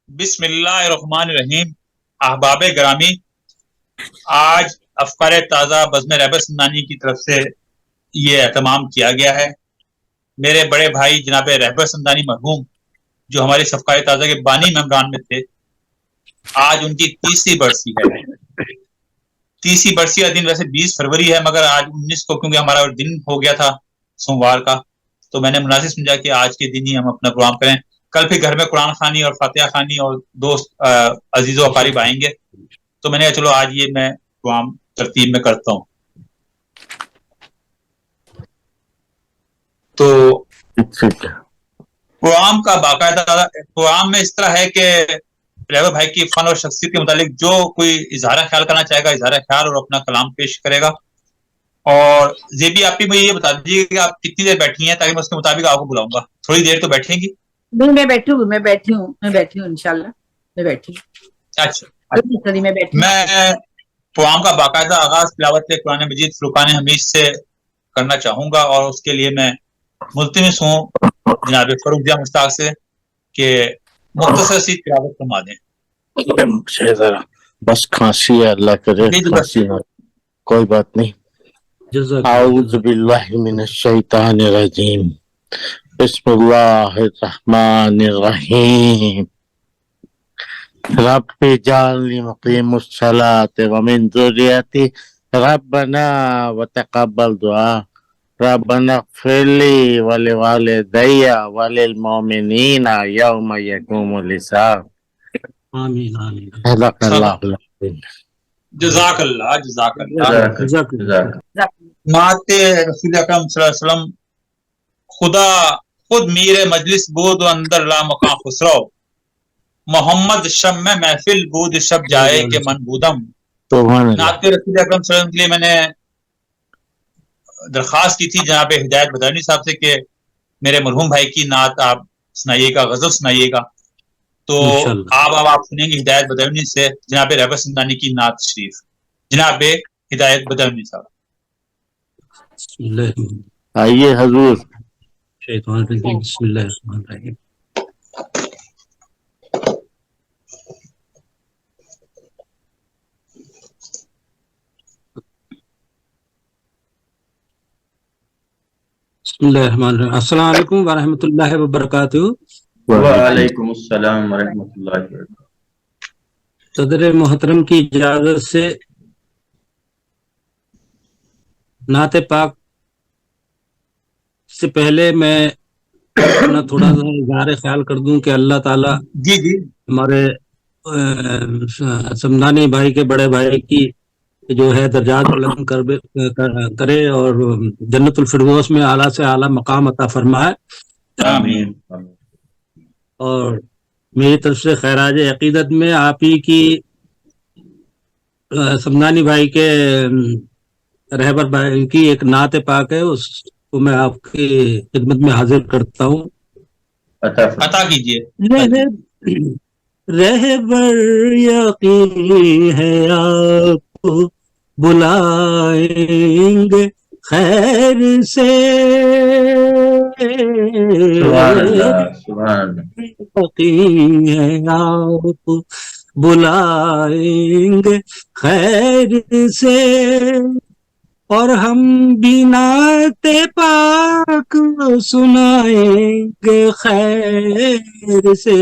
بسم اللہ الرحمن الرحیم۔ احباب گرامی، آج افکار تازہ بزم رہبر سمنانی کی طرف سے یہ اہتمام کیا گیا ہے۔ میرے بڑے بھائی جناب رہبر سمنانی مرحوم، جو ہماری افکار تازہ کے بانی ممبران میں تھے، آج ان کی 30ویں برسی ہے۔ 30ویں برسی کا دن ویسے 20 فروری ہے، مگر آج 19 کو کیونکہ ہمارا دن ہو گیا تھا سوموار کا، تو میں نے مناسب سمجھا کہ آج کے دن ہی ہم اپنا پروگرام کریں۔ کل پھر گھر میں قرآن خوانی اور فاتحہ خوانی اور دوست عزیز و اقارب آئیں گے، تو میں نے کہا چلو آج یہ میں پروگرام ترتیب میں کرتا ہوں۔ تو پروگرام کا باقاعدہ پروگرام میں اس طرح ہے کہ رہبر بھائی کی فن اور شخصیت کے متعلق جو کوئی اظہار خیال کرنا چاہے گا اظہار خیال اور اپنا کلام پیش کرے گا۔ اور زیبی آپ بھی مجھے یہ بتا دیجیے کہ آپ کتنی دیر بیٹھی ہیں تاکہ میں اس کے مطابق آپ کو بلاؤں گا۔ تھوڑی دیر تو بیٹھیں گی؟ نہیں، میں بیٹھی ہوں انشاءاللہ میں بیٹھی ہوں۔ اچھا، میں پروگرام کا باقاعدہ آغاز تلاوت قرآن مجید فرقان حمید سے کرنا چاہوں گا، اور اس کے لیے میں ملتمس ہوں جناب فروخ جہاں مشتاق سے کہ مختصر سی تلاوت فرما دیں۔ ذرا بس کھانسی ہے، اللہ کرے کھانسی نہ، کوئی بات نہیں۔ اعوذ باللہ من الشیطان الرجیم، بسم اللہ الرحمن الرحیم۔ رب اجعلنی مقیم الصلاة ومن ذریتی ربنا وتقبل دعا ربنا اغفر لی ولوالدی وللمؤمنین یوم یقوم الحساب۔ آمین آمین۔ صدق اللہ العظیم۔ جزاک اللہ جزاک اللہ۔ نعت رسول اکرم صلی اللہ علیہ وسلم۔ خدا خود میر مجلس بود و اندر لا مقام خسرو، محمد شب میں محفل بود شب جائے کہ من بودم۔ نعت رسول اکرم صلی اللہ علیہ وسلم کے لیے میں نے درخواست کی تھی جناب ہدایت بدرانی صاحب سے کہ میرے مرحوم بھائی کی نعت آپ سنائیے گا، غزل سنائیے گا، تو آپ سنیں گے ہدایت بدرانی سے جناب رہبر سمنانی کی نعت شریف۔ جناب ہدایت بدرانی صاحب۔ آئیے حضور۔ شیطان الرجیم، بسم اللہ الرحمن الرحیم۔ بسم اللہ الرحمن الرحیم۔ السلام علیکم ورحمۃ اللہ وبرکاتہ۔ وعلیکم السلام ورحمۃ اللہ وبرکاتہ۔ صدر محترم کی اجازت سے نعت پاک سے پہلے میں اپنا تھوڑا سا اظہار خیال کر دوں کہ اللہ تعالیٰ ہمارے سمنانی بھائی کے بڑے بھائی کی جو ہے درجات بلند کرے اور جنت الفردوس میں اعلیٰ سے اعلیٰ مقام عطا فرمائے، آمین۔ اور میری طرف سے خیراج عقیدت میں آپ ہی کی سمنانی بھائی کے رہبر بھائی کی ایک نعت پاک ہے، اس کو میں آپ کی خدمت میں حاضر کرتا ہوں۔ عطا کیجیے۔ رہبر یقین ہے آپ کو بلائیں گے خیر سے، یقین ہے آپ کو بلائیں گے خیر سے، اور ہم بھی نعت پاک سنائیں گے خیر سے،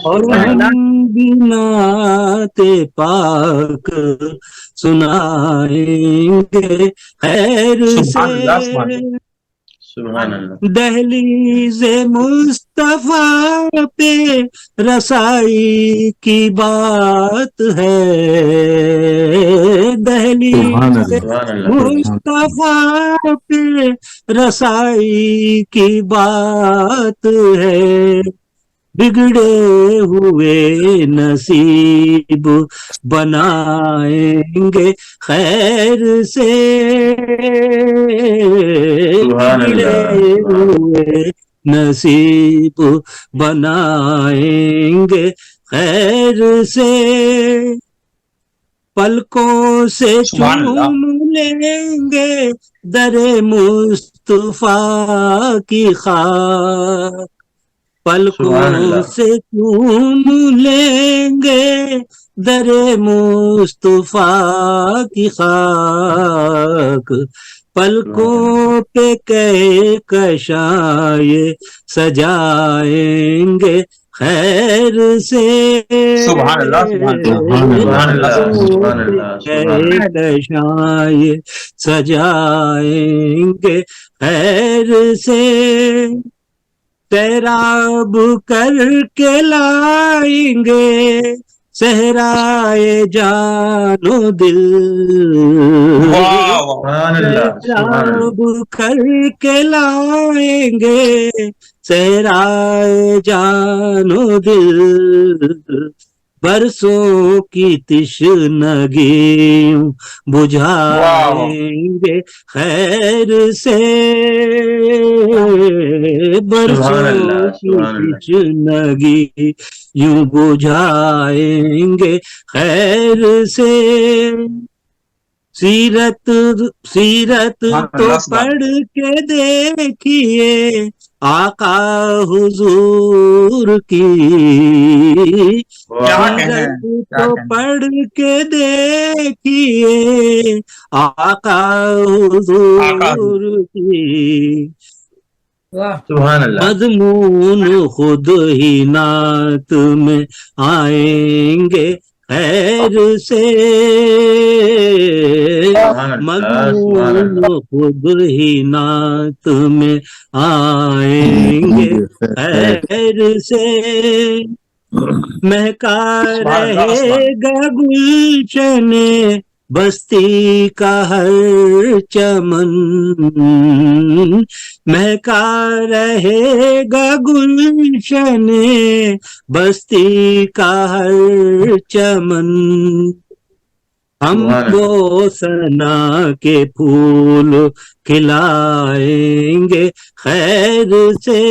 اور ہم بھی نعت پاک سنائیں گے خیر سے۔ دہلیز مصطفیٰ پہ رسائی کی بات ہے، دہلیز مصطفیٰ پہ رسائی کی بات ہے، بگڑے ہوئے نصیب بنائیں گے خیر سے، بگڑے ہوئے نصیب بنائیں گے خیر سے، پلکوں سے چوم لیں گے در مصطفیٰ کی خاک، پلکوں سے چوم لیں گے در مصطفیٰ کی خاک، پلکوں پہ کہکشائے سجائیں گے خیر سے، سبحان اللہ سبحان اللہ سبحان اللہ کہکشائے سجائیں گے خیر سے، سیراب کر کے لائیں گے صحرائے جان و دل، سیراب کر کے لائیں گے صحرائے جان و دل، برسوں کی تشنگی بجھائیں گے خیر سے، برسوں کی تشنگی یوں بجھائیں گے خیر سے، سیرت تو پڑھ کے دیکھیے آقا حضور کی، سیرت تو پڑھ کے دیکھیے آقا حضور کی، مضمون خود ہی نعت میں آئیں گے خیر سے، مضمون خود ہی نعت میں آئیں گے خیر سے، مہکا رہے گا گلشن بستی کا ہر چمن، مہکا رہے گا گلشن بستی کا ہر چمن، ہم وہ ثنا کے پھول کھلائیں گے خیر سے،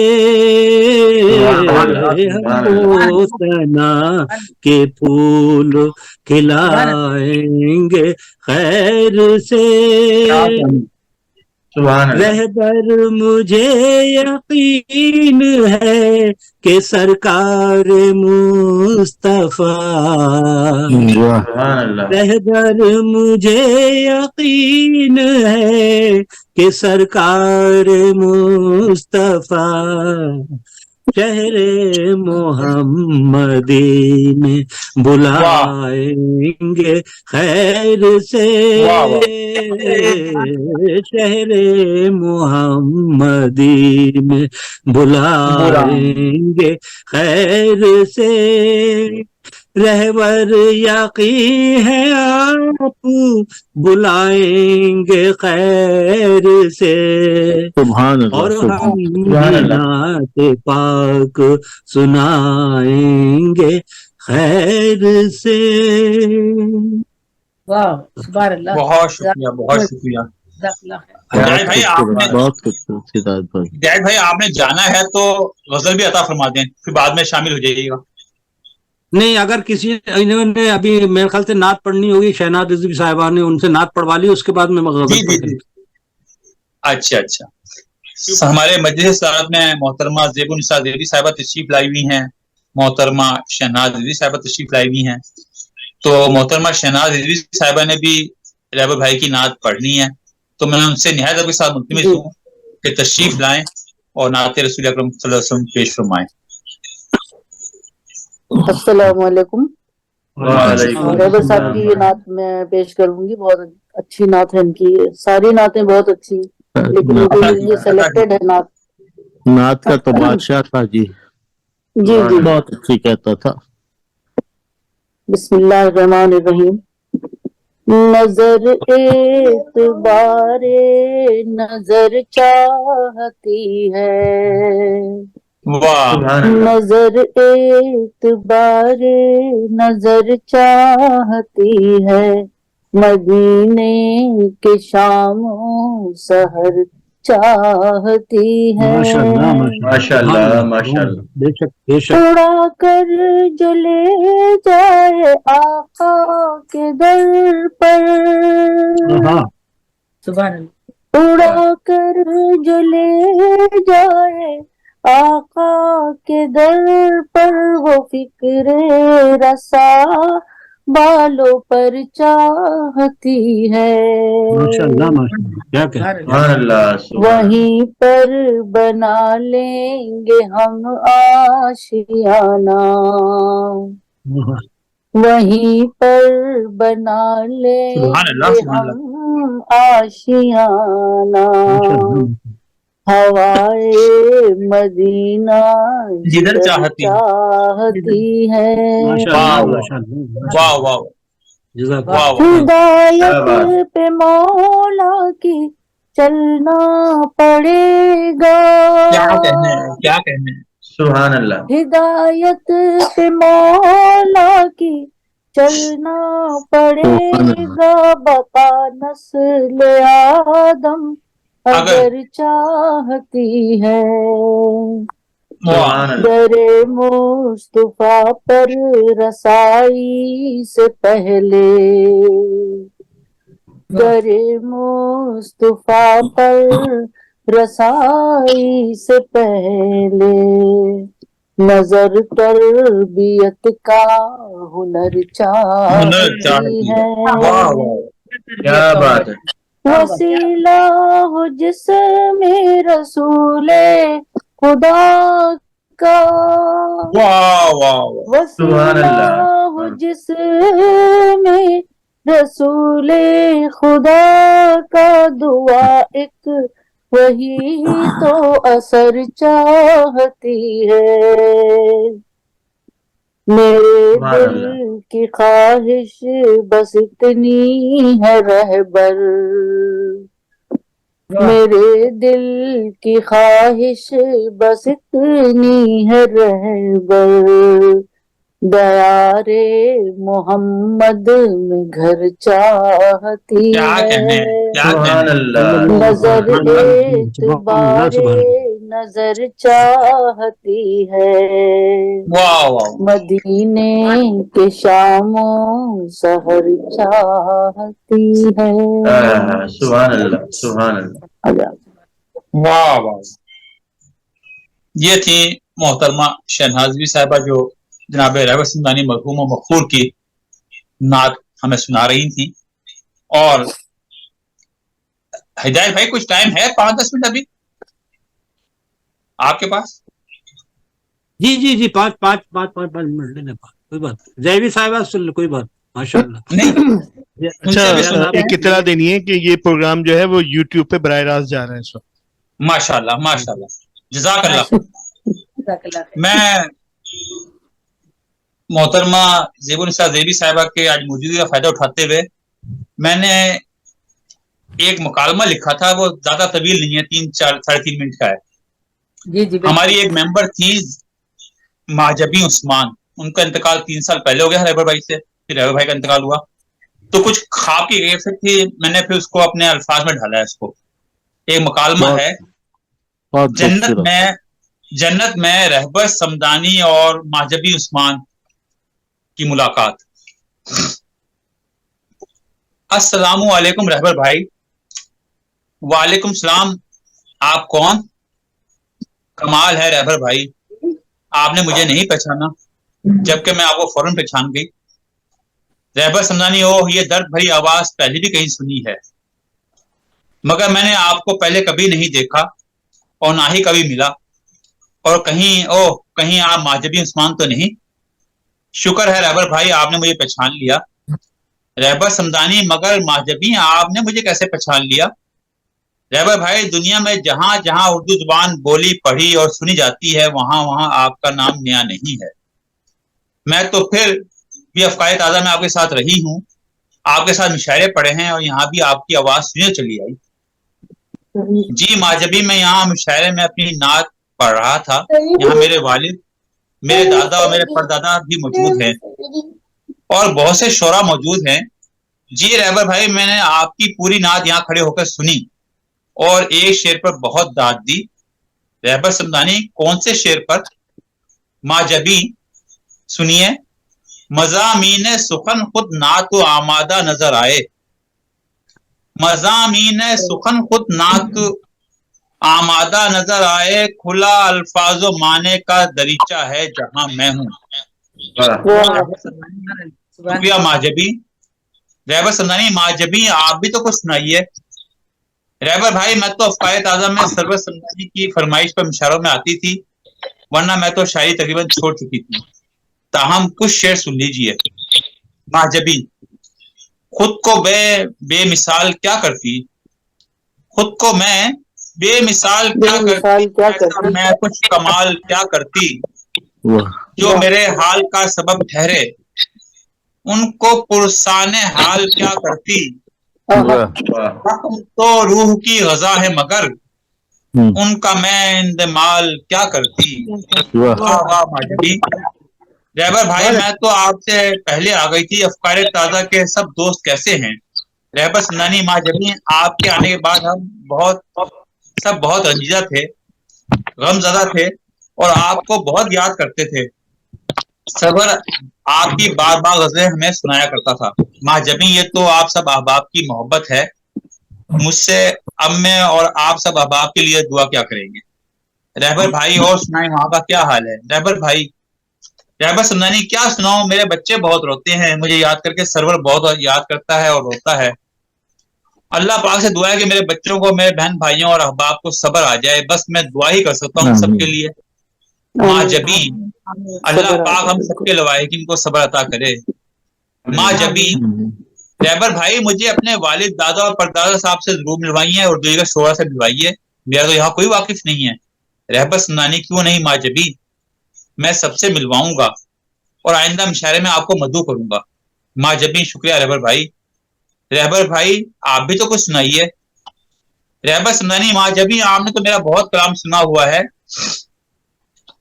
ہم وہ ثنا کے پھول کھلائیں گے خیر سے، رہبر مجھے یقین ہے کہ سرکار مصطفیٰ، رہبر مجھے یقین ہے کہ سرکار مصطفیٰ شہر محمدی میں بلائیں گے خیر سے، شہر محمدی میں بلائیں گے خیر سے، رہبر یقین ہے آپ بلائیں گے خیر سے، اور ہم نعت پاک سنائیں گے خیر سے۔ بہت شکریہ بہت شکریہ ہدایت بھائی، آپ نے جانا ہے تو غزل بھی عطا فرما دیں، پھر بعد میں شامل ہو جائیے گا۔ نہیں، اگر کسی نے ابھی میرے خیال سے نعت پڑھنی ہوگی، شہناز رضوی صاحبہ نے ان سے نعت پڑھوا لی، اس کے بعد میں غزل اچھا ہمارے مجلس صاحب میں محترمہ زیب النساء زیبی صاحبہ تشریف لائی ہوئی ہیں، محترمہ شہناز رضوی صاحبہ تشریف لائی ہوئی ہیں، تو محترمہ شہناز رضوی صاحبہ نے بھی رہبر بھائی کی نعت پڑھنی ہے، تو میں ان سے نہایت ادب کے ساتھ ملتمس ہوں کہ تشریف لائیں اور نعت رسول اکرم صلی اللہ علیہ وسلم پیش فرمائیں۔ السلام علیکم۔ رہبر صاحب کی یہ نعت میں پیش کروں گی، بہت اچھی نعت ہے ان کی، ساری نعتیں بہت اچھی، لیکن یہ سلیکٹڈ ہے نعت کا تو بادشاہ تھا جی، جی بہت اچھی کہتا تھا۔ بسم اللہ الرحمن الرحیم۔ نظر اعتبار نظر چاہتی ہے، نظر اعتبار نظر چاہتی ہے، مدینے کے شام و سحر چاہتی ہے، اڑا کر جو لے جائے آقا کے در پر، اڑا کر جو لے جائے आका के दर पर वो फिक्रे रसा बालों पर चाहती है, माशाल्लाह माशाल्लाह, क्या कहते सुभान अल्लाह, सुभान वहीं पर बना लेंगे हम आशियाना, हैं। वहीं पर बना सुभान अल्लाह, लेंगे सुभान अल्लाह। हम आशियाना, माशाल्लाह, हवाए मदीना जिधर जिधर चाहती है। चाहती है, माशाल्लाह वाह माशाल्लाह, वाह वाह, जज़ाकल्लाह। वाह वाह, हिदायत क्या बात। पे मौला की चलना पड़ेगा, क्या कहने हैं, क्या कहने हैं। सुभान अल्लाह, हिदायत पे मौला की चलना पड़ेगा, बका नस्ल आदम अगर चाहती है, वाह, सुभान अल्लाह, दरे मुस्तफा पर रसाई से पहले, दरे मुस्तफा पर रसाई से पहले, नजर तरबियत का हुनर चाहती है, वाह वाह, क्या बात है। वसीला हो जिसमें रसूले खुदा का, वाह वाह, सुभान वसीला अल्लाह। हो जिसमें रसूले खुदा का, दुआ एक वही तो असर चाहती है, मेरे सुभान दिल अल्लाह, की ख्वाहिश बस इतनी है रहबर, मेरे दिल की ख्वाहिश बस इतनी है रहबर, दयारे मोहम्मद में घर चाहती क्या कहने है, हैं, क्या कहने सुभान हैं। अल्लाह, नजर सुभान एतबारे नजर चाहती है, वाह वाह, मदीने के शामों सहर चाहती है। सुभान अल्लाह, सुभान अल्लाह। वाह वाह। ये थी मोहतरमा शहनाजवी साहिबा जो जनाब रहबर समदानी मरहूम व मखफूर की नात हमें सुना रही थी। और हिदायत भाई कुछ टाइम है, 5-10 मिनट अभी आपके पास? जी जी जी, पाँच मिनट लेने पाँच, कोई बात नहीं। जयवी साहिबा सुन लो, कोई बात माशाल्लाह। नहीं, अच्छा, भी सुनाते एक इत्तला देनी है कि ये प्रोग्राम जो है वो यूट्यूब पे बराह रास्त जा रहा है इस वक्त। माशाल्लाह माशाल्लाह, जज़ाकल्लाह। मैं मोहतरमा ज़ेबुनिसा ज़ेबी साहिबा के आज मौजूदगी का फायदा उठाते हुए मैंने एक मुकालमा लिखा था, वो ज्यादा तवील नहीं है, 3-4-3.5 मिनट का है। जी जी, हमारी एक मेंबर थी माजबी उस्मान, उनका इंतकाल 3 साल पहले हो गया रहबर भाई से, फिर रहबर भाई का इंतकाल हुआ, तो कुछ खाब की कैफियत थी, मैंने फिर उसको अपने अल्फाज में ढाला है। इसको एक मुकालमा है, जन्नत में रहबर समदानी और माजबी उस्मान की मुलाकात। अस्सलामु अलैकुम रहबर भाई। वालेकुम सलाम। आप कौन? कमाल है रहबर भाई, आपने मुझे नहीं पहचाना, जबकि मैं आपको फौरन पहचान गई। रहबर समदानी, ओह ये दर्द भरी आवाज पहले भी कहीं सुनी है, मगर मैंने आपको पहले कभी नहीं देखा और ना ही कभी मिला। और कहीं आप माजबी उस्मान तो नहीं? शुक्र है रहबर भाई, आपने मुझे पहचान लिया। रहबर समदानी, मगर माजबी आपने मुझे कैसे पहचान लिया? रहबर भाई, दुनिया में जहां जहां उर्दू जुबान बोली पढ़ी और सुनी जाती है, वहां वहां आपका नाम नया नहीं है। मैं तो फिर भी अफकारे ताज़ा में आपके साथ रही हूँ, आपके साथ मुशायरे पढ़े हैं और यहाँ भी आपकी आवाज सुनने चली आई। जी माजबी, मैं यहाँ मुशायरे में अपनी नात पढ़ रहा था। यहाँ मेरे वालिद, मेरे दादा और मेरे परदादा भी मौजूद हैं और बहुत से शोरा मौजूद हैं। जी रहबर भाई, मैंने आपकी पूरी नात यहाँ खड़े होकर सुनी और एक शेर पर बहुत दाद दी। रहबर समदानी, कौन से शेर पर? माजबी, सुनिए। मज़ामीन सुखन खुद नात आमादा नजर आए, मज़ामीन सुखन खुद नात आमादा नजर आए खुला अल्फाजो माने का दरीचा है जहां मैं हूँ। शुक्रिया माजबी। रहबर समदानी माजबी, आप भी तो कुछ सुनाइए। रहबर भाई, मैं तो अफकारे ताजा में सरवर समदानी की फरमाइश पर मुशायरों में आती थी, वरना मैं तो शायरी तकरीबन छोड़ चुकी थी। ताहम कुछ शेर सुन लीजिए। माजबी, खुद को बेमिसाल क्या करती, खुद को मैं बेमिसाल क्या करती, मैं कुछ कमाल क्या करती, जो मेरे हाल का सबब ठहरे उनको पुरसाने हाल क्या करती, तो रूह की गजा है मगर उनका मैं इंदमाल क्या करती। वाह माजबी। रहबर भाई, मैं तो आपसे पहले आ गई थी। अफकारे ताजा के सब दोस्त कैसे हैं? रहबर समदानी माजबी, आपके आने के बाद हम बहुत रंजीदा थे, गमज़दा थे और आपको बहुत याद करते थे। सरवर आपकी बार बार गज़लें हमें सुनाया करता था। माजबी, ये तो आप सब अहबाब की मोहब्बत है मुझसे। अब मैं और आप सब अहबाब के लिए दुआ क्या करेंगे। रहबर भाई, और सुनाए वहां का क्या हाल है? रहबर भाई, रहबर समदानी, क्या सुनाऊं, मेरे बच्चे बहुत रोते हैं, मुझे याद करके सरवर बहुत याद करता है और रोता है। अल्लाह पाक से दुआ है कि मेरे बच्चों को, मेरे बहन भाइयों और अहबाब को सब्र आ जाए। बस मैं दुआ ही कर सकता हूँ सबके लिए। माजबी, अल्लाह पाक हम सबके लवाहिकीन इनको सब्र अता करे। माजबी। रहबर भाई, मुझे अपने वालिद, दादा और परदादा साहब से जरूर मिलवाइए और दीगर शोरा से मिलवाइए, मेरा तो यहाँ कोई वाकिफ नहीं है। रहबर समदानी, क्यों नहीं माजबी, मैं सबसे मिलवाऊंगा और आइंदा मुशायरे में आपको मदऊ करूंगा। माजबी, शुक्रिया रहबर भाई। रहबर भाई, आप भी तो कुछ सुनाइए। रहबर समदानी माजबी, आपने तो मेरा बहुत कलाम सुना हुआ है,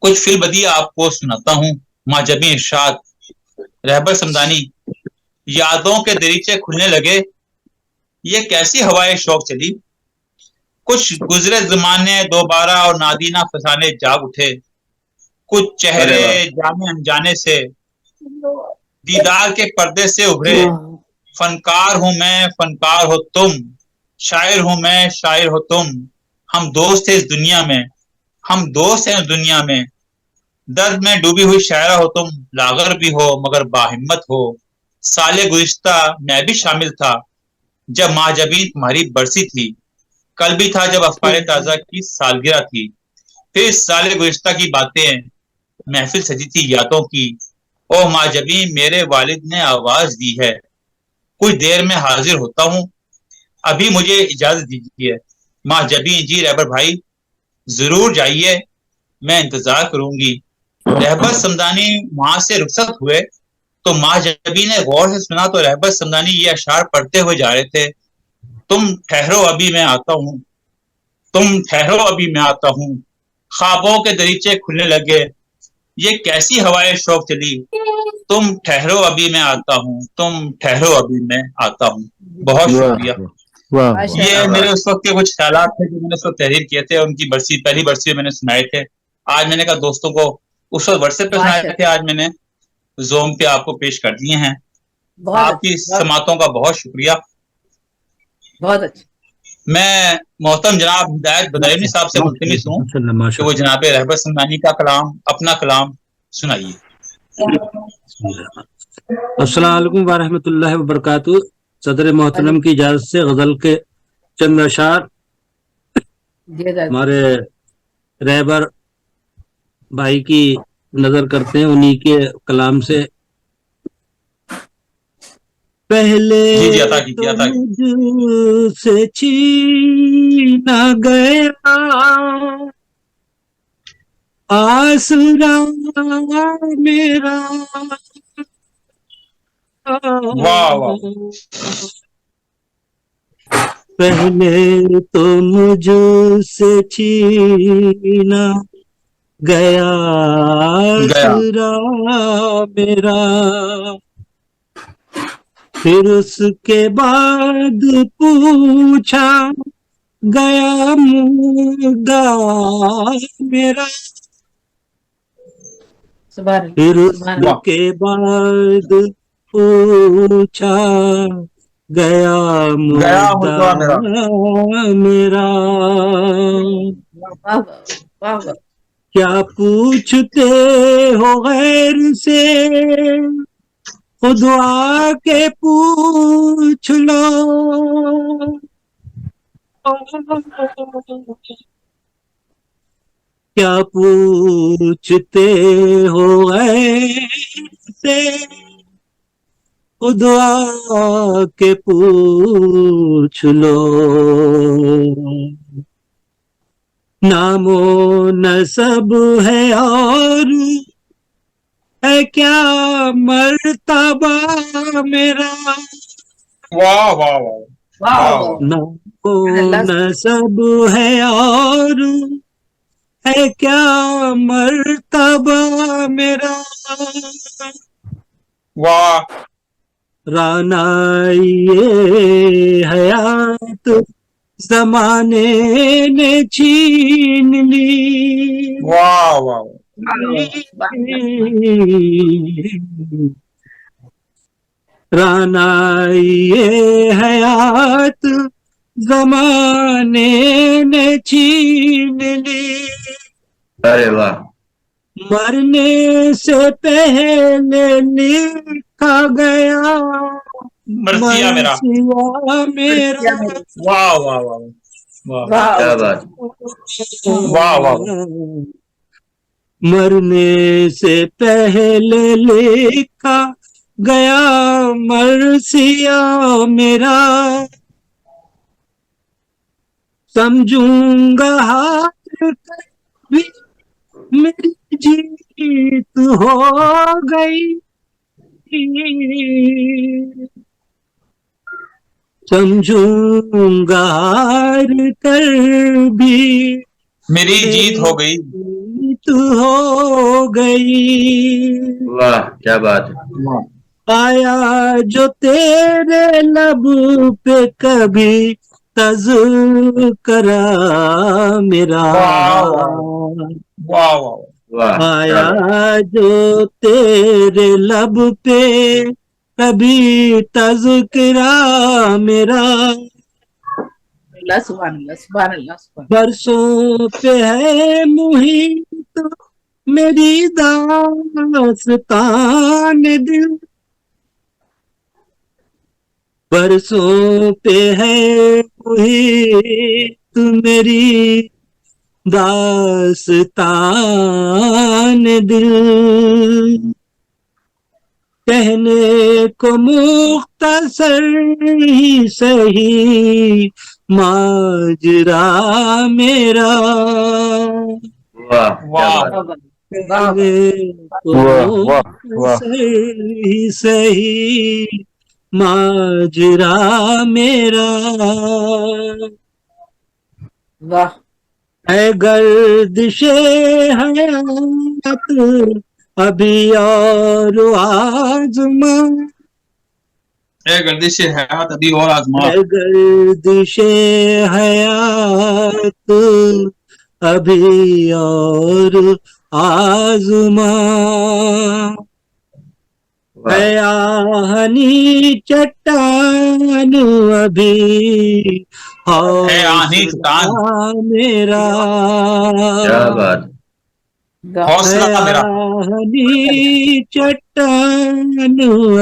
कुछ फिल बदी आपको सुनाता हूँ। माजबी इरशाद। रहबर समदानी, यादों के दरीचे खुलने लगे, ये कैसी हवाए शौक चली, कुछ गुजरे जमाने दोबारा और नादीना फसाने जाग उठे, कुछ चेहरे जाने अनजाने से दीदार के पर्दे से उभरे। फनकार हूं मैं, फनकार हो तुम, शायर हूं मैं, शायर हो तुम, हम दोस्त हैं इस दुनिया में, हम दोस्त हैं इस दुनिया में। दर्द में डूबी हुई शायरा हो तुम, लागर भी हो मगर बाहिम्मत हो। साले गुज़िश्ता मैं भी शामिल था जब माजबी तुम्हारी बरसी थी, कल भी था जब अफकारे ताजा की सालगिरह थी। फिर साले गुज़िश्ता की बातें, महफिल सजी थी यादों की। ओ माजबी, मेरे वालिद ने आवाज दी है, कुछ देर में हाजिर होता हूँ, अभी मुझे इजाजत दीजिए। माजबी, जी रहबर भाई, जरूर जाइए, मैं इंतजार करूंगी। रहबर समदानी वहां से रुखसत हुए तो माजबी ने गौर से सुना तो रहबर समदानी ये अशार पढ़ते हुए जा रहे थे। तुम ठहरो अभी मैं आता हूँ, तुम ठहरो अभी मैं आता हूँ, ख्वाबों के दरीचे खुलने लगे, ये कैसी हवाएं शौक चली, तुम ठहरो अभी मैं आता हूँ, तुम ठहरो अभी मैं आता हूँ। बहुत शुक्रिया। ये मेरे उस वक्त के कुछ ख्यालात थे जो मैंने उस वक्त तहरीर किए थे, उनकी पहली बरसी मैंने सुनाए थे। आज मैंने कहा दोस्तों को उस वक्त व्हाट्सएप पे सुनाए थे, आज मैंने ज़ूम पे आपको पेश कर दिए हैं। आपकी समातों का बहुत शुक्रिया। बहुत अच्छा। मैं मोहतरम जनाब हिदायत बदायूनी साहब से मुल्तमिस हूँ कि वो जनाब रहबर समदानी का कलाम, अपना कलाम सुनाइए। अस्सलाम वालेकुम व रहमतुल्लाहि व बरकातुहू। सदर मोहतरम की इजाजत से गजल के चंद अशार हमारे रहबर भाई की नजर करते हैं, उन्हीं के कलाम से। पहले मुझसे छीना गया आसरा मेरा, पहले तो मुझसे छीना गया आसरा मेरा, फिर उसके बाद पूछा गया मुर्गा मेरा, फिर उसके बाद पूछा گیا مردہ مردہ میرا. واہ واہ واہ. کیا پوچھتے ہو غیر سے خود آ کے پوچھ لو. کیا پوچھتے ہو ایسے خود آ کے پوچھ لو. نام و نسب ہے اور ہے کیا مرتبہ میرا. واہ واہ واہ واہ واہ واہ. نام و نسب ہے اور ہے کیا مرتبہ میرا. واہ. رانائی حیات زمانے نے چھین لی. واہ واہ. رانائی حیات زمانے نے چھین لی. ارے واہ. مرنے سے پہلے لکھا گیا مرثیہ میرا. مرثیہ میرا. واہ واہ واہ واہ. کیا بات. واہ واہ. مرنے سے پہلے لکھا گیا مرثیہ میرا. سمجھوں گا ہاتھ بھی میری جیت ہو گئی. سمجھوں گا ہار کر بھی میری جیت ہو گئی. جیت ہو گئی. واہ کیا بات ہے. آیا جو تیرے لب پہ کبھی تذکرہ میرا. واہ واہ. واہ کیا آیا بات. جو تیرے لب پہ کبھی تذکرہ میرا. اللہ سبحان اللہ سبحان اللہ سبحان. برسوں پہ ہے محیط میری داستان دل. برسوں پہ ہے محیط میری داستان دل. کہنے کو مختصر ہی سہی ماجرا میرا. واہ کیا بات. کہنے کو مختصر ہی سہی ماجرا میرا. واہ. اے گردش حیات ابھی اور آزما. اے گردش حیات ابھی اور آزما. اے گردش حیات ابھی اور آزما. اے آہنی چٹان ابھی اے آہنی چٹان میرا. کیا بات. حوصلہ میرا. آہنی چٹان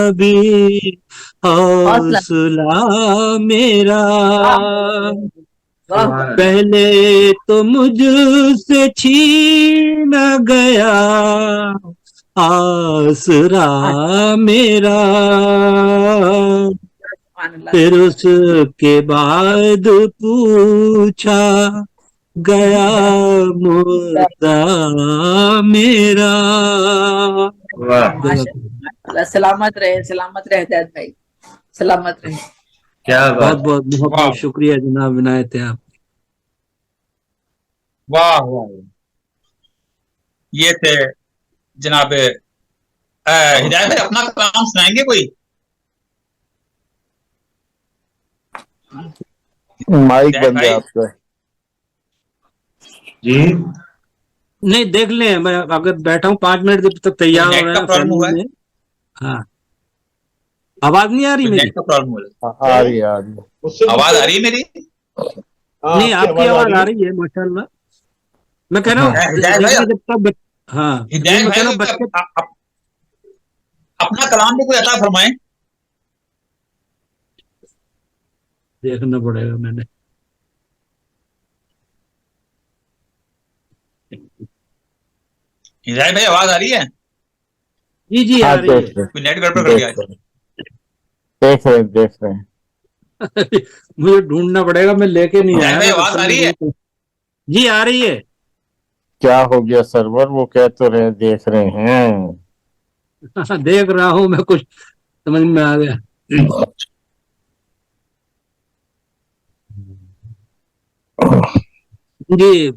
ابھی حوصلہ میرا. پہلے تو مجھ سے چھینا گیا آسرا میرا. پھر اس کے بعد پوچھا گیا مردہ میرا. سلامت رہے سلامت رہے ہدایت بھائی سلامت رہے. کیا بہت بات. بہت بہت شکریہ جناب عنایت ہے آپ. واہ واہ. یہ تھے جناب ہدایت بھائی. اپنا کلام سنائیں گے کوئی؟ مائک بند ہے آپ کا. جی نہیں دیکھ لیں میں اگر بیٹھا ہوں 5 منٹ تک تیار ہو رہا ہے. پرابلم ہوا ہے. ہاں آواز نہیں آ رہی میری؟ نیٹ کا پرابلم ہو رہا آ رہی ہے آ رہی ہے۔ ہے، آواز آ رہی ہے میری؟ نہیں آپ کی آواز آ رہی ہے ماشاء اللہ. میں کہہ رہا ہوں ہدایت بھائی، دیکھیے جب تک ہاں ہدایت میں کہہ رہا ہوں بھائی بچے اپنا کلام بھی کوئی عطا فرمائیں. دیکھنا پڑے گا میں نے. ہدایت بھائی آواز آ رہی ہے؟ جی جی ہاں آ رہی دیکھ رہے کوئی نیٹ گڑبڑ کر گیا ہے؟ دیکھ رہے ہیں ہے. مجھے ڈھونڈنا پڑے گا، میں لے کے نہیں ہدایت آیا. بھائی میں آواز آ رہی ہے؟ جی آ رہی ہے. کیا ہو گیا سرور، وہ کہہ تو رہے دیکھ رہے ہیں. دیکھ رہا ہوں میں، کچھ سمجھ میں آ گیا. جی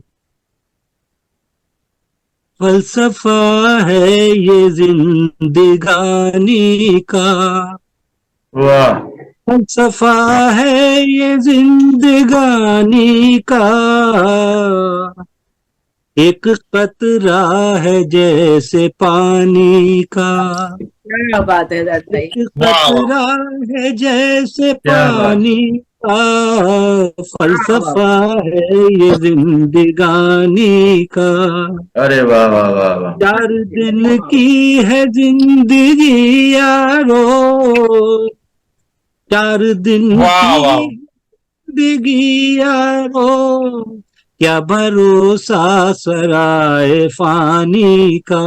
فلسفہ ہے یہ زندگانی کا، واہ فلسفہ ہے یہ زندگانی کا، ایک قطرہ ہے جیسے پانی کا، کیا بات ہے ہدایت بھائی. ایک واہ واہ، قطرہ ہے جیسے کیا بات. پانی کا، واہ واہ. فلسفہ ہے یہ زندگانی کا، ارے واہ واہ واہ واہ. 4 دن کی ہے زندگی یارو، 4 دن واہ کی واہ، زندگی یارو، کیا بھروسہ سرائے فانی کا،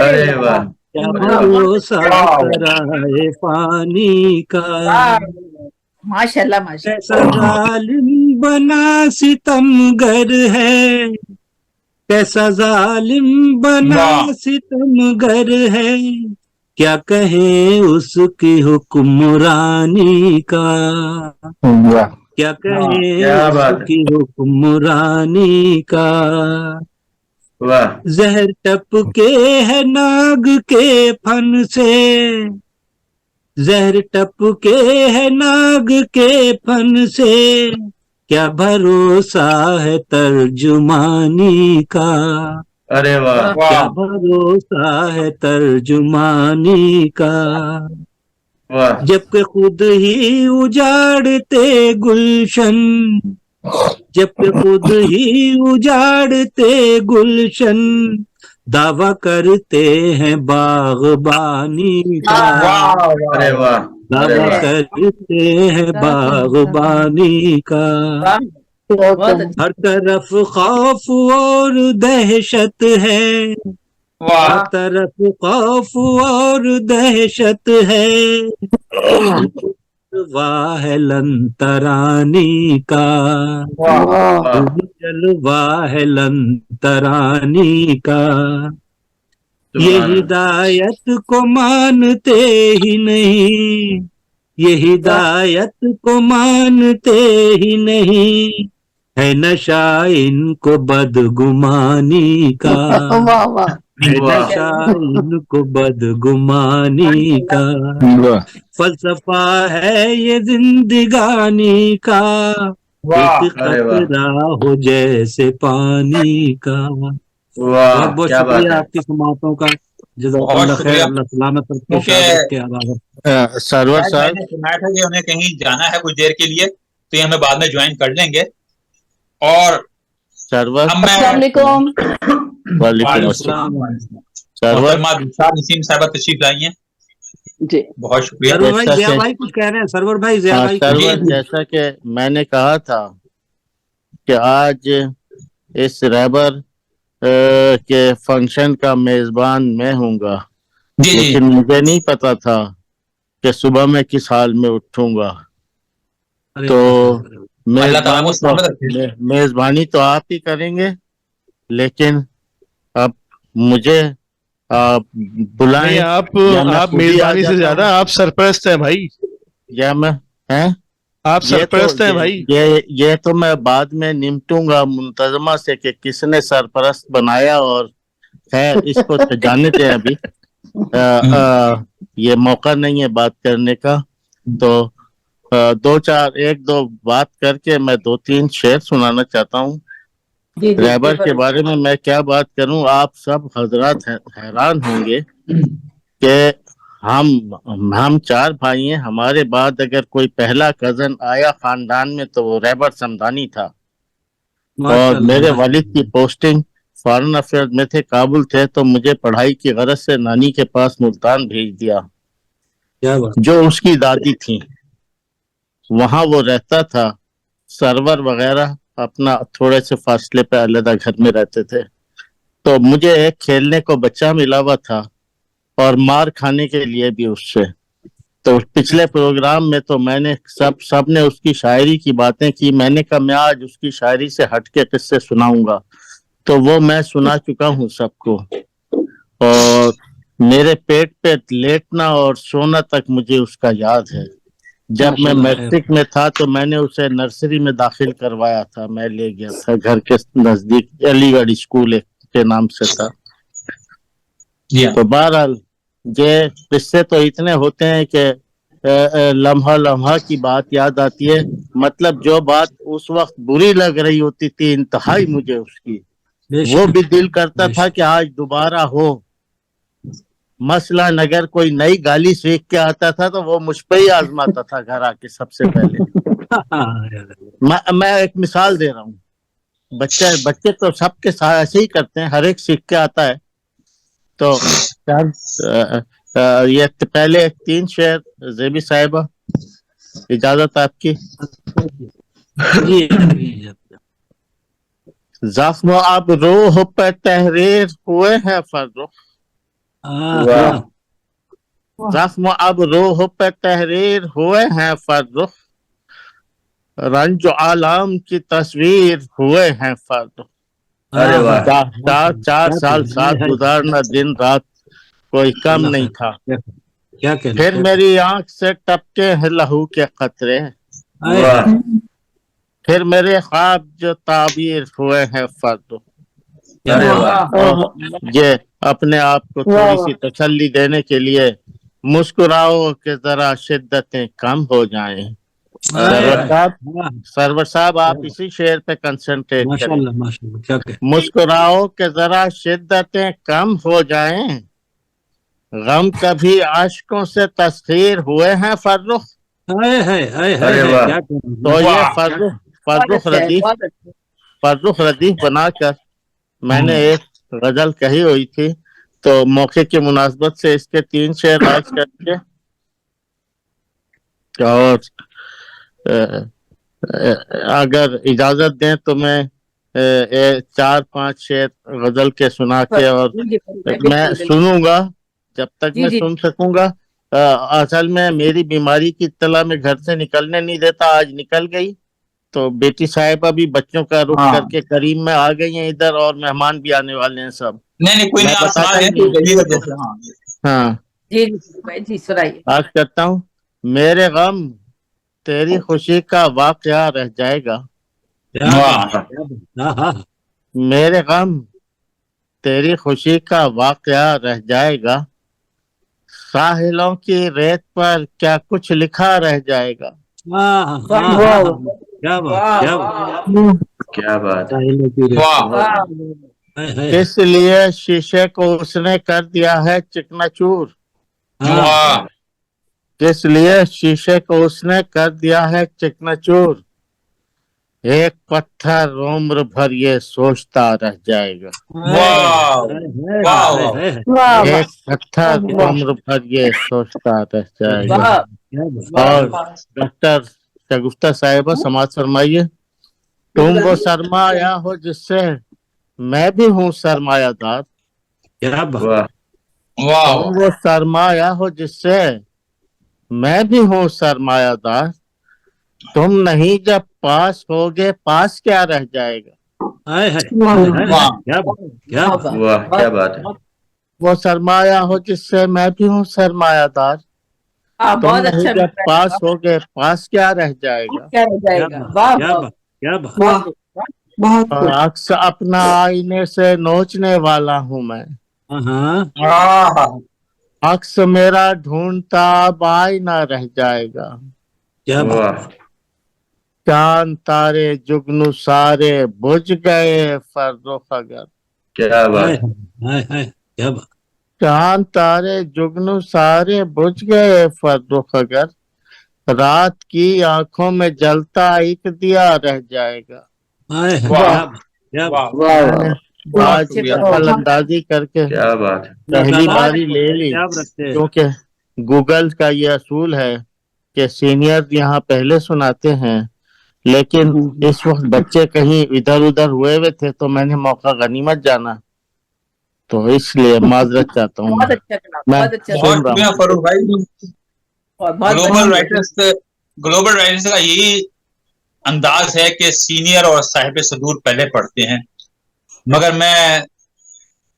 ارے واہ. کیا ارے واہ. بھروسہ سرائے فانی کا، ماشاء اللہ ماشاء کیسا ظالم بنا ستم گر ہے، کیسا ظالم بنا واہ ستم گر ہے، کیا کہیں اس کی حکمرانی کا، کیا کہیں کیا اس بات ہے. کی حکمرانی کا، واہ. زہر ٹپکے ہے ناگ کے پھن سے، زہر ٹپکے ہے ناگ کے پھن سے، کیا بھروسہ ہے ترجمانی کا، ارے واہ. کیا واہ بھروسہ ہے ترجمانی کا، واہ. جبکہ خود ہی اجاڑتے گلشن، جبکہ خود ہی اجاڑتے گلشن، دعویٰ کرتے ہیں باغبانی کا، واہ ارے واہ، واہ. ارے دعویٰ واہ. کرتے ہیں باغبانی کا، بہت اچھا. ہر طرف خوف اور دہشت ہے، واہ ہر طرف خوف اور دہشت ہے، جلوہ ہے لنترانی کا، واہ واہ. جلوہ ہے لنترانی کا، یہ سبحان اللہ. ہدایت کو مانتے ہی نہیں، یہ ہدایت کو مانتے ہی نہیں، ہے نشہ ان کو بدگمانی کا، واہ واہ. ہے واہ. نشہ ان کو بدگمانی کا، فلسفہ ہے یہ زندگانی کا، ایک واہ، ارے واہ. قطرہ ہو جیسے پانی کا. واہ بہت بہت کیا بات شکریہ ہے. آپ کی سماعتوں کا. جزاک بہت اللہ خیر. شکریہ. اللہ سلامت رکھے، کیونکہ شاد رکھے، آباد رکھے. سرور میں صاحب نے سنا تھا کہ انہیں کہیں جانا ہے کچھ دیر کے لیے، تو یہ ہمیں بعد میں جوائن کر لیں گے. اور سرور اب میں السلام علیکم. وعلیکم السلام السلام. علیکم. سرور محترمہ دلشاد نسیم صاحبہ تشریف لائی ہیں، جی بہت شکریہ. سرور بھائی جیسا ضیاء کہ بھائی کچھ کہہ رہے ہیں. سرور بھائی ضیاء ہاں بھائی سرور، جی جیسا کہ میں نے کہا تھا کہ آج اس رہبر کے فنکشن کا میزبان میں ہوں گا، جی جی لیکن مجھے نہیں پتا تھا کہ صبح میں کس حال میں اٹھوں گا. ارے تو اللہ تعالیٰ کو سلامت رکھے. میزبانی تو آپ ہی کریں گے، لیکن اب مجھے آپ نہیں، بلائیں یا میں آپ خود ہی آ میزبانی سے جاتا زیادہ ہوں، آپ سرپرست ہیں بھائی. یا میں ہیں آپ سرپرست ہیں بھائی. یہ تو میں بعد میں نمٹوں گا منتظمہ سے کہ کس نے سرپرست بنایا. اور خیر اس کو جانے دیں ابھی، یہ موقع نہیں ہے بات کرنے کا. تو ایک دو بات کر کے میں 2-3 شعر سنانا چاہتا ہوں. جی جی رہبر کے بارے میں میں کیا بات کروں، آپ سب حضرات حیران ہوں گے کہ ہم 4 بھائی ہیں. ہمارے بعد اگر کوئی پہلا کزن آیا خاندان میں تو وہ رہبر سمدانی تھا. اور میرے والد کی پوسٹنگ فارن افیئر میں تھے, کابل تھے, تو مجھے پڑھائی کی غرض سے نانی کے پاس ملتان بھیج دیا, جو اس کی دادی تھی. وہاں وہ رہتا تھا. سرور وغیرہ اپنا تھوڑے سے فاصلے پہ علیحدہ گھر میں رہتے تھے. تو مجھے ایک کھیلنے کو بچہ ملا ہوا تھا اور مار کھانے کے لیے بھی اس سے. تو پچھلے پروگرام میں تو میں نے سب نے اس کی شاعری کی باتیں کی. میں نے کہا میں آج اس کی شاعری سے ہٹ کے قصے سناؤں گا. تو وہ میں سنا چکا ہوں سب کو. اور میرے پیٹ پہ لیٹنا اور سونا تک مجھے اس کا یاد ہے. جب میں میٹرک میں تھا تو میں نے اسے نرسری میں داخل کروایا تھا. میں لے گیا تھا گھر کے نزدیک, علی گڑھ اسکول کے نام سے تھا. تو بہرحال یہ قصے تو اتنے ہوتے ہیں کہ لمحہ لمحہ کی بات یاد آتی ہے. مطلب جو بات اس وقت بری لگ رہی ہوتی تھی انتہائی مجھے اس کی, وہ بھی دل کرتا تھا کہ آج دوبارہ ہو. مثلاً اگر کوئی نئی گالی سیکھ کے آتا تھا تو وہ مجھ پہ ہی آزماتا تھا گھر آ کے سب سے پہلے. میں ایک مثال دے رہا ہوں. بچے تو سب کے ساتھ ایسے ہی کرتے ہیں, ہر ایک سیکھ کے آتا ہے. تو یہ پہلے 3 شعر زیبی صاحبہ, اجازت آپ کی. زخم اب روح پہ تحریر ہوئے ہیں فرخ, واہ زخم اب روح پہ تحریر ہوئے ہیں فرخ, رنج و آلام کی تصویر ہوئے ہیں فرخ. ارے واہ 4 سال ساتھ گزارنا دن رات کوئی کم نہیں تھا. پھر میری آنکھ سے ٹپکے ہیں لہو کے قطرے, واہ پھر میرے خواب جو تعبیر ہوئے ہیں فرخ. ارے واہ یہ اپنے آپ کو تھوڑی سی تسلی دینے کے لیے مسکراؤ کہ ذرا شدتیں کم ہو جائیں. سرور صاحب آپ اسی شعر پہ کنسنٹریٹ کریں. مسکراؤ کہ ذرا شدتیں کم ہو جائیں, غم کبھی عاشقوں سے تسخیر ہوئے ہیں فرخ. ارے واہ تو یہ فرخ ردیف بنا کر میں نے ایک غزل کہی ہوئی تھی. تو موقع کی مناسبت سے اس کے 3 شعر آج کر کے اور اگر اجازت دیں تو میں 4-5 شعر غزل کے سنا کے اور میں سنوں گا جب تک میں سن سکوں گا. اصل میں میری بیماری کی اطلاع میں گھر سے نکلنے نہیں دیتا, آج نکل گئی. تو بیٹی صاحبہ بھی بچوں کا رخ کر کے کریم میں آ گئی ہیں ادھر, اور مہمان بھی آنے والے ہیں سب. نہیں کوئی نہیں, ہاں جی سنائیے. آج کرتا ہوں. میرے غم تیری خوشی کا واقعہ رہ جائے گا, میرے غم تیری خوشی کا واقعہ رہ جائے گا, ساحلوں کی ریت پر کیا کچھ لکھا رہ جائے گا. کیا بات اس لیے شیشے کو اس نے کر دیا ہے چکنا چور, اس لیے شیشے کو اس نے کر دیا ہے چکنا چور, ایک پتھر عمر بھر یہ سوچتا رہ جائے گا. ایک پتھر عمر بھر یہ سوچتا رہ جائے گا. اور ڈاکٹر شگفتہ صاحبہ سماعت فرمائیے. تم وہ سرمایہ ہو جس سے میں بھی ہوں سرمایہ دار, تم وہ سرمایہ ہو جس سے میں بھی ہوں سرمایہ دار, تم نہیں جب پاس ہوگے پاس کیا رہ جائے گا. واہ کیا بات ہے. وہ سرمایہ ہو جس سے میں بھی ہوں سرمایہ دار, تم نہیں جب پاس ہوگے پاس کیا رہ جائے گا. عکس اپنا آئینے سے نوچنے والا ہوں میں, عکس میرا ڈھونڈتا اب آئینہ رہ جائے گا. واہ چاند تارے جگنو سارے بجھ گئے فرخ اگر, کیا بات चांद तारे जुगनू सारे बुझ गए फर्रुख अगर, रात की आंखों में जलता एक दिया रह जाएगा। हाय हाय, वाह क्या वाह वाह मैंने वाह आज शुक्रिया। दखल अंदाजी करके क्या बात है। पहली बारी ले ली, याद रखते हैं। क्योंकि गूगल का ये असूल है कि सीनियर यहाँ पहले सुनाते हैं, लेकिन इस वक्त बच्चे कहीं इधर उधर हुए थे तो मैंने मौका गनीमत जाना, तो इसलिए माजरत चाहता हूँ। बहुत अच्छा कला, मैं बहुत अच्छा बहुत सुन रहा शुक्रिया हूँ। फरूक भाई। बहुत ग्लोबल राइटर्स का यही अंदाज है कि सीनियर और साहिब सदूर पहले पढ़ते हैं, मगर मैं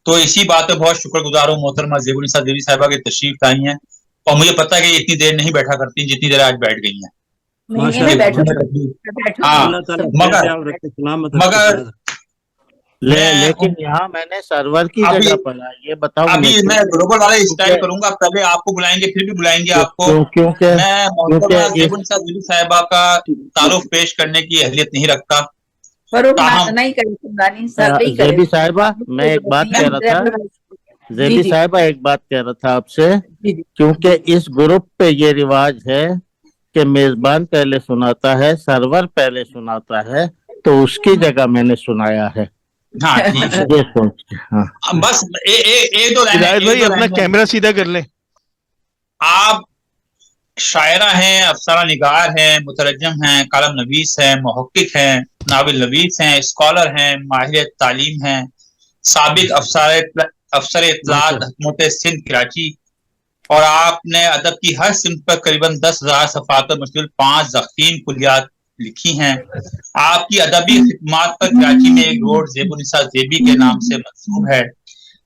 तो इसी बात पे बहुत शुक्रगुजार हूँ मोहतरमा ज़ेबुन्निसा देवी साहिबा की तशरीफ लाई हैं, और मुझे पता है कि इतनी देर नहीं बैठा करती जितनी देर आज बैठ गई हैं। नहीं, मैं बैठू हाँ, अल्लाह ताला मगर याद रखे, सलामत मगर रखे। लेकिन यहाँ मैंने सर्वर की अभी- जगह पढ़ा, ये बताओ अभी मुझे। मैं ग्लोबल वाले स्टाइल क्योंकि- करूंगा, पहले आपको बुलाएंगे फिर भी बुलाएंगे आपको। क्योंकि मैं मोहतरमा क्योंकि ज़ेबुन्निसा देवी साहिबा का तारुफ पेश करने की अहलियत नहीं रखता। फरूक ताहम नहीं करें समदानी सर, नहीं करें। जेबी साहिबा, मैं एक बात कह रहा था, जेबी जी। साहिबा एक बात कह रहा था आपसे, जी, जी। क्योंकि इस ग्रुप पे ये रिवाज है कि मेजबान पहले सुनाता है, सर्वर पहले सुनाता है, तो उसकी जगह मैंने सुनाया है। हाँ ठीक है, ये सोच के, हाँ बस एक दो लाइन, हिदायत भाई अपना कैमरा सीधा कर लें। आप शायरा हैं, अफसाना निगार हैं, मुतरज्जम हैं, कालम नवीस हैं, मुहक्किक हैं, नावल नवीस हैं, स्कॉलर हैं, माहिर तालीम हैं, साबिक अफसर इत्तलात हुकूमत सिंध कराची, और आपने अदब की हर सिमत पर करीबन 10,000 सफ़ात पर मुश्तमिल 5 ज़ख़ीम कुलियात लिखी हैं। आपकी अदबी खिदमात पर कराची में एक रोड ज़ेबुन्निसा ज़ेबी के नाम से मंसूब है।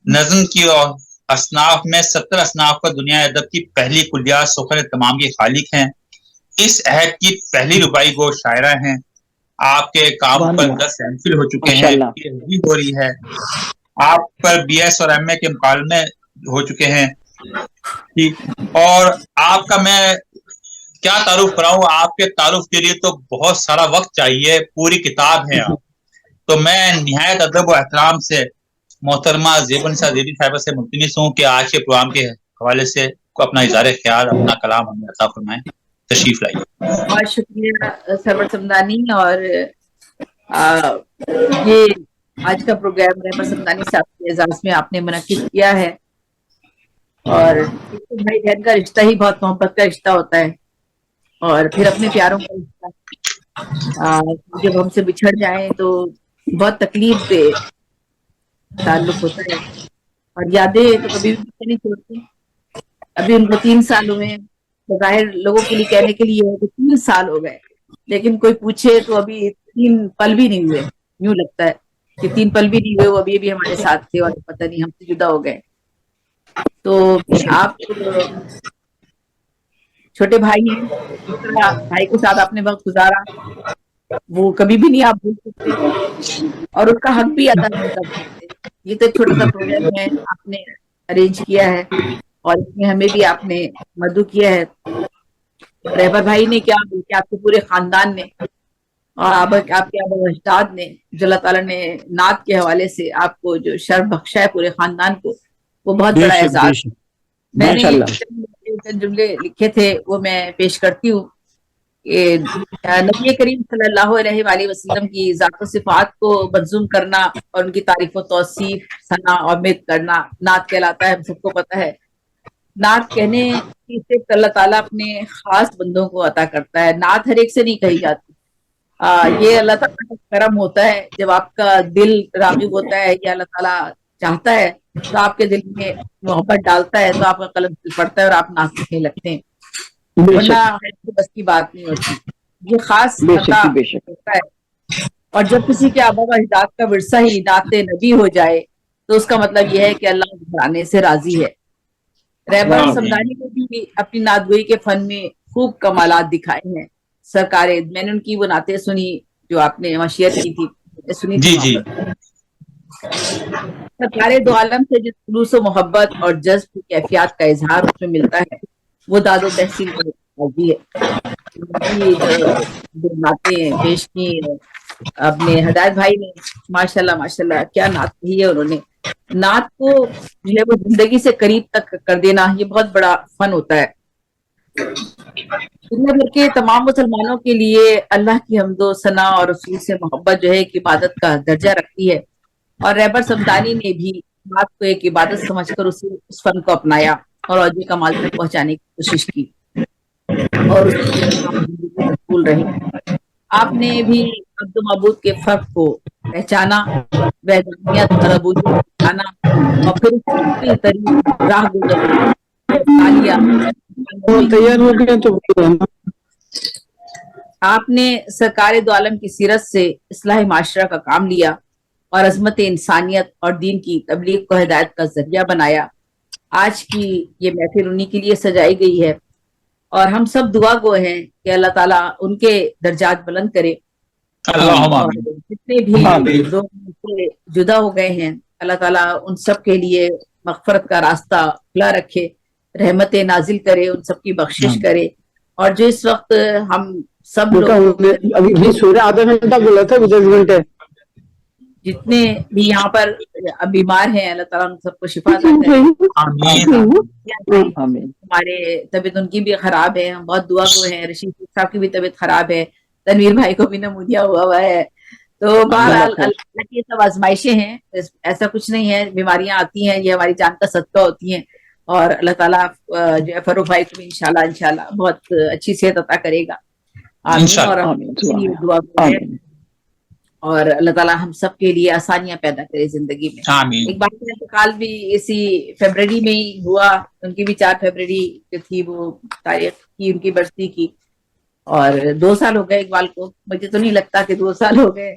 नज़्म की और असनाफ में 70 असनाफ पर दुनिया अदब की पहली कुलियात सुखन तमाम की खालिक हैं। इस अहद की पहली रुबाई गो शायरा हैं। आपके काम पर 10 एमफिल हो चुके हैं, पीएचडी हो रही है, आप पर बीएस और एमए के मुकालमे हो चुके हैं। ठीक, और आपका मैं क्या तारुफ कराऊं, आपके तारुफ के लिए तो बहुत सारा वक्त चाहिए, पूरी किताब है आप। तो मैं निहायत अदब व एहतराम से मोहतरमा ज़ेबुन्निसा देवी साहिबा से मुल्तमिस हूँ कि आज के प्रोग्राम के हवाले से को अपना इज़हार ख्याल, अपना कलाम हमें अता फरमाएं। तशरीफ लाइए। बहुत शुक्रिया सरवर समदानी। और ये आज का प्रोग्राम रहमत समदानी साहब के एजाज में आपने मुनक्किद किया है, और भाई बहन का रिश्ता ही बहुत मोहब्बत का रिश्ता होता है, और फिर अपने प्यारों का रिश्ता जब हमसे बिछड़ जाए तो बहुत तकलीफ दे ताल्लुक होता है, और यादें तो कभी भी नहीं छोड़ती। अभी उनको 3 साल हुए, बज़ाहिर लोगों के लिए कहने के लिए तो 3 साल हो गए, लेकिन कोई पूछे तो अभी 3 पल भी नहीं हुए। यूं लगता है कि 3 पल भी नहीं हुए, वो अभी भी हमारे साथ थे और पता नहीं हमसे जुदा हो गए। तो आप छोटे भाई हैं, भाई के साथ आपने वक्त गुजारा, वो कभी भी नहीं आप भूल सकते, और उसका हक भी अदा नहीं कर सकते। ये तो एक छोटा सा प्रोग्राम है, आपने अरेंज किया है, और इसमें हमें भी आपने मदद किया है। रहबर भाई ने क्या, बल्कि आपके पूरे खानदान ने और आपके अजदाद ने, जो अल्लाह ताला ने नात के हवाले से आपको जो शर्फ बख्शा है पूरे खानदान को, वो बहुत बड़ा एहसास। मैंने जुमले लिखे थे वो मैं पेश करती हूँ। नबी करीम सल्लल्लाहु अलैहि वसल्लम की ज़ात व सिफ़ात को मंजूम करना और उनकी तारीफ व तौसीफ, सना और उम्मीद करना नात कहलाता है। हम सबको पता है नात कहने से अल्लाह ताला अपने खास बंदों को अता करता है। नात हर एक से नहीं कही जाती। ये अल्लाह ताला का करम होता है, जब आपका दिल राग़िब होता है या अल्लाह ताला चाहता है तो आपके दिल में मोहब्बत डालता है, तो आपका कलम पड़ता है और आप नात लिखने लगते हैं, वरना बस की बात नहीं होती। ये खास होता है। और जब किसी के आबा व अजदाद का विरसा ही नाते नबी हो जाए तो उसका मतलब यह है कि अल्लाह घराने से राजी है। रहबर समदानी ने भी अपनी नातगोई के फन में खूब कमालात दिखाए हैं। सरकारे, मैंने उनकी वो नाते सुनी जो आपने शेयर की थी, सुनी जी जी। सरकारे दो आलम से जिस खुलूस व मोहब्बत और जज्ब की कैफियत का इजहार उसमें मिलता है, वो दादो तहसील की है। जो नाते पेश की अपने हिदायत भाई ने, माशाल्लाह माशाल्लाह क्या नात कही है उन्होंने। नात को जो है वो जिंदगी से करीब तक कर देना, ये बहुत बड़ा फन होता है। दुनिया भर के तमाम मुसलमानों के लिए अल्लाह की हम्दो सना और रसूल से मोहब्बत जो है एक इबादत का दर्जा रखती है, और रहबर समदानी ने भी नात को एक इबादत समझकर उस फन को अपनाया और औजे कमाल तक पहुंचाने की कोशिश की और मशगूल रहे। आपने भी अब्दुल मबूद के फर्क को पहचाना, वहदानियत और अबूदियत को पहचाना और फिर उसकी तरीके राह गुजर तैयार हो गया तो आपने सरकार दो आलम की सीरत से इस्लाह माशरा का काम लिया और अजमत इंसानियत और दीन की तबलीग को हिदायत का जरिया बनाया। आज की ये महफिल उन्हीं के लिए सजाई गई है और हम सब दुआ गो हैं कि अल्लाह ताला उनके दर्जात बुलंद करे। और जितने भी लोग उनसे जुदा हो गए हैं, अल्लाह ताला उन सब के लिए मगफरत का रास्ता खुला रखे, रहमत नाजिल करे, उन सब की बख्शिश करे। और जो इस वक्त हम सब लोग अभी सूर्य आधा घंटा बोला था, 10 घंटे, जितने भी यहाँ पर बीमार हैं, अल्लाह ताला उन सबको शिफा अता करे। हमारे तबीयत उनकी भी खराब है, हम बहुत दुआ गो हैं। रशीद साहब की भी तबीयत खराब है, तनवीर भाई को भी नमूनिया हुआ है। तो बहरहाल अल्लाह की सब आजमाइशें हैं, ऐसा कुछ नहीं है। बीमारियां आती हैं, ये हमारी जान का सदका होती हैं और अल्लाह ताला जो है फरूख भाई को भी इंशाल्लाह बहुत अच्छी सेहत अता करेगा। आमीन। और दुआ है और अल्लाह ताला हम सब के लिए आसानियां पैदा करे जिंदगी में। एक बार का इंतकाल भी इसी फरवरी में ही हुआ, उनकी भी 4 फरवरी जो थी वो तारीख की उनकी बरसी की, और 2 साल हो गए इकबाल को। मुझे तो नहीं लगता कि 2 साल हो गए।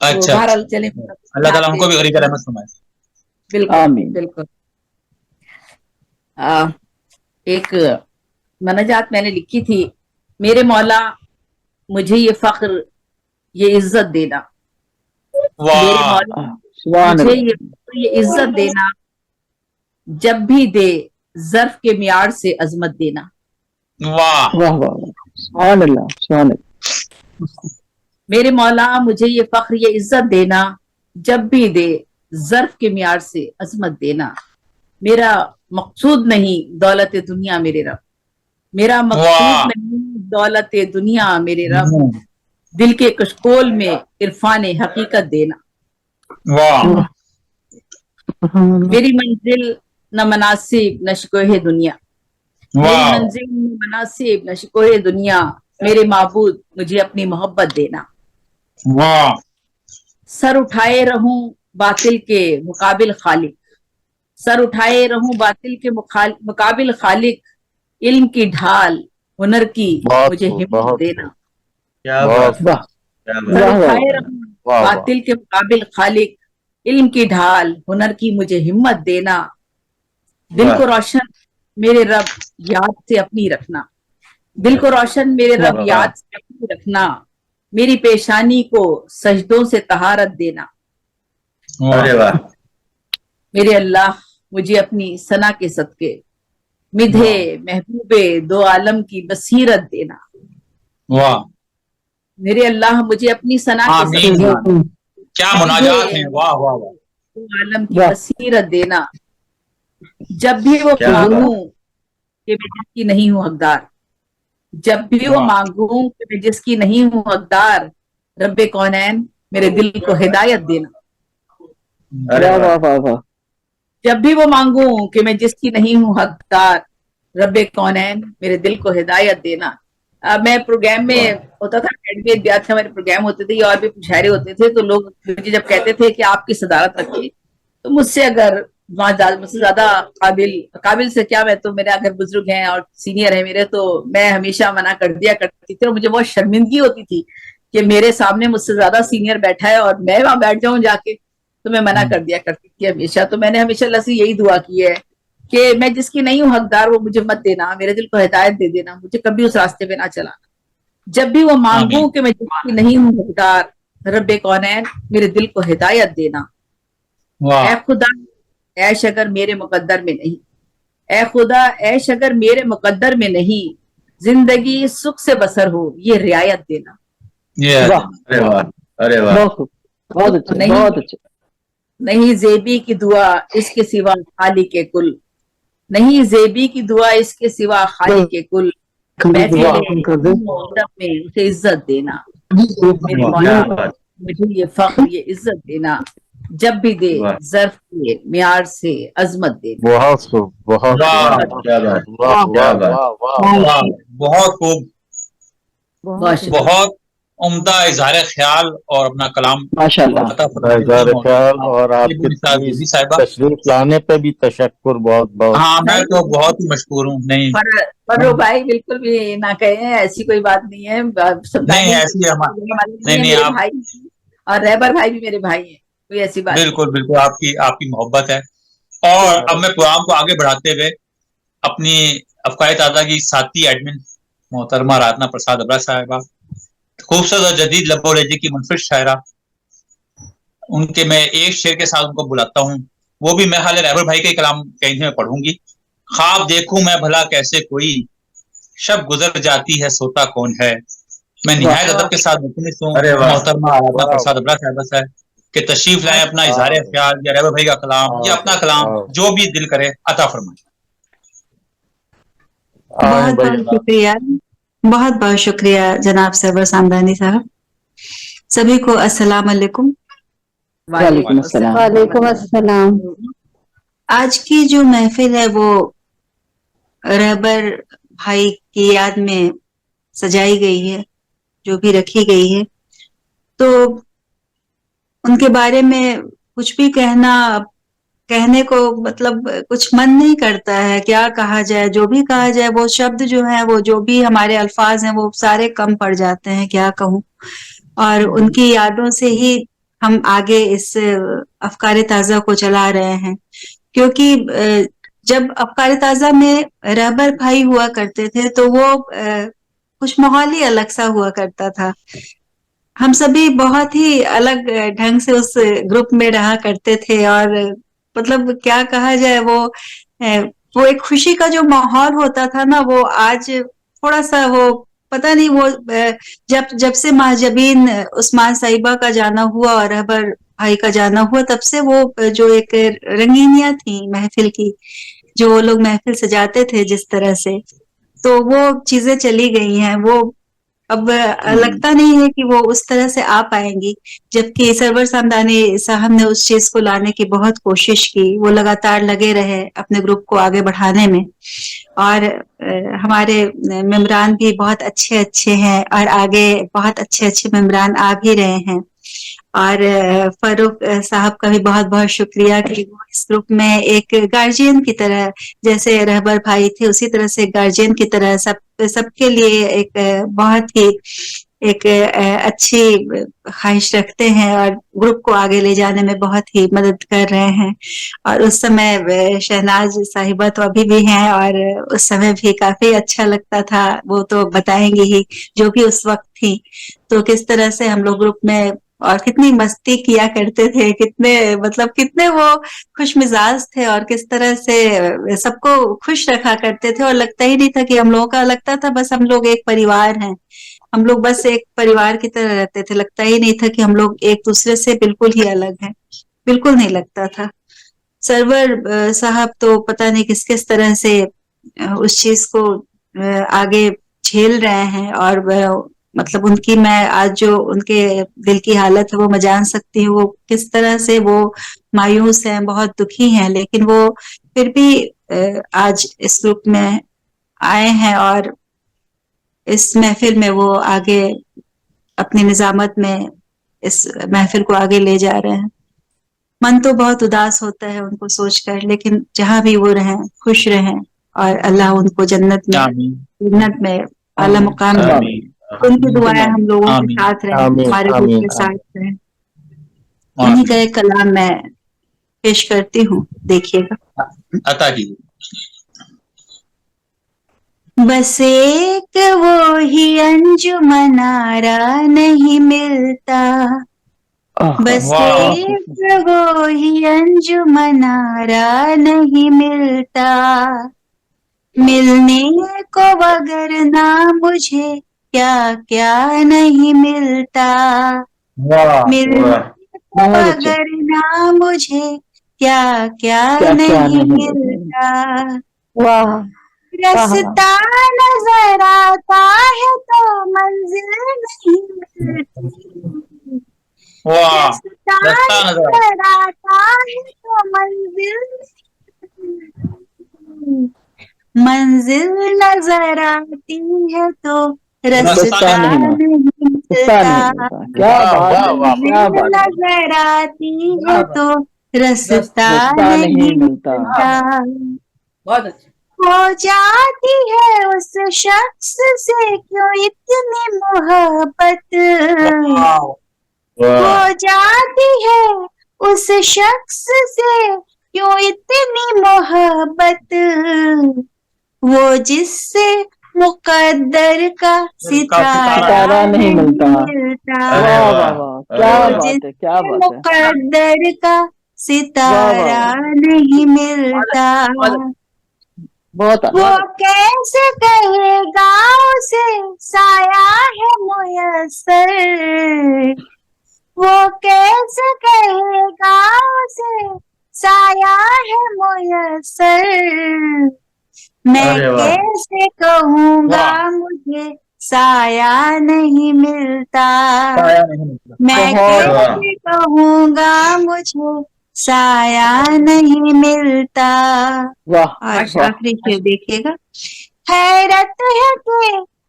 अच्छा, तो बहरहाल चले, अल्लाह ताला उनको भी गरीब रहमत फरमाए। बिल्कुल बिल्कुल। एक मनाजात मैंने लिखी थी, मेरे मौला मुझे ये फख्र ये इज्जत देना, मेरे मौला मुझे ये इज्जत देना, जब भी दे ज़र्फ के मियार से अजमत देना। वाह वाह वाह, सुभान अल्लाह, सुभान अल्लाह। मेरे मौला मुझे ये फख्र ये इज्जत देना, जब भी दे ज़र्फ के मियार से अजमत देना। मेरा मकसूद नहीं दौलत दुनिया मेरे रब, मेरा मकसूद नहीं दौलत दुनिया मेरे रब, दिल के कशकोल में इरफान हकीकत देना। वाह। मेरी मंजिल न मनासिब न शिकोहे दुनिया, मेरी मंजिल न मनासिब न शिकोहे दुनिया, मेरे माबूद मुझे अपनी मोहब्बत देना। वाह। सर उठाए रहूं बातिल के मुकाबिल खालिक, सर उठाए रहूं बातिल के मुकाबिल खालिक, इल्म की ढाल हुनर की मुझे हिम्मत देना। सर उठाए रहूं बातिल के मुकाबिल खालिक, इल्म की ढाल हुनर की मुझे हिम्मत देना। दिल को रोशन मेरे रब याद से अपनी रखना, दिल को रोशन मेरे रब याद से अपनी रखना, मेरी पेशानी को सजदों से तहारत देना। मेरे अल्लाह मुझे अपनी सना के सदके मिधे महबूबे दो आलम की बसीरत देना। वाह। मेरे अल्लाह मुझे अपनी सना के सदके क्या मुनाजात हैं, वाह वाह वाह, दो आलम की बसीरत देना। जब भी वो मांगू कि मैं जिसकी नहीं हूँ हकदार, जब भी वो मांगू कि मैं जिसकी नहीं हूँ हकदार, रब्बे कौनैन मेरे दिल को हिदायत देना। जब भी वो मांगू कि मैं जिसकी नहीं हूँ हकदार, रब्बे कौनैन मेरे दिल को हिदायत देना। मैं प्रोग्राम में होता था, एडमिट ब्याह थे, हमारे प्रोग्राम होते थे और भी मुशायरे होते थे, तो लोग मुझे जब कहते थे कि आपकी सदारत रखिए, तो मुझसे अगर मुझसे ज्यादा काबिल से क्या, मैं तो मेरे अगर बुजुर्ग हैं और सीनियर है मेरे, तो मैं हमेशा मना कर दिया करती थी। और मुझे बहुत शर्मिंदगी होती थी कि मेरे सामने मुझसे ज्यादा सीनियर बैठा है और मैं वहां बैठ जाऊं जाके, तो मैं मना कर दिया करती थी हमेशा। तो मैंने हमेशा अल्लाह से यही दुआ की है कि मैं जिसकी नहीं हूँ हकदार वो मुझे मत देना, मेरे दिल को हिदायत दे देना, मुझे कभी उस रास्ते पे ना चलाना। जब भी वो मांगू कि मैं जिसकी नहीं हूँ हकदार, रब्बे कौनैन मेरे दिल को हिदायत देना। ऐ खुदा ऐश अगर मेरे मुकद्दर में नहीं, ऐ खुदा ऐश अगर मेरे मुकद्दर में नहीं, जिंदगी सुख से बसर हो ये रियायत देना। अरे वाह, अरे वाह, बहुत अच्छा, बहुत अच्छा। नहीं जेबी की दुआ इसके सिवा खाली के कुल, नहीं जेबी की दुआ इसके सिवा खाली के कुल, महफिल में उसे इज्जत देना, मेरे मौला मुझे ये फख्र ये इज्जत देना, जब भी दे ज़र्फ के मियार से अजमत देना। बहुत खूब, बहुत बहुत खूब, बहुत बहुत उम्दा इजहार ख्याल और अपना कलाम माशाल्लाह। इजहार ख्याल और आपकी साहिबा तशरीफ लाने पे भी तशक्कुर, बहुत बहुत। हाँ, मैं तो बहुत ही मशहूर हूँ। नहीं फर्रो भाई बिल्कुल भी ना कहें, ऐसी कोई बात नहीं है। नहीं ऐसी नहीं मेरे आप भाई और रहबर भाई भी मेरे भाई हैं, कोई ऐसी बात बिल्कुल बिल्कुल आपकी मोहब्बत है। और अब मैं प्रोग्राम को आगे बढ़ाते हुए अपनी अफकारे ताज़ा की साथी एडमिन मोहतरमा रातना प्रसाद अबरा साहिबा, खूबसूरत और जदीद लबो लहजे की मुनफिर शायरा, उनके मैं एक शेर के साथ उनको बुलाता हूँ। वो भी मैं हाल रहबर भाई के कलाम कहीं में पढ़ूंगी। ख्वाब देखूं मैं भला कैसे कोई, शब गुजर जाती है सोता कौन है। मैं निहायत अदब के साथ मोहतरमा रातना प्रसाद अबरा साहिबा से कि तशरीफ लाएं, अपना इजहार ख्याल या रहबर भाई का कलाम या अपना कलाम जो भी दिल करे अता फरमाएं। बहुत बहुत शुक्रिया, बहुत बहुत शुक्रिया जनाब सरवर सामदानी साहब। सभी को अस्सलाम वालेकुम। वालेकुम अस्सलाम। आज की जो महफिल है वो रहबर भाई की याद में सजाई गई है, जो भी रखी गई है, तो उनके बारे में कुछ भी कहने को मतलब कुछ मन नहीं करता है। क्या कहा जाए, जो भी कहा जाए वो शब्द जो है, वो जो भी हमारे अल्फाज हैं वो सारे कम पड़ जाते हैं, क्या कहूँ। और उनकी यादों से ही हम आगे इस अफकारे ताज़ा को चला रहे हैं, क्योंकि जब अफकारे ताज़ा में रहबर भाई हुआ करते थे तो वो कुछ माहौल ही अलग सा हुआ करता था। हम सभी बहुत ही अलग ढंग से उस ग्रुप में रहा करते थे, और मतलब क्या कहा जाए, वो एक खुशी का जो माहौल होता था ना, वो आज थोड़ा सा वो पता नहीं, वो जब से महाजबीन उस्मान साहिबा का जाना हुआ और रहबर भाई का जाना हुआ, तब से वो जो एक रंगीनियां थी महफिल की, जो वो लोग महफिल सजाते थे जिस तरह से, तो वो चीजें चली गई हैं। वो अब लगता नहीं है कि वो उस तरह से आ पाएंगी, जबकि सरवर सामदानी साहब ने उस चीज को लाने की बहुत कोशिश की। वो लगातार लगे रहे अपने ग्रुप को आगे बढ़ाने में, और हमारे मेम्बरान भी बहुत अच्छे अच्छे हैं, और आगे बहुत अच्छे अच्छे मेम्बरान आ भी रहे हैं। और फरूक साहब का भी बहुत बहुत शुक्रिया कि वो इस ग्रुप में एक गार्जियन की तरह, जैसे रहबर भाई थे उसी तरह से गार्जियन की तरह सबके लिए एक बहुत ही एक अच्छी ख्वाहिश रखते हैं, और ग्रुप को आगे ले जाने में बहुत ही मदद कर रहे हैं। और उस समय शहनाज साहिबा तो अभी भी हैं, और उस समय भी काफी अच्छा लगता था। वो तो बताएंगे ही, जो भी उस वक्त थी, तो किस तरह से हम लोग ग्रुप में और कितनी मस्ती किया करते थे, कितने वो खुश मिजाज थे, और किस तरह से सबको खुश रखा करते थे। और लगता ही नहीं था कि हम लोगों का, लगता था बस हम लोग एक परिवार हैं, हम लोग बस एक परिवार की तरह रहते थे। लगता ही नहीं था कि हम लोग एक दूसरे से बिल्कुल ही अलग हैं, बिल्कुल नहीं लगता था। सरवर साहब तो पता नहीं किस तरह से उस चीज को आगे झेल रहे हैं, और मतलब उनकी, मैं आज जो उनके दिल की हालत है वो मैं जान सकती हूँ, वो किस तरह से वो मायूस हैं, बहुत दुखी हैं, लेकिन वो फिर भी आज इस ग्रुप में आए हैं, और इस महफिल में वो आगे अपनी निजामत में इस महफिल को आगे ले जा रहे हैं। मन तो बहुत उदास होता है उनको सोचकर, लेकिन जहां भी वो रहें खुश रहें, और अल्लाह उनको जन्नत में आला मुकाम दे। उनकी दुआएं हम लोगों के साथ रहे, हमारे ग्रुप के साथ रहे। उन्हीं का एक कलाम मैं पेश करती हूँ, देखिएगा। अता कीजिए। बस एक वो ही अंजुमनारा नहीं मिलता, बस एक वो ही अंजुमनारा नहीं मिलता, मिलने को अगर ना मुझे क्या क्या नहीं मिलता, मिलने को अगर कहूँ मुझे क्या क्या नहीं मिलता, वाह रास्ता नजर आता है तो मंजिल नहीं मिलती, वाह रास्ता रास्ता नजर नजर आता है तो मंजिल नहीं, मंजिल नजर आती है तो रास्ता नहीं मिलता, क्या बात है, वाह क्या बात है, नजर आती है तो रास्ता रास्ता नहीं नहीं मिलता। मिलता, बहुत अच्छा। हो जाती है उस शख्स से क्यों इतनी मोहब्बत, हो जाती है उस शख्स से क्यों इतनी मोहब्बत, वो जिससे मुकद्दर का सितारा नहीं मिलता। वाह वाह वाह, क्या वो बात है, क्या बात है, मुकद्दर का सितारा नहीं मिलता, बहुत वो अच्छा। कैसे कहेगा उसे साया है मुयस्सर, वो कैसे कहेगा उसे साया है मुयस्सर, मैं कैसे कहूँगा मुझे साया नहीं मिलता, मैं कैसे कहूँगा मुझे साया नहीं मिलता। वाह और वाह, आखिरी शेर देखिएगा, हैरत है कि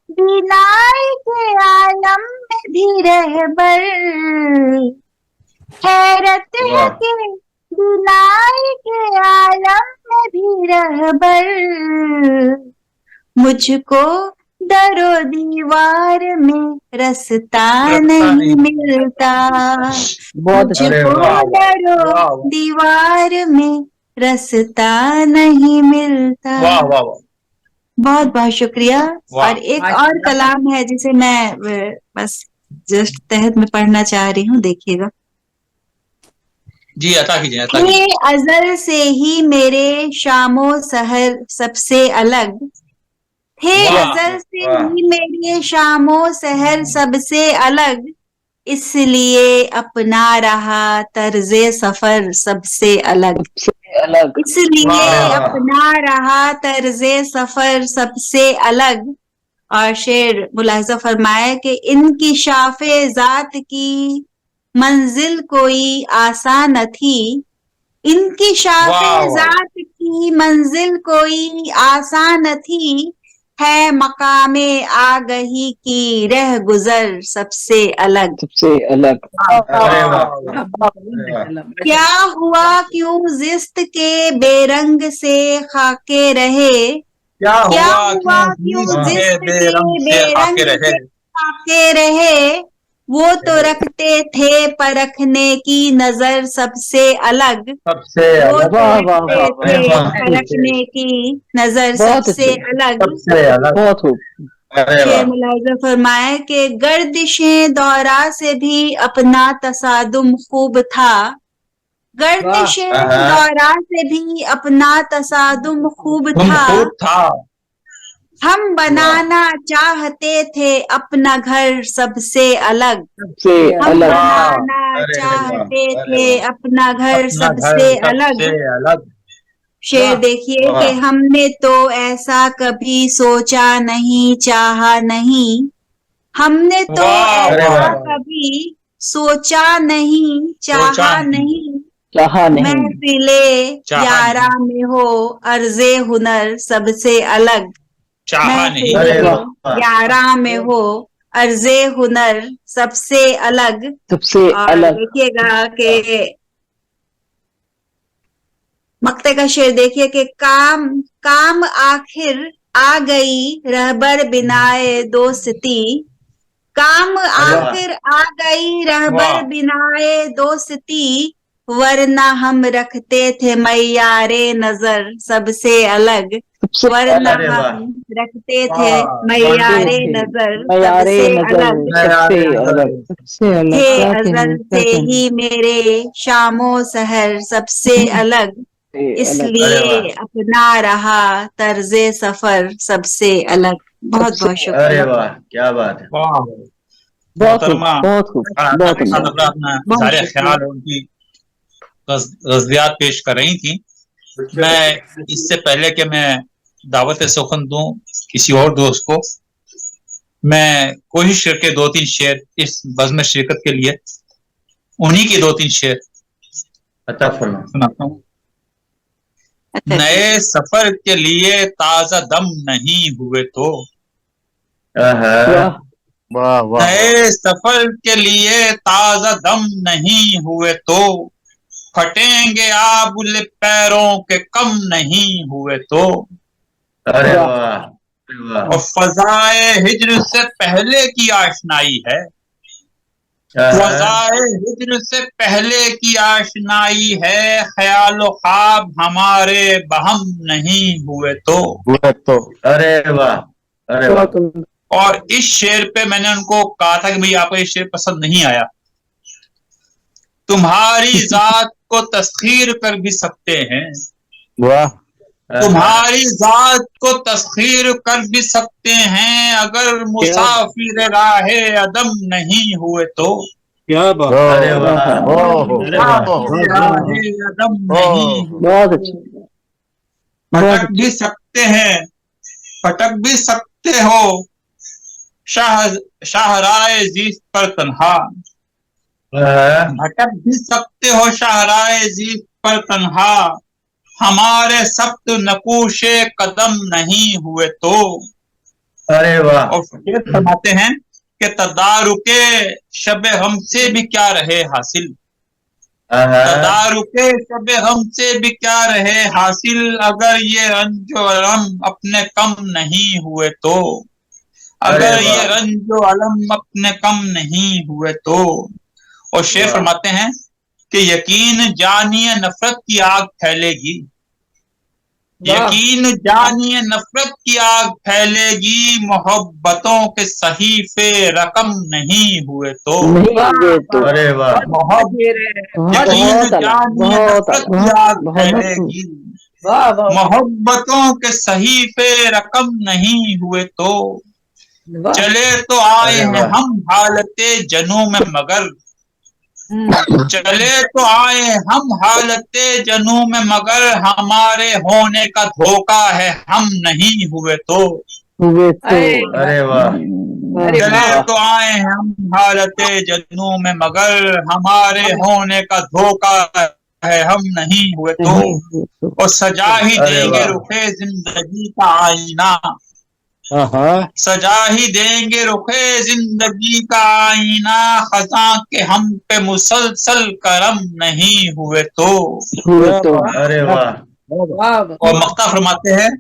बिनाई के आलम में भी रहबर, हैरत है कि बिनाई के आलम में भी रहबर, मुझको दरो दीवार में रास्ता नहीं मिलता, बहुत अच्छा। मुझको दरो दीवार में रास्ता नहीं मिलता। वाह वाह वाह बहुत बहुत शुक्रिया। वाह। और एक और कलाम है जिसे मैं बस जस्ट तहत में पढ़ना चाह रही हूँ, देखिएगा। जी अता कीजिए अता कीजिए। ये अजल से ही मेरे शामो सहर सबसे अलग थे, वाह, अजल से ही मेरे शामो सहर सबसे अलग, इसलिए अपना रहा तर्जे सफर सबसे अलग, अलग, इसलिए वाह। अपना रहा तर्जे सफर सबसे अलग। और शेर मुलाहिजा फरमाए कि इनकी शाफे जात की मंजिल कोई आसान न थी, इनकी शाफे जात की मंजिल कोई आसान न थी, है मकामे आगही की रह गुजर सबसे अलग, सबसे अलग। क्या हुआ क्यों जिस्त के बेरंग से खाके रहे, क्या हुआ क्यों जिस्त के बेरंग से खाके रहे, वो तो रखते थे परखने की नजर सबसे अलग, वो तो रखते थे परखने की नजर सबसे अलग। बहुत खूब। शेर मुलाहिजा फरमाए कि गर्दिशें दौरा से भी अपना तसादुम खूब था, गर्दिशें दौरा से भी अपना तसादुम खूब था, हम बनाना चाहते थे अपना घर सबसे अलग, हम बनाना चाहते थे अपना घर सबसे अलग। शेर देखिए कि हमने तो ऐसा कभी सोचा नहीं चाहा नहीं, हमने तो ऐसा कभी सोचा नहीं चाहा नहीं, महफिले यारा में हो अर्जे हुनर सबसे अलग, महफिले यारा में हो अर्जे हुनर सबसे अलग। सबसे और अलग। देखिएगा कि मक्ते का शेर देखिए कि काम आखिर आ गई रहबर बिनाए दोस्ती, काम आखिर आ गई रहबर बिनाए दोस्ती, वरना हम रखते थे मैयारे नजर सबसे अलग, वरना हम रखते थे मैयारे नजर सबसे अलग, थे अजल से ही मेरे शामो सहर सबसे अलग, इसलिए अपना रहा तर्जे सफर सबसे अलग। बहुत बहुत शुक्रिया। अरे वाह क्या बात है। बहुत खूब, बहुत खूब, बहुत अपना सारे ख्याल और उनकी गज़लियात पेश कर रही थी। मैं इससे पहले कि मैं दावत सुखन दूं किसी और दोस्त को, मैं कोशिश करके 2-3 शेर इस बज़्म में शिरकत के लिए, उन्हीं के 2-3 शेर सुनाता हूँ। नए सफर के लिए ताजा दम नहीं हुए तो, नए सफर के लिए ताजा दम नहीं हुए तो, फटेंगे आबुल पैरों के कम नहीं हुए तो। अरे वाह, और फजाए हिज्र से पहले की आशनाई है, फजाए हिज्र से पहले की आशनाई है, ख्याल ख्वाब हमारे बहम नहीं हुए तो। अरे वाह, अरे वाह। और इस शेर पे मैंने उनको कहा था कि भाई आपको ये शेर पसंद नहीं आया, तुम्हारी जात को तस्खीर कर भी सकते हैं, वाह, तुम्हारी जात को तस्खीर कर भी सकते हैं, अगर मुसाफिर राहे अदम नहीं हुए तो। क्या बात, अरे वाह, राहे अदम नहीं, बहुत अच्छा, भटक भी सकते हैं, भटक भी सकते हो शाहराए जीत पर तन्हा, भटक भी सकते हो शाहराए जीत पर तन्हा, हमारे सख्त नकूशे कदम नहीं हुए तो। अरे वाह। और फिर फरमाते हैं कि तदारुके शब हमसे भी क्या रहे हासिल, तदारुके शब हमसे भी क्या रहे हासिल, अगर ये रंजो अलम अपने कम नहीं हुए तो, अगर ये रंजो अलम अपने कम नहीं हुए तो। और शेर फरमाते हैं कि यकीन जानिए नफरत की आग फैलेगी, यकीन जानिए नफरत की आग फैलेगी, मोहब्बतों के सहीफे रकम नहीं हुए तो। अरे वाह, यकीन जानिए नफरत की आग फैलेगी, मोहब्बतों के सहीफे रकम नहीं हुए तो। चले तो आए हैं हम हालते जनू में मगर, चले तो आए हम हालते जनू में मगर, हमारे होने का धोखा है हम नहीं हुए तो। अरे वाह, चले तो आए हैं हम हालते जनू में मगर, हमारे होने का धोखा है हम नहीं हुए तो। और सजा ही देंगे रुखे जिंदगी का आईना, सजा ही देंगे रुखे जिंदगी का आईना, खजा के हम पे मुसलसल करम नहीं हुए तो। अरे वाह। और मक्ता फरमाते हैं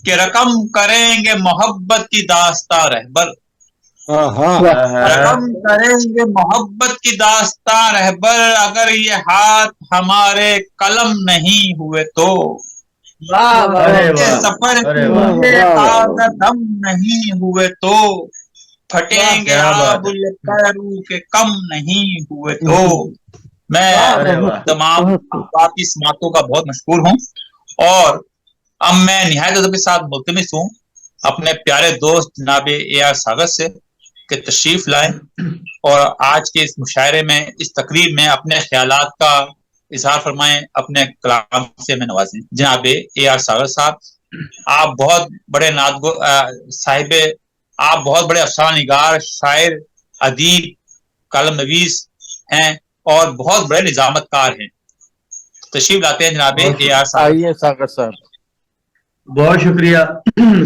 कि रकम करेंगे मोहब्बत की दास्ता रहबर, रकम करेंगे मोहब्बत की दास्ता रहबर, अगर ये हाथ हमारे कलम नहीं हुए तो। सफर ताज़ा दम नहीं हुए तो, फटेंगे आबुल पैरू के कम नहीं हुए तो। मैं तमाम आपकी समातों का बहुत मशहूर हूँ, और अब मैं निहायत अदब के साथ मुल्तमिस हूँ अपने प्यारे दोस्त जनाब AR सागर से कि तशरीफ लाएं और आज के इस मुशायरे में, इस तकरीर में अपने ख्यालात का इजहार फरमाएं, अपने कलाम से में नवाजें। जनाब AR सागर साहब, आप बहुत बड़े नादगो साहिबे, आप बहुत बड़े अफसाना निगार, शायर, अदीब, कलम नवीस हैं और बहुत बड़े निजामतकार हैं। तशरीफ लाते हैं जनाब AR सागर साहब। बहुत शुक्रिया,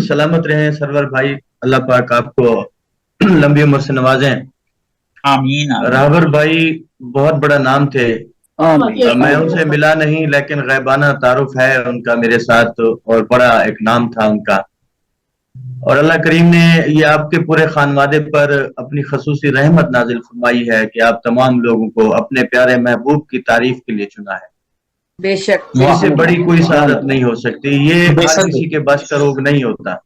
सलामत रहें सरवर भाई, अल्लाह पाक आपको लंबी उम्र से नवाजें। आमीन। राहबर भाई बहुत बड़ा नाम थे, मैं उनसे मिला नहीं, लेकिन गैबाना तारुफ है उनका मेरे साथ, और बड़ा एक नाम था उनका। और अल्लाह करीम ने ये आपके पूरे खानवादे पर अपनी खसूसी रहमत नाजिल फरमाई है कि आप तमाम लोगों को अपने प्यारे महबूब की तारीफ के लिए चुना है। बेशक, इससे बड़ी कोई सादत नहीं हो सकती, ये किसी के बस का रोग नहीं होता।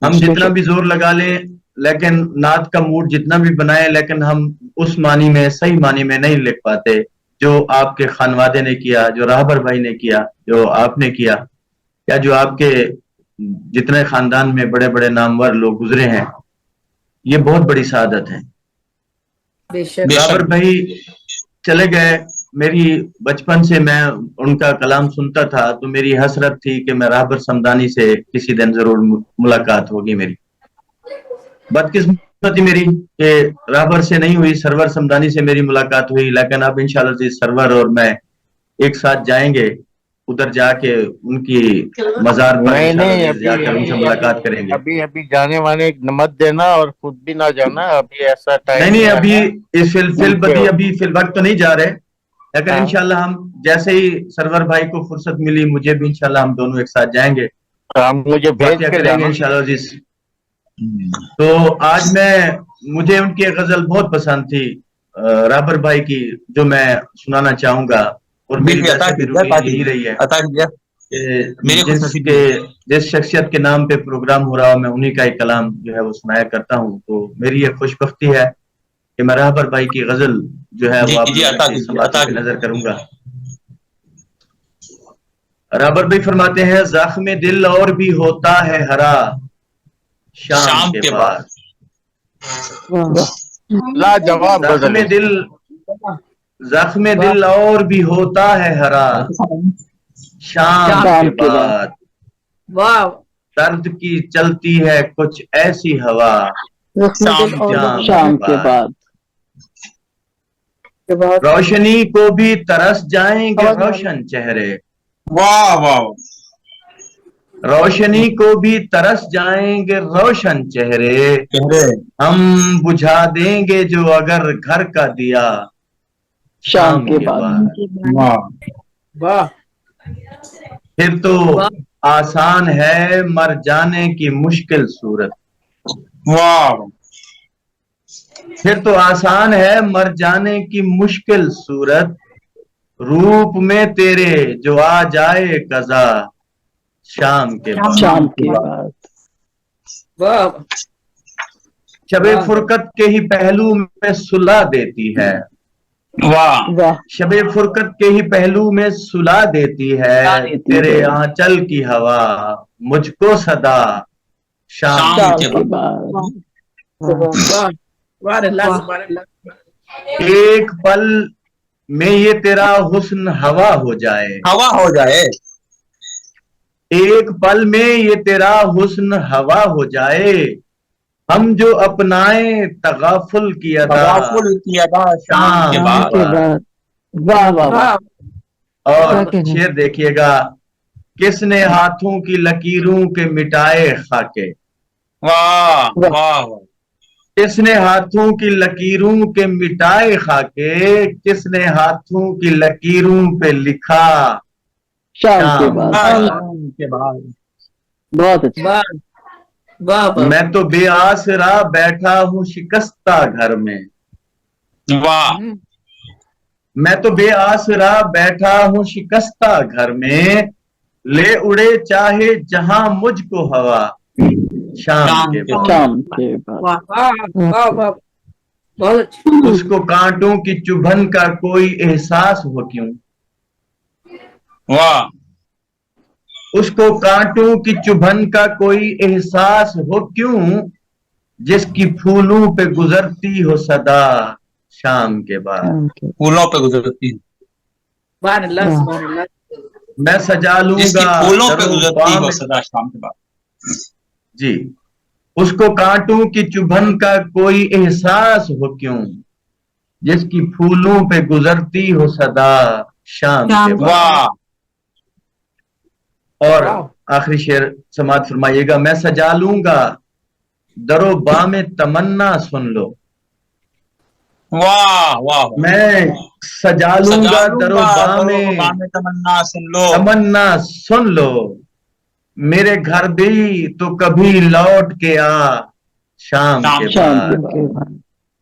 हम जितना भी जोर लगा लें, लेकिन नात का मूड जितना भी बनाए, लेकिन हम उस मानी में, सही मानी में नहीं लिख पाते जो आपके खानवादे ने किया, जो राहबर भाई ने किया, जो आपने किया, या जो आपके जितने खानदान में बड़े बड़े नामवर लोग गुजरे हैं। ये बहुत बड़ी सादत है। राहबर भाई चले गए, میری بچپن سے میں ان کا کلام سنتا تھا، تو میری حسرت تھی کہ میں راہبر سمدانی سے کسی دن ضرور ملاقات ہوگی میری. بدقسمتی میری کہ راہبر سے نہیں ہوئی، سرور سمدانی سے میری ملاقات ہوئی، لیکن اب انشاءاللہ سرور اور میں ایک ساتھ جائیں گے، ادھر جا کے ان کی مزار پر انشاءاللہ جا کر ان سے ملاقات کریں گے. ابھی جانے والے مت دینا اور خود بھی نہ جانا، ابھی ایسا ٹائم نہیں ابھی اس فی الوقت تو نہیں جا رہے، لیکن انشاءاللہ ہم جیسے ہی سرور بھائی کو فرصت ملی، مجھے بھی انشاءاللہ ہم دونوں ایک ساتھ جائیں گے، مجھے بھیج کے کریں گے انشاءاللہ عزیز. تو آج مجھے ان کی غزل بہت پسند تھی راہبر بھائی کی، جو میں سنانا چاہوں گا، اور میری روٹین یہی رہی ہے جس شخصیت کے نام پہ پروگرام ہو رہا ہو میں انہی کا ایک کلام جو ہے وہ سنایا کرتا ہوں. تو میری یہ خوش بختی ہے کہ میں راہبر بھائی کی غزل جو ہے وہ آپ کی سماعتوں پہ نظر کروں گا. راہبر بھائی فرماتے ہیں: زخم دل اور بھی ہوتا ہے ہرا شام کے بعد. لاجواب زخم دل اور بھی ہوتا ہے ہرا شام کے بعد. درد کی چلتی ہے کچھ ایسی ہوا شام کے بعد. روشنی کو بھی ترس جائیں گے روشن چہرے. واہ واہ. روشنی کو بھی ترس جائیں گے روشن چہرے، ہم بجھا دیں گے جو اگر گھر کا دیا شام کے بعد. پھر تو آسان ہے مر جانے کی مشکل صورت. واہ. پھر تو آسان ہے مر جانے کی مشکل صورت، روپ میں تیرے جو آ جائے قضا شام کے بعد. شب فرقت کے ہی پہلو میں سلا دیتی ہے. واہ. شب فرقت کے ہی پہلو میں سلا دیتی ہے، تیرے آنچل کی ہوا مجھ کو صدا شام کے بعد. ایک پل میں یہ تیرا حسن ہوا ہو جائے. ایک پل میں یہ تیرا حسن ہوا ہو جائے، ہم جو اپنائیں تغافل کی ادا شام کے بعد. اور شعر دیکھیے گا: کس نے ہاتھوں کی لکیروں کے مٹائے خاکے. واہ واہ. کس نے ہاتھوں کی لکیروں کے مٹائے خاکے، کس نے ہاتھوں کی لکیروں پہ لکھا شام کے بعد. بہت اچھا. میں تو بے آسرا بیٹھا ہوں شکستہ گھر میں. واہ. میں تو بے آسرا بیٹھا ہوں شکستہ گھر میں، لے اڑے چاہے جہاں مجھ کو ہوا شام کے بعد. اس کو کانٹوں کی چبھن کا کوئی احساس ہو کیوں. واہ. اس کو کانٹوں کی چبھن کا کوئی احساس ہو کیوں، جس کی پھولوں پہ گزرتی ہو صدا شام کے بعد. پھولوں پہ گزرتی میں سجا لوں جس کی گا پھولوں پہ گزرتی ہو صدا شام کے بعد. جی. اس کو کانٹوں کی چبھن کا کوئی احساس ہو کیوں، جس کی پھولوں پہ گزرتی ہو صدا شام کے بعد. واہ. اور آخری شعر سماعت فرمائیے گا: میں سجا لوں گا درو بام تمنا سن لو. واہ واہ. میں سجا لوں گا درو بام تمنا سن لو، میرے گھر بھی تو کبھی لوٹ کے آ شام کے بعد.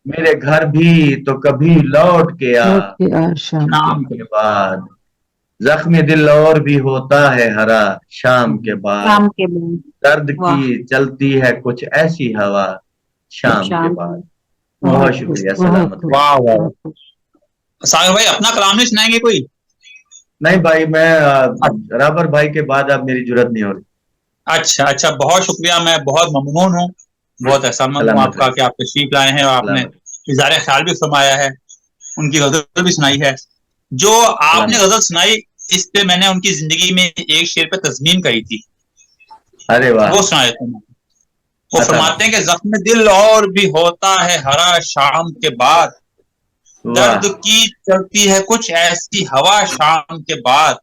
میرے گھر بھی تو کبھی لوٹ کے آ شام کے بعد. زخم دل اور بھی ہوتا ہے ہرا شام کے بعد، درد کی چلتی ہے کچھ ایسی ہوا شام کے بعد. بہت شکریہ. سلامت. واہ واہ. ساگر بھائی اپنا کلام نہیں سنائیں گے کوئی؟ نہیں بھائی، میں رابر بھائی کے بعد اب میری جرت نہیں ہو رہی. اچھا اچھا، بہت شکریہ. میں بہت ممنون ہوں، بہت احسان مند ہوں آپ کا کہ آپ تشریف لائے ہیں اور آپ نے اظہار خیال بھی فرمایا ہے، ان کی غزل بھی سنائی ہے. جو آپ نے غزل سنائی اس پہ میں نے ان کی زندگی میں ایک شعر پہ تضمین کہی تھی. ارے واہ. وہ سنا دیتا ہوں. وہ فرماتے ہیں کہ زخم دل اور بھی ہوتا ہے ہرا شام کے بعد, درد کی چلتی ہے کچھ ایسی ہوا شام کے بعد.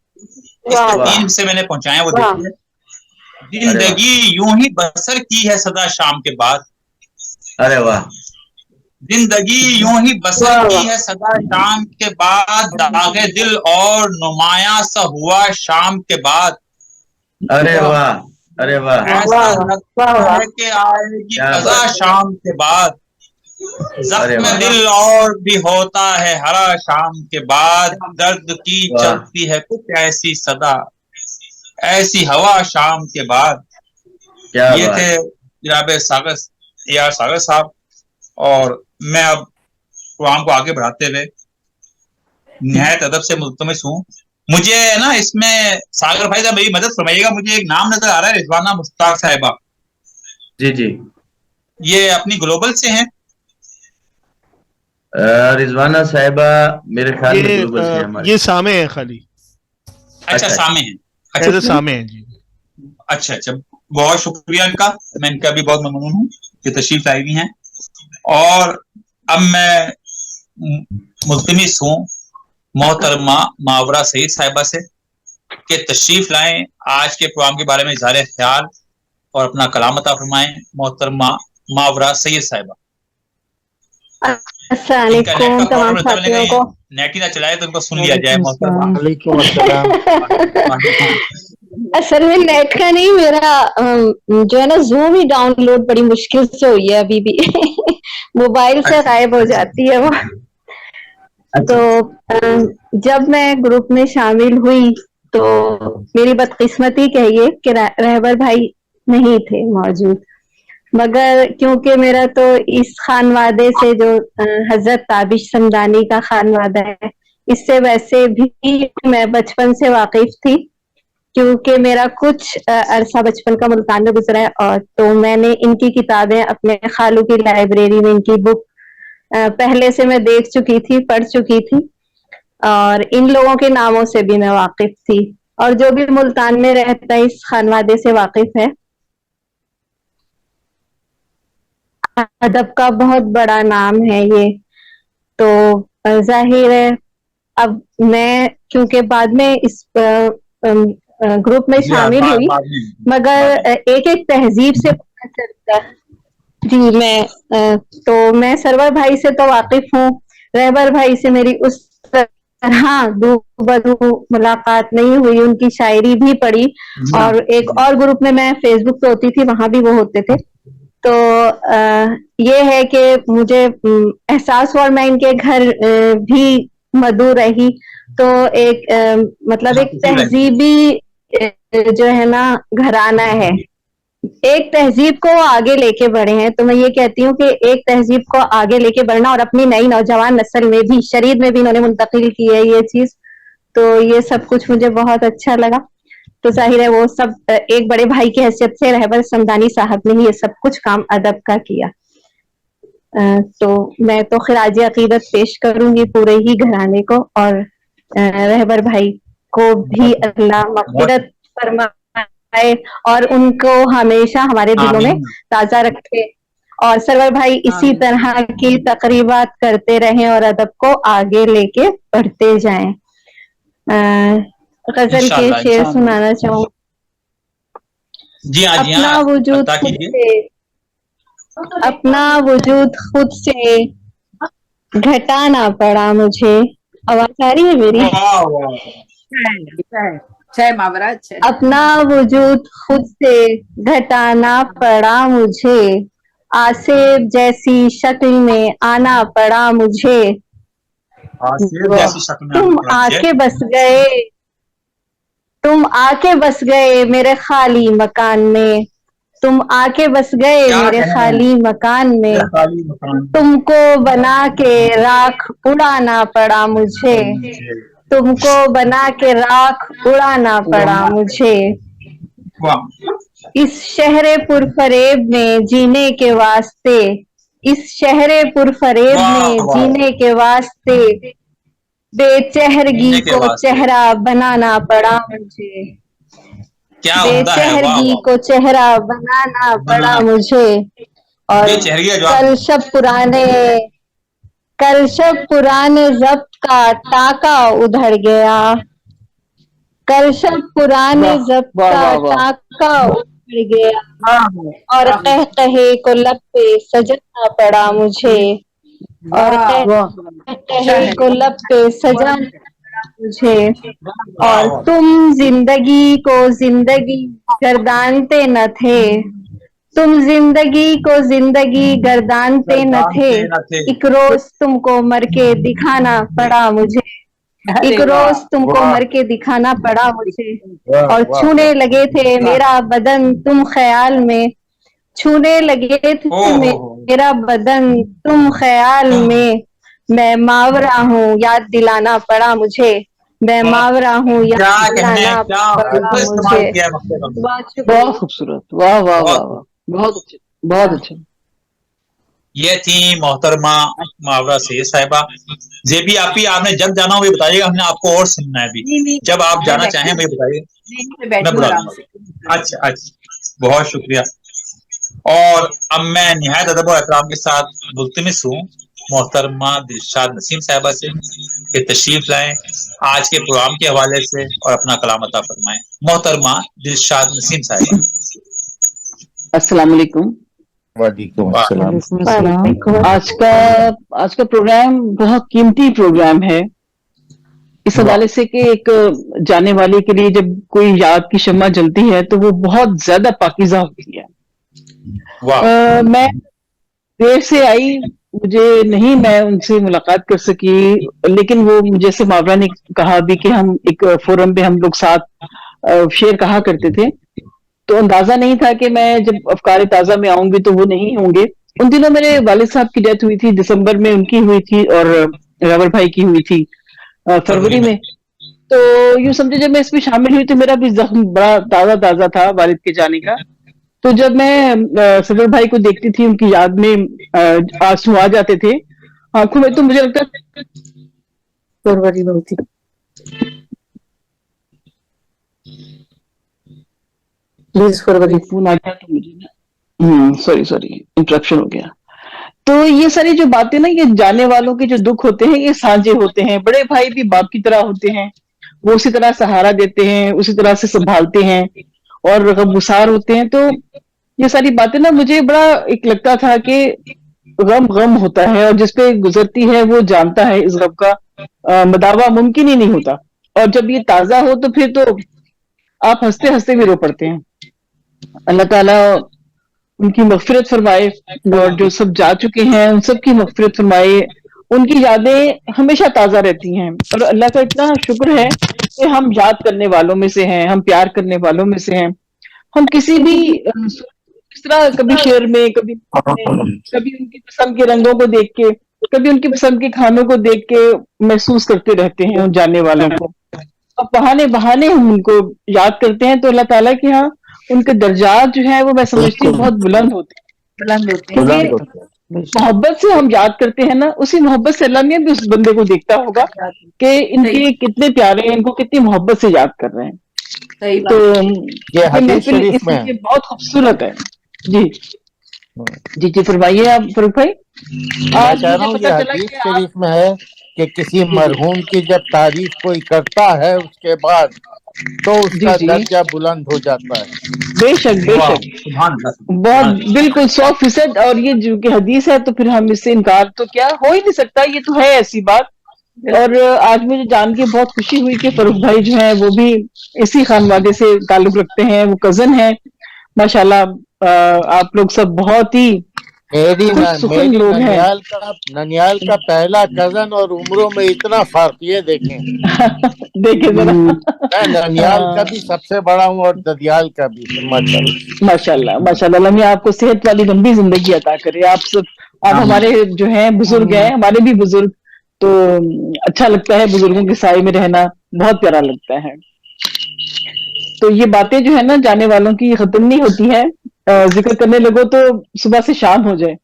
اس پہ 3 سے میں نے پہنچایا, وہ دیکھیے. زندگی یوں ہی بسر کی ہے سدا شام کے بعد. ارے واہ. زندگی یوں ہی بسر کی ہے سدا شام کے بعد, داغ دل اور نمایاں سا ہوا شام کے بعد. ارے واہ. ارے واہ. ایسا لگتا ہے کہ آئے گی قضا شام کے بعد. زخم دل اور بھی ہوتا ہے ہرا شام کے بعد, درد کی چلتی ہے کچھ ایسی صدا ایسی ہوا شام کے بعد. یہ تھے جناب ساگر صاحب. اور میں اب پروگرام کو آگے بڑھاتے ہوئے نہایت ادب سے ملتمس ہوں. مجھے نا اس میں ساگر بھائی صاحب میری مدد فرمائیے گا, مجھے ایک نام نظر آ رہا ہے, رضوانہ مشتاق صاحبہ. جی جی, یہ اپنی گلوبل سے ہیں. رضوانہ صاحبہ میرے خیال میں گلوبل سے ہمارے. یہ سامع ہے خالی. اچھا سامع ہیں. اچھا سامع ہیں جی. اچھا بہت شکریہ ان کا, میں ان کا بھی بہت ممنون ہوں کہ تشریف لائی ہوئی ہیں. اور اب میں ملتمس ہوں محترمہ ماورا سعید صاحبہ سے کہ تشریف لائیں, آج کے پروگرام کے بارے میں اظہار خیال اور اپنا کلام عطا فرمائیں. محترمہ ماورا سعید صاحبہ. السلام علیکم تمام ساتھیوں کو. نیٹ ہی نہ چلائے تو ان کو سن لیا جائے. محترمہ وعلیکم السلام. اصل میں نیٹ کا نہیں, میرا جو ہے نا زوم ہی ڈاؤن لوڈ بڑی مشکل سے ہوئی ہے ابھی بھی. موبائل سے غائب ہو جاتی ہے وہ. تو جب میں گروپ میں شامل ہوئی تو میری بدقسمتی کہیے کہ رہبر بھائی نہیں تھے موجود, مگر کیونکہ میرا تو اس خانوادے سے جو حضرت تابش سمدانی کا خانوادہ ہے, اس سے ویسے بھی میں بچپن سے واقف تھی, کیونکہ میرا کچھ عرصہ بچپن کا ملتان میں گزرا ہے. اور تو میں نے ان کی کتابیں اپنے خالو کی لائبریری میں ان کی بک پہلے سے میں دیکھ چکی تھی, پڑھ چکی تھی, اور ان لوگوں کے ناموں سے بھی میں واقف تھی. اور جو بھی ملتان میں رہتا ہے اس خانوادے سے واقف ہے. ادب کا بہت بڑا نام ہے یہ. تو ظاہر ہے اب میں کیونکہ بعد میں اس گروپ میں شامل ہوئی, مگر ایک ایک تہذیب سے پتہ چلتا ہے. جی تو میں سرور بھائی سے تو واقف ہوں, رہبر بھائی سے میری اس طرح روبرو ملاقات نہیں ہوئی. ان کی شاعری بھی پڑھی, اور ایک اور گروپ میں فیس بک پہ ہوتی تھی, وہاں بھی وہ ہوتے تھے. تو یہ ہے کہ مجھے احساس ہوا, اور میں ان کے گھر بھی مدعو رہی. تو ایک مطلب ایک تہذیبی جو ہے نا گھرانہ ہے, ایک تہذیب کو آگے لے کے بڑھے ہیں. تو میں یہ کہتی ہوں کہ ایک تہذیب کو آگے لے کے بڑھنا, اور اپنی نئی نوجوان نسل میں بھی شرید میں بھی انہوں نے منتقل کی ہے یہ چیز. تو یہ سب کچھ مجھے بہت اچھا لگا. تو ظاہر ہے وہ سب ایک بڑے بھائی کی حیثیت سے رہبر سمدانی صاحب نے ہی یہ سب کچھ کام ادب کا کیا. تو میں تو خراج عقیدت پیش کروں گی پورے ہی گھرانے کو, اور رہبر بھائی کو بھی اللہ مغفرت فرمائے اور ان کو ہمیشہ ہمارے دلوں میں تازہ رکھے, اور سرور بھائی اسی طرح کی تقریبات کرتے رہیں اور ادب کو آگے لے کے بڑھتے جائیں. غزل کے شعر سنانا چاہوں. اپنا وجود خود سے, اپنا وجود خود سے گھٹانا پڑا مجھے. آواز آ رہی ہے میری؟ اپنا وجود خود سے گھٹانا پڑا مجھے, آصف جیسی شکل میں آنا پڑا مجھے. تم آ کے بس گئے, تم آ کے بس گئے میرے خالی مکان میں, تم آ کے بس گئے میرے خالی مکان میں. تم کو بنا کے راکھ اڑانا پڑا مجھے, تم کو بنا کے راکھ اڑانا پڑا مجھے. اس شہر پرفریب میں جینے کے واسطے, اس شہر پرفریب میں جینے کے واسطے बेचेहरगी सुनने के को वास्ते चेहरा बनाना पड़ा मुझे, क्या उम्दा है, वाह बेचेहरगी वाह, को चेहरा बनाना पड़ा बनाना मुझे। और बेचेहरगी का जवाब कल शब पुराने ज़ब्त का टाका उधड़ गया, कल शब पुराने वाह ज़ब्त वाह का वाह वाह टाका उधड़ गया, वाह और कहे को लब पे सजाना पड़ा मुझे, और वाह कहे को लब पे सजाना पड़ा मुझे। वाह और वाह, तुम जिंदगी को जिंदगी गर्दानते न थे, तुम जिंदगी को जिंदगी गर्दानते न थे, जानते न थे, एक रोज तुमको मर के दिखाना पड़ा मुझे, एक अरे वाह, रोज तुमको वाह मर के दिखाना पड़ा मुझे। वाह और वाह छूने वाह, लगे थे मेरा बदन तुम ख्याल में, छूने लगे थे ओ हो, मेरा बदन तुम ख्याल में, मैं मावरा हूँ याद दिलाना पड़ा मुझे, मैं वाह, मावरा हूँ याद क्या कहने, दिलाना क्या पड़ा अल्फाज इस्तेमाल मुझे। किया है मक्के का, बहुत बहुत शुक्रिया। खूबसूरत, वाह वाह वाह बहुत वाह, बहुत अच्छे, बहुत अच्छे। ये थी मोहतरमा मावरा सैयद साहिबा। जेबी आपने जब जाना हो ये बताइएगा, हमने आपको और सुनना है अभी, नहीं नहीं, जब आप मैं जाना बैठी चाहें हूँ, मुझे बताइए, नहीं मैं मैं बैठी हूँ बुला आराम लूंगा। से। अच्छा अच्छा, बहुत शुक्रिया। और अब मैं निहायत अदब और एहतराम के साथ मुल्तमिस हूँ मोहतरमा दिलशाद नसीम साहिबा से कि तशरीफ लाएं आज के प्रोग्राम के हवाले से और अपना कलाम अता फरमाएं। मोहतरमा दिलशाद नसीम साहिबा। अस्सलाम वालेकुम। वालेकुम वाह, अस्सलाम। वालेकुम आज का प्रोग्राम बहुत कीमती प्रोग्राम है, इस वाह, हवाले से कि एक जाने वाले के लिए जब कोई याद की शम्मा जलती है तो वो बहुत ज्यादा पाकीज़ा होती है। वाह, मैं देर से आई, मैं उनसे मुलाकात कर सकी, लेकिन वो जैसे मावरा ने कहा भी कि हम एक फोरम पे हम लोग साथ शेर कहा करते थे, तो अंदाजा नहीं था कि मैं जब अफकार ताजा में आऊंगी तो वो नहीं होंगे। उन दिनों मेरे वालिद साहब की डेथ हुई थी, दिसंबर में उनकी हुई थी और रावल भाई की हुई थी फरवरी फरवरी में। में। तो यूं समझे जब मैं इसमें शामिल हुई तो मेरा भी जख्म बड़ा ताजा ताजा था वालिद के जाने का। तो जब मैं सदर भाई को देखती थी उनकी याद में आंसू आ जाते थे आंखों में, तो मुझे लगता फरवरी में थी, प्लीज फरवरी फोन आ गया तो मुझे ना, सॉरी इंटरप्शन हो गया। तो ये सारी जो बातें ना, ये जाने वालों के जो दुख होते हैं ये साझे होते हैं, बड़े भाई भी बाप की तरह होते हैं, वो उसी तरह सहारा देते हैं, उसी तरह से संभालते हैं और गमगुसार होते हैं। तो ये सारी बातें ना मुझे बड़ा एक लगता था कि गम होता है, और जिसपे गुजरती है वो जानता है इस गम का मदावा मुमकिन ही नहीं होता। और जब ये ताजा हो तो फिर तो आप हंसते हंसते भी रो पड़ते हैं। अल्लाह ताला उनकी मगफिरत फरमाए, और जो सब जा चुके हैं उन सब की मगफिरत फरमाए। उनकी यादें हमेशा ताजा रहती हैं, और अल्लाह का इतना शुक्र है कि हम याद करने वालों में से हैं, हम प्यार करने वालों में से हैं। हम किसी भी इस तरह कभी शेर में, कभी उनकी पसंद के रंगों को देख के, कभी उनकी पसंद के खानों को देख के महसूस करते रहते हैं उन जाने वालों को। अब बहाने बहाने हम उनको याद करते हैं तो अल्लाह ताला के यहाँ उनके दर्जात जो है वो मैं समझती हूँ बहुत बुलंद होते हैं, बुलंद होते हैं। बुलंद क्योंकि होते हैं। मोहब्बत से हम याद करते हैं ना, उसी मोहब्बत से अल्लाह ने भी उस बंदे को देखता होगा कि इनके कितने प्यारे हैं, इनको कितनी मोहब्बत से याद कर रहे हैं। सही तो बात। ये हदीस महफिल शरीफ में इसलिए बहुत खूबसूरत है। जी जी फरमाइए आप फरूक भाई। मैं आज कह रहा मुझे हूँ ये पता चला हदीस कि आप शरीफ में है कि किसी मरहूम की जब तारीफ कोई करता है उसके बाद तो जी उसका जी दर्जा बुलंद हो जाता है। बेशक वाह, बेशक, सुभान अल्लाह, बहुत सुभान बिल्कुल 100%। और ये जो कि हदीस है तो फिर हम इससे इनकार तो क्या हो ही नहीं सकता, ये तो है ऐसी बात। और आज मुझे जान के बहुत खुशी हुई कि फरूक भाई जो है वो भी इसी खानवादे से ताल्लुक रखते हैं, वो कजन है माशाल्लाह। आप लोग सब बहुत ही सुखन मेरी लोग हैं। ननियाल का पहला कजन और उम्रों में इतना फर्क, ये देखें। देखे जरा। मैं ननियाल का भी सबसे बड़ा हूँ और ददियाल का भी। माशाल्लाह माशाल्लाह माशाल्लाह, अल्लाह मियां आपको सेहत वाली लंबी जिंदगी अता करे। आप हमारे जो हैं बुजुर्ग हैं, हमारे भी बुजुर्ग, तो अच्छा लगता है बुजुर्गों के साए में रहना, बहुत प्यारा लगता है। तो ये बातें जो है ना जाने वालों की खत्म नहीं होती है, जिक्र करने लगो तो सुबह से शाम हो जाए।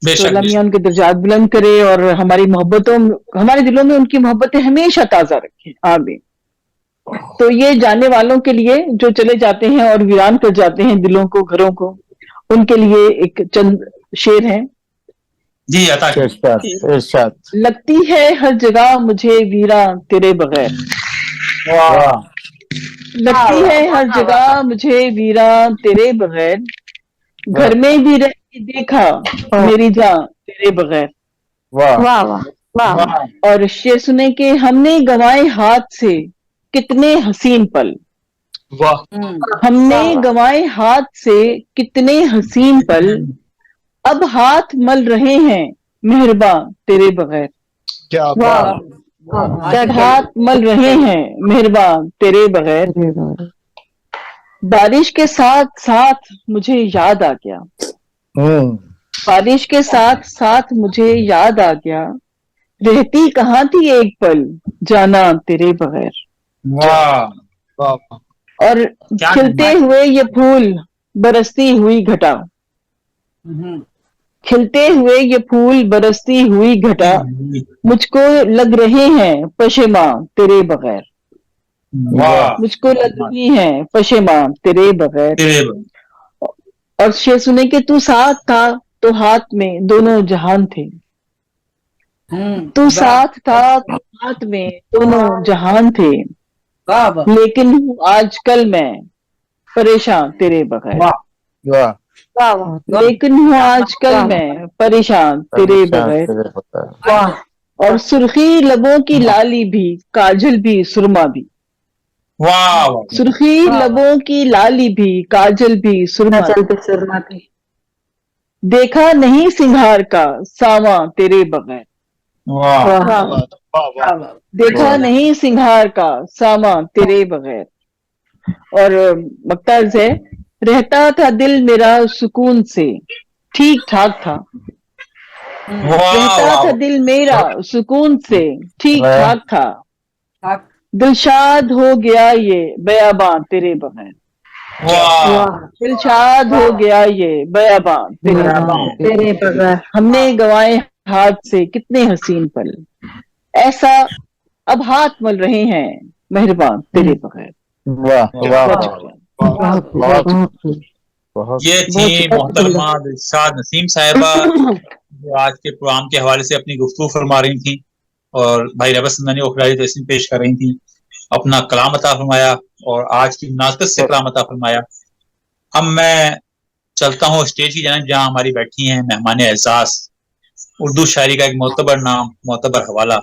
تو اللہ میاں ان کے درجات بلند کرے اور ہماری محبتوں ہمارے دلوں میں ان کی محبتیں ہمیشہ تازہ رکھیں، آمین۔ تو یہ جانے والوں کے لیے جو چلے جاتے ہیں اور ویران کر جاتے ہیں دلوں کو، گھروں کو، ان کے لیے ایک چند شعر ہیں۔ جی عطا ارشاد۔ لگتی ہے ہر جگہ مجھے ویراں تیرے بغیر، لگتی ہے ہر جگہ مجھے ویراں تیرے بغیر، گھر میں بھی رہ کے دیکھا میری جان تیرے بغیر۔ واہ واہ واہ واہ اور شعر سنے کہ ہم نے گنوائے ہاتھ سے کتنے حسین پل، ہم نے گنوائے ہاتھ سے کتنے حسین پل، اب ہاتھ مل رہے ہیں مہرباں تیرے بغیر، کیا واہ اب ہاتھ مل رہے ہیں مہرباں تیرے بغیر۔ بارش کے ساتھ ساتھ مجھے یاد آ گیا، بارش کے ساتھ ساتھ مجھے یاد آ گیا، رہتی کہاں تھی ایک پل جانا تیرے بغیر۔ اور کھلتے ہوئے یہ پھول برستی ہوئی گھٹا، کھلتے ہوئے یہ پھول برستی ہوئی گھٹا، مجھ کو لگ رہے ہیں پشیماں تیرے بغیر، مجھ کو لگ رہی ہیں پشیماں تیرے بغیر۔ اور شعر سنے کہ تو ساتھ تھا تو ہاتھ میں دونوں جہان تھے، تو ساتھ تھا تو ہاتھ میں دونوں جہان تھے، لیکن ہوں آج کل میں پریشان تیرے بغیر، لیکن ہوں آج کل میں پریشان تیرے بغیر۔ اور سرخی لبوں کی لالی بھی کاجل بھی سرما بھی، سرخی لبوں کی لالی بھی کاجل بھی سرما بھی، دیکھا نہیں سنگھار کا ساواں تیرے بغیر، دیکھا نہیں سنگھار کا ساواں تیرے بغیر۔ اور مقتبس ہے، رہتا تھا دل میرا سکون سے ٹھیک ٹھاک تھا، رہتا تھا دل میرا سکون سے ٹھیک ٹھاک تھا، دلشاد ہو گیا یہ بیاباں تیرے بغیر، دلشاد ہو گیا یہ بیاباں تیرے بغیر۔ ہم نے گنوائے ہاتھ سے کتنے حسین پل، ایسا اب ہاتھ مل رہے ہیں مہربان تیرے بغیر۔ یہ تھی محترمہ دلشاد نسیم صاحبہ جو آج کے پروگرام کے حوالے سے اپنی گفتگو فرما رہی تھیں اور بھائی رحبت سمدانی کو خراج تحسین پیش کر رہی تھیں، اپنا کلام عطا فرمایا اور آج کی مناسبت سے کلام عطا فرمایا۔ اب میں چلتا ہوں اسٹیج کی جانب جہاں ہماری بیٹھی ہیں مہمان اعزاز، اردو شاعری کا ایک معتبر نام، معتبر حوالہ،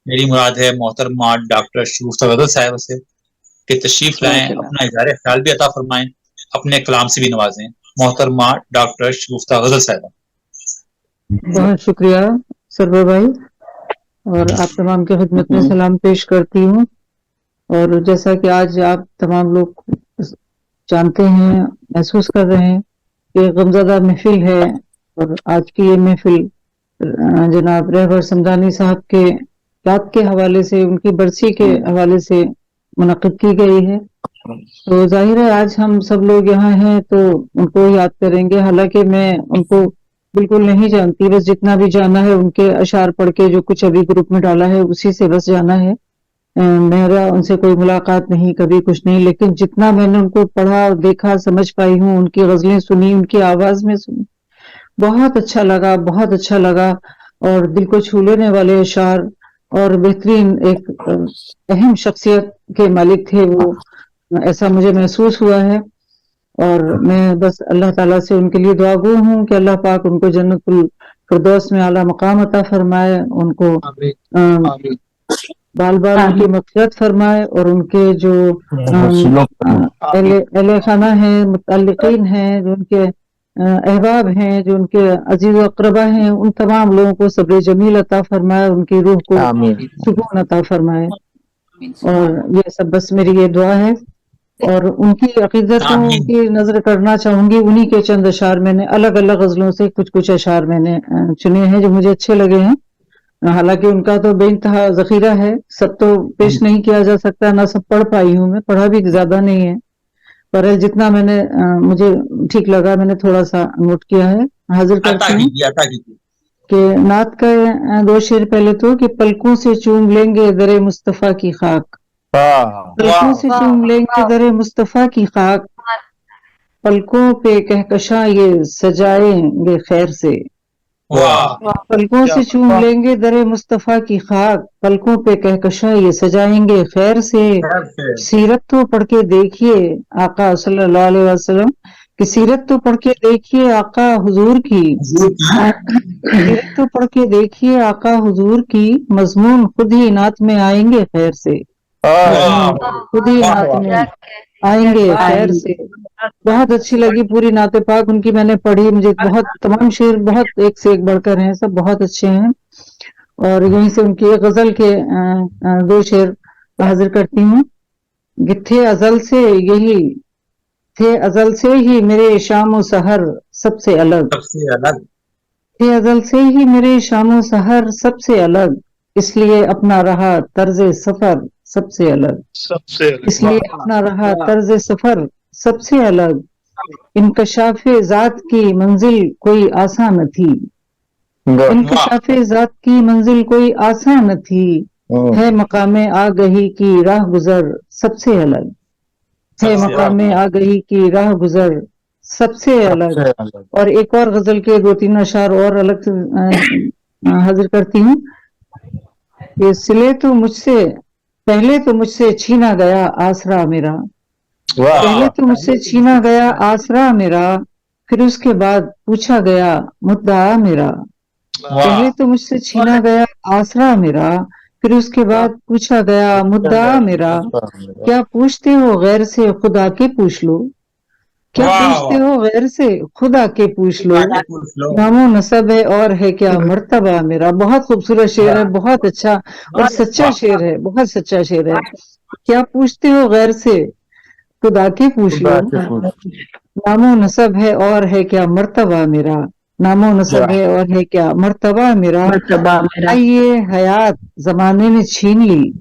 میری مراد ہے محترمہ ڈاکٹر شگفتہ غزل صاحبہ سے کہ تشریف لائیں، اپنا اظہار خیال بھی عطا فرمائیں، اپنے کلام سے بھی نوازیں۔ محترمہ ڈاکٹر شگفتہ غزل صاحبہ۔ بہت شکریہ سرور بھائی، اور آپ تمام کی خدمت میں سلام پیش کرتی ہوں۔ اور جیسا کہ آج آپ تمام لوگ جانتے ہیں، محسوس کر رہے ہیں کہ غمزدہ محفل ہے، اور آج کی یہ محفل جناب رہبر سمدانی صاحب کے یاد کے حوالے سے، ان کی برسی کے حوالے سے منعقد کی گئی ہے۔ تو ظاہر ہے آج ہم سب لوگ یہاں ہیں تو ان کو یاد کریں گے، حالانکہ میں ان کو بالکل نہیں جانتی، بس جتنا بھی جانا ہے ان کے اشعار پڑھ کے جو کچھ ابھی گروپ میں ڈالا ہے اسی سے بس جانا ہے۔ میرا ان سے کوئی ملاقات نہیں، کبھی کچھ نہیں، لیکن جتنا میں نے ان کو پڑھا اور دیکھا، سمجھ پائی ہوں، ان کی غزلیں سنی، ان کی آواز میں سنی، بہت اچھا لگا، بہت اچھا لگا، اور دل کو چھو لینے والے اشعار، اور بہترین ایک اہم شخصیت کے مالک تھے وہ، ایسا مجھے محسوس ہوا ہے۔ اور میں بس اللہ تعالیٰ سے ان کے لیے دعا گو ہوں کہ اللہ پاک ان کو جنت الفردوس میں اعلیٰ مقام عطا فرمائے، ان کو بال بال ان کی مغفرت فرمائے، اور ان کے جو اہل خانہ ہیں، متعلقین ہیں، جو ان کے احباب ہیں، جو ان کے عزیز و اقربا ہیں، ان تمام لوگوں کو صبر جمیل عطا فرمائے، ان کی روح کو سکون عطا فرمائے۔ اور یہ سب بس میری یہ دعا ہے، اور ان کی عقیدتوں کی نظر کرنا چاہوں گی۔ انہی کے چند اشعار میں نے الگ الگ غزلوں سے کچھ اشعار میں نے چنے ہیں جو مجھے اچھے لگے ہیں، حالانکہ ان کا تو بے انتہا ذخیرہ ہے، سب تو پیش نہیں کیا جا سکتا، نہ سب پڑھ پائی ہوں، میں پڑھا بھی زیادہ نہیں ہے، پر جتنا میں نے مجھے ٹھیک لگا میں نے تھوڑا سا نوٹ کیا ہے۔ हाजिर करती हूँ कि नात का दो शेर पहले तो कि पलकों से चूम लेंगे दरे मुस्तफा की खाक, पलकों से चूम लेंगे दरे मुस्तफा की खाक, पलकों पे कहकशां ये सजाएंगे खैर से, पलकों से चूम लेंगे दरे मुस्तफा की खाक, पलकों पे कहकशां ये सजाएंगे खैर से। सीरत तो पढ़ के देखिए आका सल्लल्लाहु अलैहि वसल्लम कि सीरत तो पढ़ के देखिए आका हुजूर की, सीरत तो पढ़ के देखिए आका हुजूर की, मजमून खुद ही नात में आएंगे खैर से, खुद ही नात में आएंगे खैर से। बहुत अच्छी लगी पूरी नाते पाक उनकी, मैंने पढ़ी, मुझे बहुत तमाम शेर बहुत एक से एक बढ़कर हैं, सब बहुत अच्छे हैं। और यहीं से उनकी एक गजल के दो शेर हाजिर करती हूँ कि थे अजल से ही मेरे शाम सहर सबसे अलग, थे अजल से ही मेरे शाम सहर सबसे अलग, इसलिए अपना रहा तर्ज सफर सबसे अलग, इसलिए अपना रहा तर्ज सफर सबसे अलग। इनकशाफे जात की मंजिल कोई आसान न थी, इनकशाफे जात की मंजिल कोई आसान न थी, है मकामे आगही की राह गुजर सबसे अलग, है मकामे आगही की राह गुजर सबसे अलग। और एक और गजल के दो तीन अशार और अलग से हाजिर करती हूँ। ये सिले तो मुझसे पहले तो मुझसे छीना गया आसरा मेरा, पहले तो मुझसे छीना गया आसरा मेरा, फिर उसके बाद पूछा गया मुद्दा मेरा, पहले तो मुझसे छीना गया आसरा मेरा, फिर उसके बाद पूछा गया मुद्दा मेरा। क्या पूछते हो गैर से खुदा के पूछ लो, क्या पूछते हो गैर से खुदा के पूछ लो, नामो नसब है और है क्या मर्तबा मेरा। बहुत खूबसूरत शेर है, बहुत अच्छा और सच्चा शेर है, बहुत सच्चा शेर है। क्या पूछते हो गैर से खुदा के पूछ लो, नामो नसब है और है क्या मर्तबा मेरा, नामो नसब है और है क्या मर्तबा मेरा। ये हयात जमाने ने छीन ली,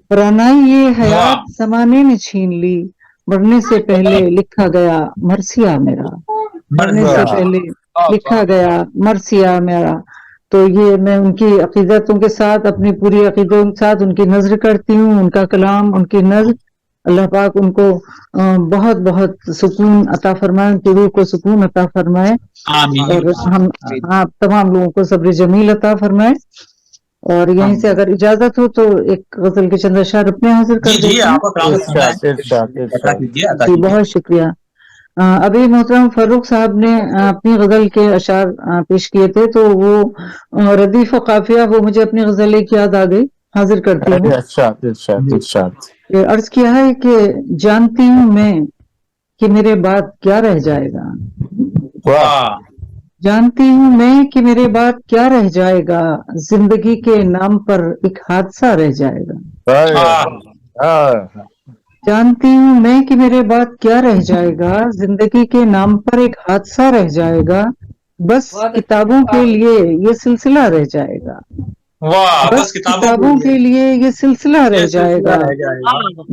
पुराना ये हयात जमाने ने छीन ली, मरने से पहले लिखा गया मरसिया मेरा, मरने से पहले लिखा गया मरसिया मेरा। तो ये मैं उनकी अकीदतों के साथ, अपनी पूरी अकीदों के साथ उनकी नजर करती हूँ, उनका कलाम, उनकी नजर, अल्लाह पाक उनको बहुत बहुत सुकून अता फरमाए, उनकी रूह को सुकून अता फरमाए, और हम आप तमाम लोगों को सब्र जमील अता फरमाए। और यहीं से अगर इजाजत हो तो एक गजल के चंद अशार अपने हाजिर कर देते हैं। बहुत शुक्रिया। अभी मोहतरम फारूक साहब ने अपनी गजल के अशार पेश किए थे, तो वो रदीफ काफिया, वो मुझे अपनी गजल एक याद आ गई, हाजिर करती हूँ। अर्ज किया है कि जानती हूँ मैं कि मेरे बाद क्या रह जाएगा, जानती हूँ मैं कि मेरे बाद क्या रह जाएगा, जिंदगी के नाम पर एक हादसा रह जाएगा, जानती हूँ मैं कि मेरे बाद क्या रह जाएगा, जिंदगी के नाम पर एक हादसा रह जाएगा, बस किताबों के लिए ये सिलसिला रह जाएगा, बस किताबों के लिए ये सिलसिला रह जाएगा,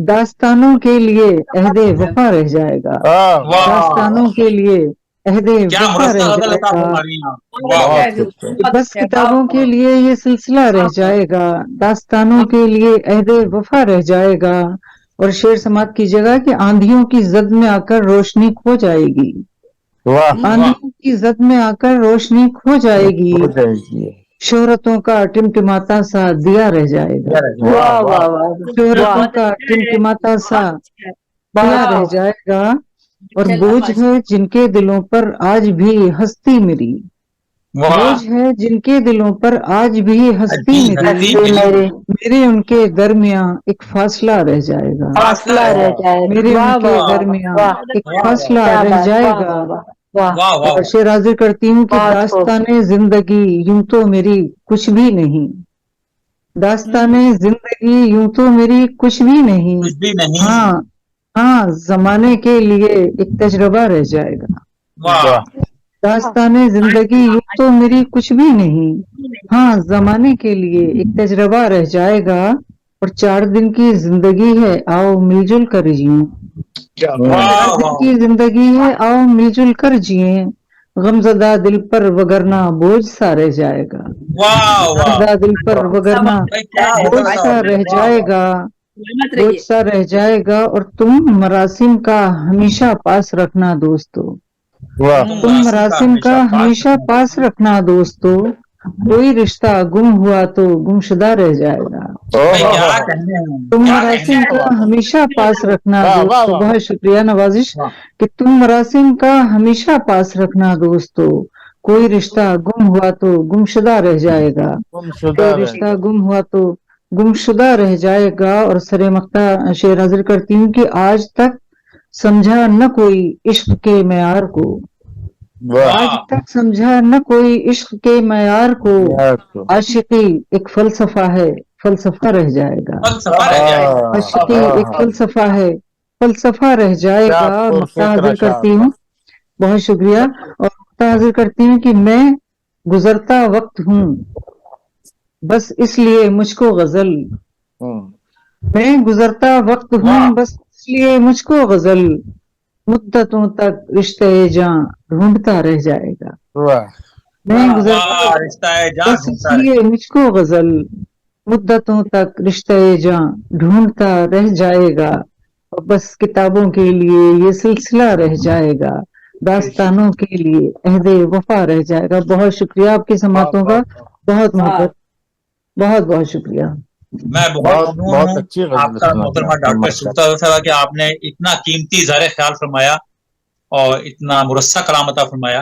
दास्तानों के लिए अहदे वफा रह जाएगा, दास्तानों के लिए अहदे वफा रह जाएगा, बस किताबों के लिए ये सिलसिला रह जाएगा, दास्तानों के लिए अहदे वफा रह जाएगा। और शेर समाप्त कीजिएगा कि आंधियों की जद में आकर रोशनी खो जाएगी, आंधियों की जद में आकर रोशनी खो जाएगी, शोहरतों का टिमटिमाता सा दिया रह जाएगा, शोहरतों का टिमटिमाता सा दिया रह जाएगा, और बोझ है जिनके दिलों पर आज भी हस्ती मेरी, बोझ है जिनके दिलों पर आज भी हस्ती मेरी, मेरे उनके दरमियां एक फासला रह जाएगा, फासला रह जाएगा, मेरे उनके दरमियां एक फासला रह जाएगा। और शेर हाजिर करती हूँ कि दास्ताने जिंदगी यूं तो मेरी कुछ भी नहीं, दास्ताने जिंदगी यूं तो मेरी कुछ भी नहीं, हाँ हाँ जमाने के लिए एक तजर्बा रह जाएगा, दास्ताने जिंदगी यूं तो मेरी कुछ भी नहीं, हाँ जमाने के लिए एक तजर्बा रह जाएगा, और 4 दिन की जिंदगी है आओ मिलजुल कर जिए, 4 दिन की जिंदगी है आओ मिलजुल कर जिए, गमज़दा दिल पर वगरना बोझ सा रह जाएगा, वाह वाह गमज़दा दिल पर वगरना भाई, क्या बोझ बताओ सा आपने, रह वाह, वाह। जाएगा, सलामत बोझ रहिए। सा रह जाएगा। और तुम मरासिम का हमेशा पास रखना दोस्तों, वाह तुम मरासिम का हमेशा पास रखना दोस्तों, कोई रिश्ता गुम हुआ तो गुमशुदा रह जाएगा। भाई ओहो क्या कहने हैं, तुम क्या मरासिम कहने का हैं। हमेशा पास रखना वाह वाह दोस्तों, वाह बहुत शुक्रिया नवाजिश वाह। कि तुम मरासिम का हमेशा पास रखना दोस्तों, कोई रिश्ता गुम हुआ तो गुमशुदा रह जाएगा, गुमशुदा कोई रह रिश्ता गुम हुआ तो गुमशुदा रह जाएगा। और सरे मक्ता शेर हाजिर करती हूँ कि आज तक समझा न कोई इश्क के मयार को, वाह आज वाह तक समझा न कोई इश्क के मयार को, यार तो आशिकी एक फलसफा है, फलसफा रह जाएगा, फलसफा रह जाएगा। आशिकी एक आहा फलसफा है, फलसफा रह क्या जाएगा। और नुक्ता पुरफिक्र हाजिर करती अशार हूँ, बहुत शुक्रिया। और नुक्ता हाजिर करती हूँ कि मैं गुजरता वक्त हूँ बस इसलिए मुझको गजल, मैं गुजरता वक्त वाह हूँ बस इसलिए मुझको गजल, मुद्दतों तक रिश्ते जां ढूंढता रह जाएगा, वाह मैं गुजरता वाह, रिश्ता है जान बस ढूंढता रहे। इसलिए मुझको गजल, मुद्दतों तक रिश्ते जां ढूंढता रह जाएगा। और बस किताबों के लिए ये सिलसिला रह जाएगा, दास्तानों के लिए अहदे वफा रह जाएगा। बहुत शुक्रिया आपकी समातों का, बहुत मोहब्बत, बहुत बहुत शुक्रिया। मैं बहुत बहुत ममनून बहुत हूँ अच्छी गजल आपका सुनाते मोहतरमा हैं डॉक्टर माशाल्लाह। शुक्ता साहब कि आपने इतना कीमती इज़हार ख्याल फरमाया और इतना मुरस्सा कलाम अता फरमाया।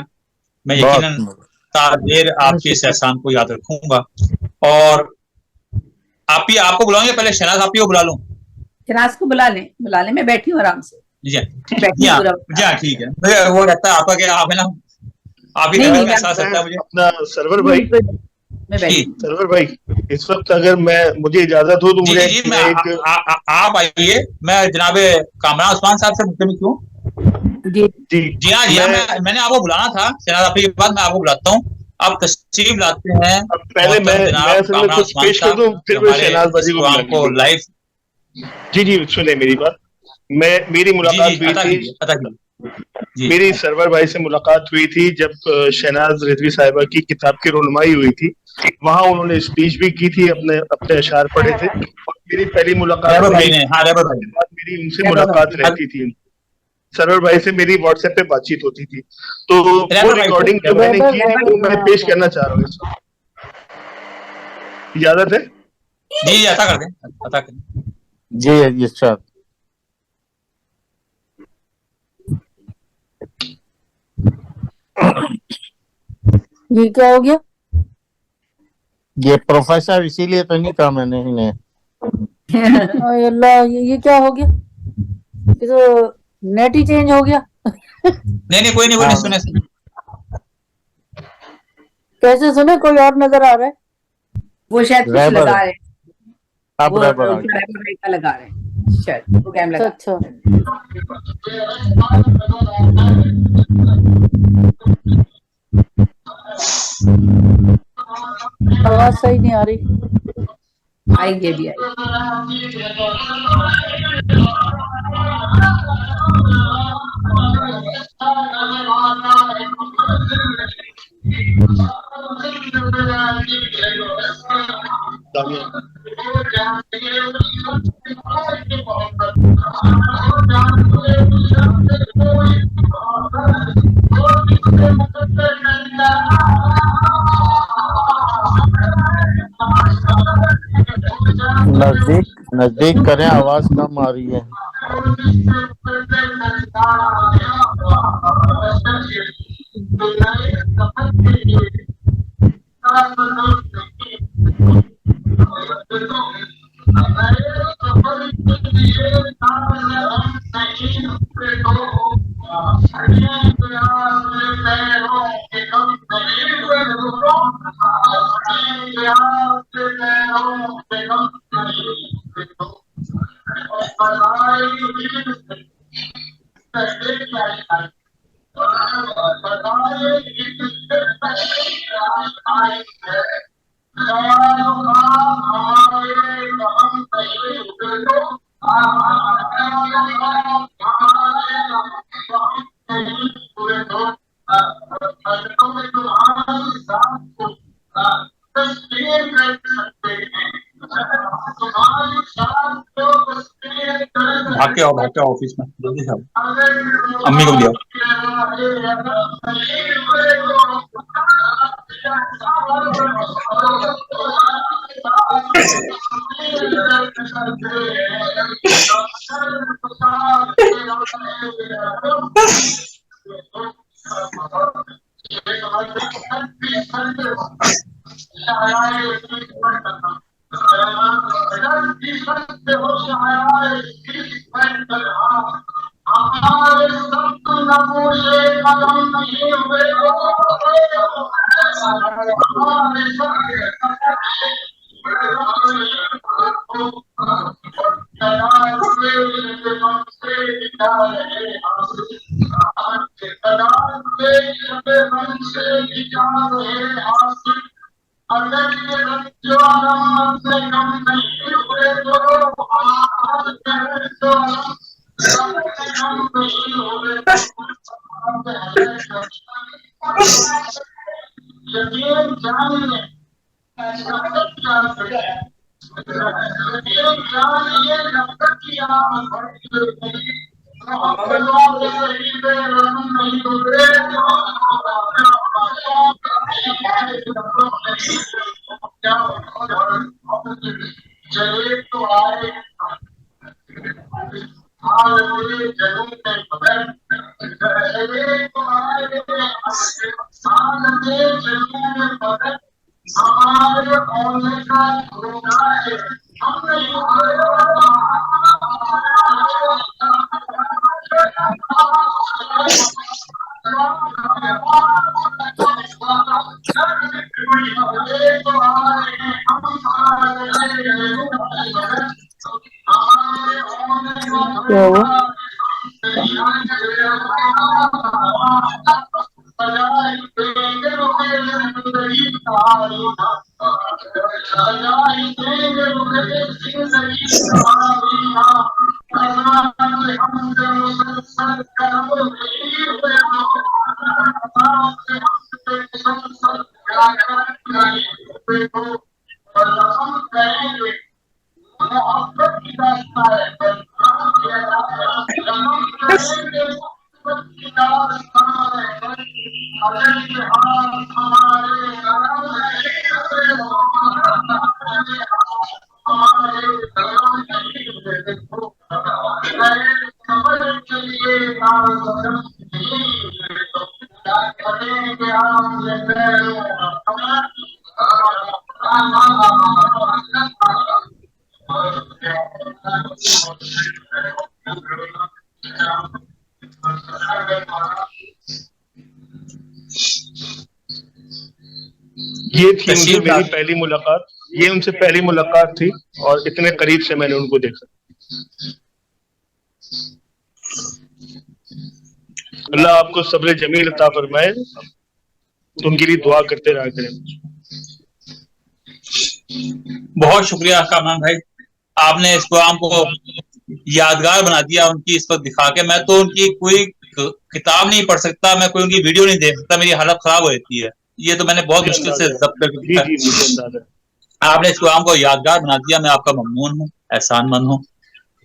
मैं यकीनन बहुत तादेर आपके इस एहसान को याद रखूंगा। और आप ही आपको बुलाऊंगे, पहले शहनाज आप ही को बुला लूं? शहनाज को बुला लें, मैं बैठी हूँ आराम से, जी बैठी हूँ पूरा जी हाँ, ठीक है। मुझे वो लगता है आपका क्या, आप है ना, आप ही नहीं, का नहीं, एहसास रहता है मुझे। अपना सरवर भाई, मैं बैठी जी हूँ। सरवर भाई, इस वक्त अगर मुझे इजाजत हो तो जी मुझे जी, मैं एक आप आइए। मैं जनाब कामरान उस्मान साहब से मुख्तलिफ हूँ। जी जी जी हाँ जी हाँ, मैंने आपको बुलाना था शहनाज आपी के बाद, मैं आपको बुलाता हूँ। आप तशरीफ लाते हैं। अब पहले मोहतरम मैं जनाब असल में कामरान कुछ उस्मान पेश कर साहब दूं, जो फिर मैं हमारे शहनाज इस बाजी को बुला प्रोग्राम को लूंगा। लाइव जी जी, सुने मेरी बात। मेरी जी मुलाकात जी हुई पता थी, कीजिए, पता कीजिए जी। मेरी सरवर भाई से मुलाकात हुई थी जब शहनाज रिजवी साहिबा की किताब की रुनमाई हुई थी। वहां उन्होंने स्पीच भी की थी, अपने अपने अशार पढ़े थे। और मेरी पहली मुलाकात रैबर भाई हुई, ने, हाँ रैबर भाई उसके बाद मेरी उनसे रैबर मुलाकात भाई, रहती थी। सरवर भाई से मेरी व्हाट्सएप पे बातचीत होती थी, तो वो रैबर भाई रिकॉर्डिंग जो मैंने की है वो मैं पेश करना चाह रहा हूँ इस वक्त। इजाजत है? जी जी, ऐसा कर दें, पता करें। जी अच्छा ये क्या हो गया? ये प्रोफेसर इसीलिए तो नहीं कहा मैंने इन्हें। ओए अल्लाह, ये क्या हो गया? ये तो नेट ही चेंज हो गया। नहीं कोई नहीं, सुने सुने। कैसे सुने? कोई और नजर आ रहा है। वो शायद कुछ रैबर लगा रहे हैं, अब वो रैबर आ गया। रैबर भाई का लगा रहे हैं शायद, प्रोग्राम लगा। अच्छा आवाज सही नहीं आ रही। आएंगे भी आएंगे। नजदीक करें, आवाज कम आ रही है। भाग के आओ ऑफिस में जल्दी से आओ, अम्मी को दिया। क्या हुआ? ये थी उनसे मेरी पहली मुलाकात, ये उनसे पहली मुलाकात थी और इतने करीब से मैंने उनको देखा। अल्लाह आपको सब्र जमील अता फरमाए, उनके लिए दुआ करते रहा करें। बहुत शुक्रिया कामरान भाई, आपने इस प्रोग्राम को यादगार बना दिया उनकी इस वक्त दिखा के। मैं तो उनकी कोई किताब नहीं पढ़ सकता, मैं कोई उनकी वीडियो नहीं देख सकता, मेरी हालत खराब हो जाती है। ये तो मैंने बहुत मुश्किल से जब्त करके आपने इस प्रोग्राम को यादगार बना दिया। मैं आपका ममनून हूँ, एहसानमंद हूँ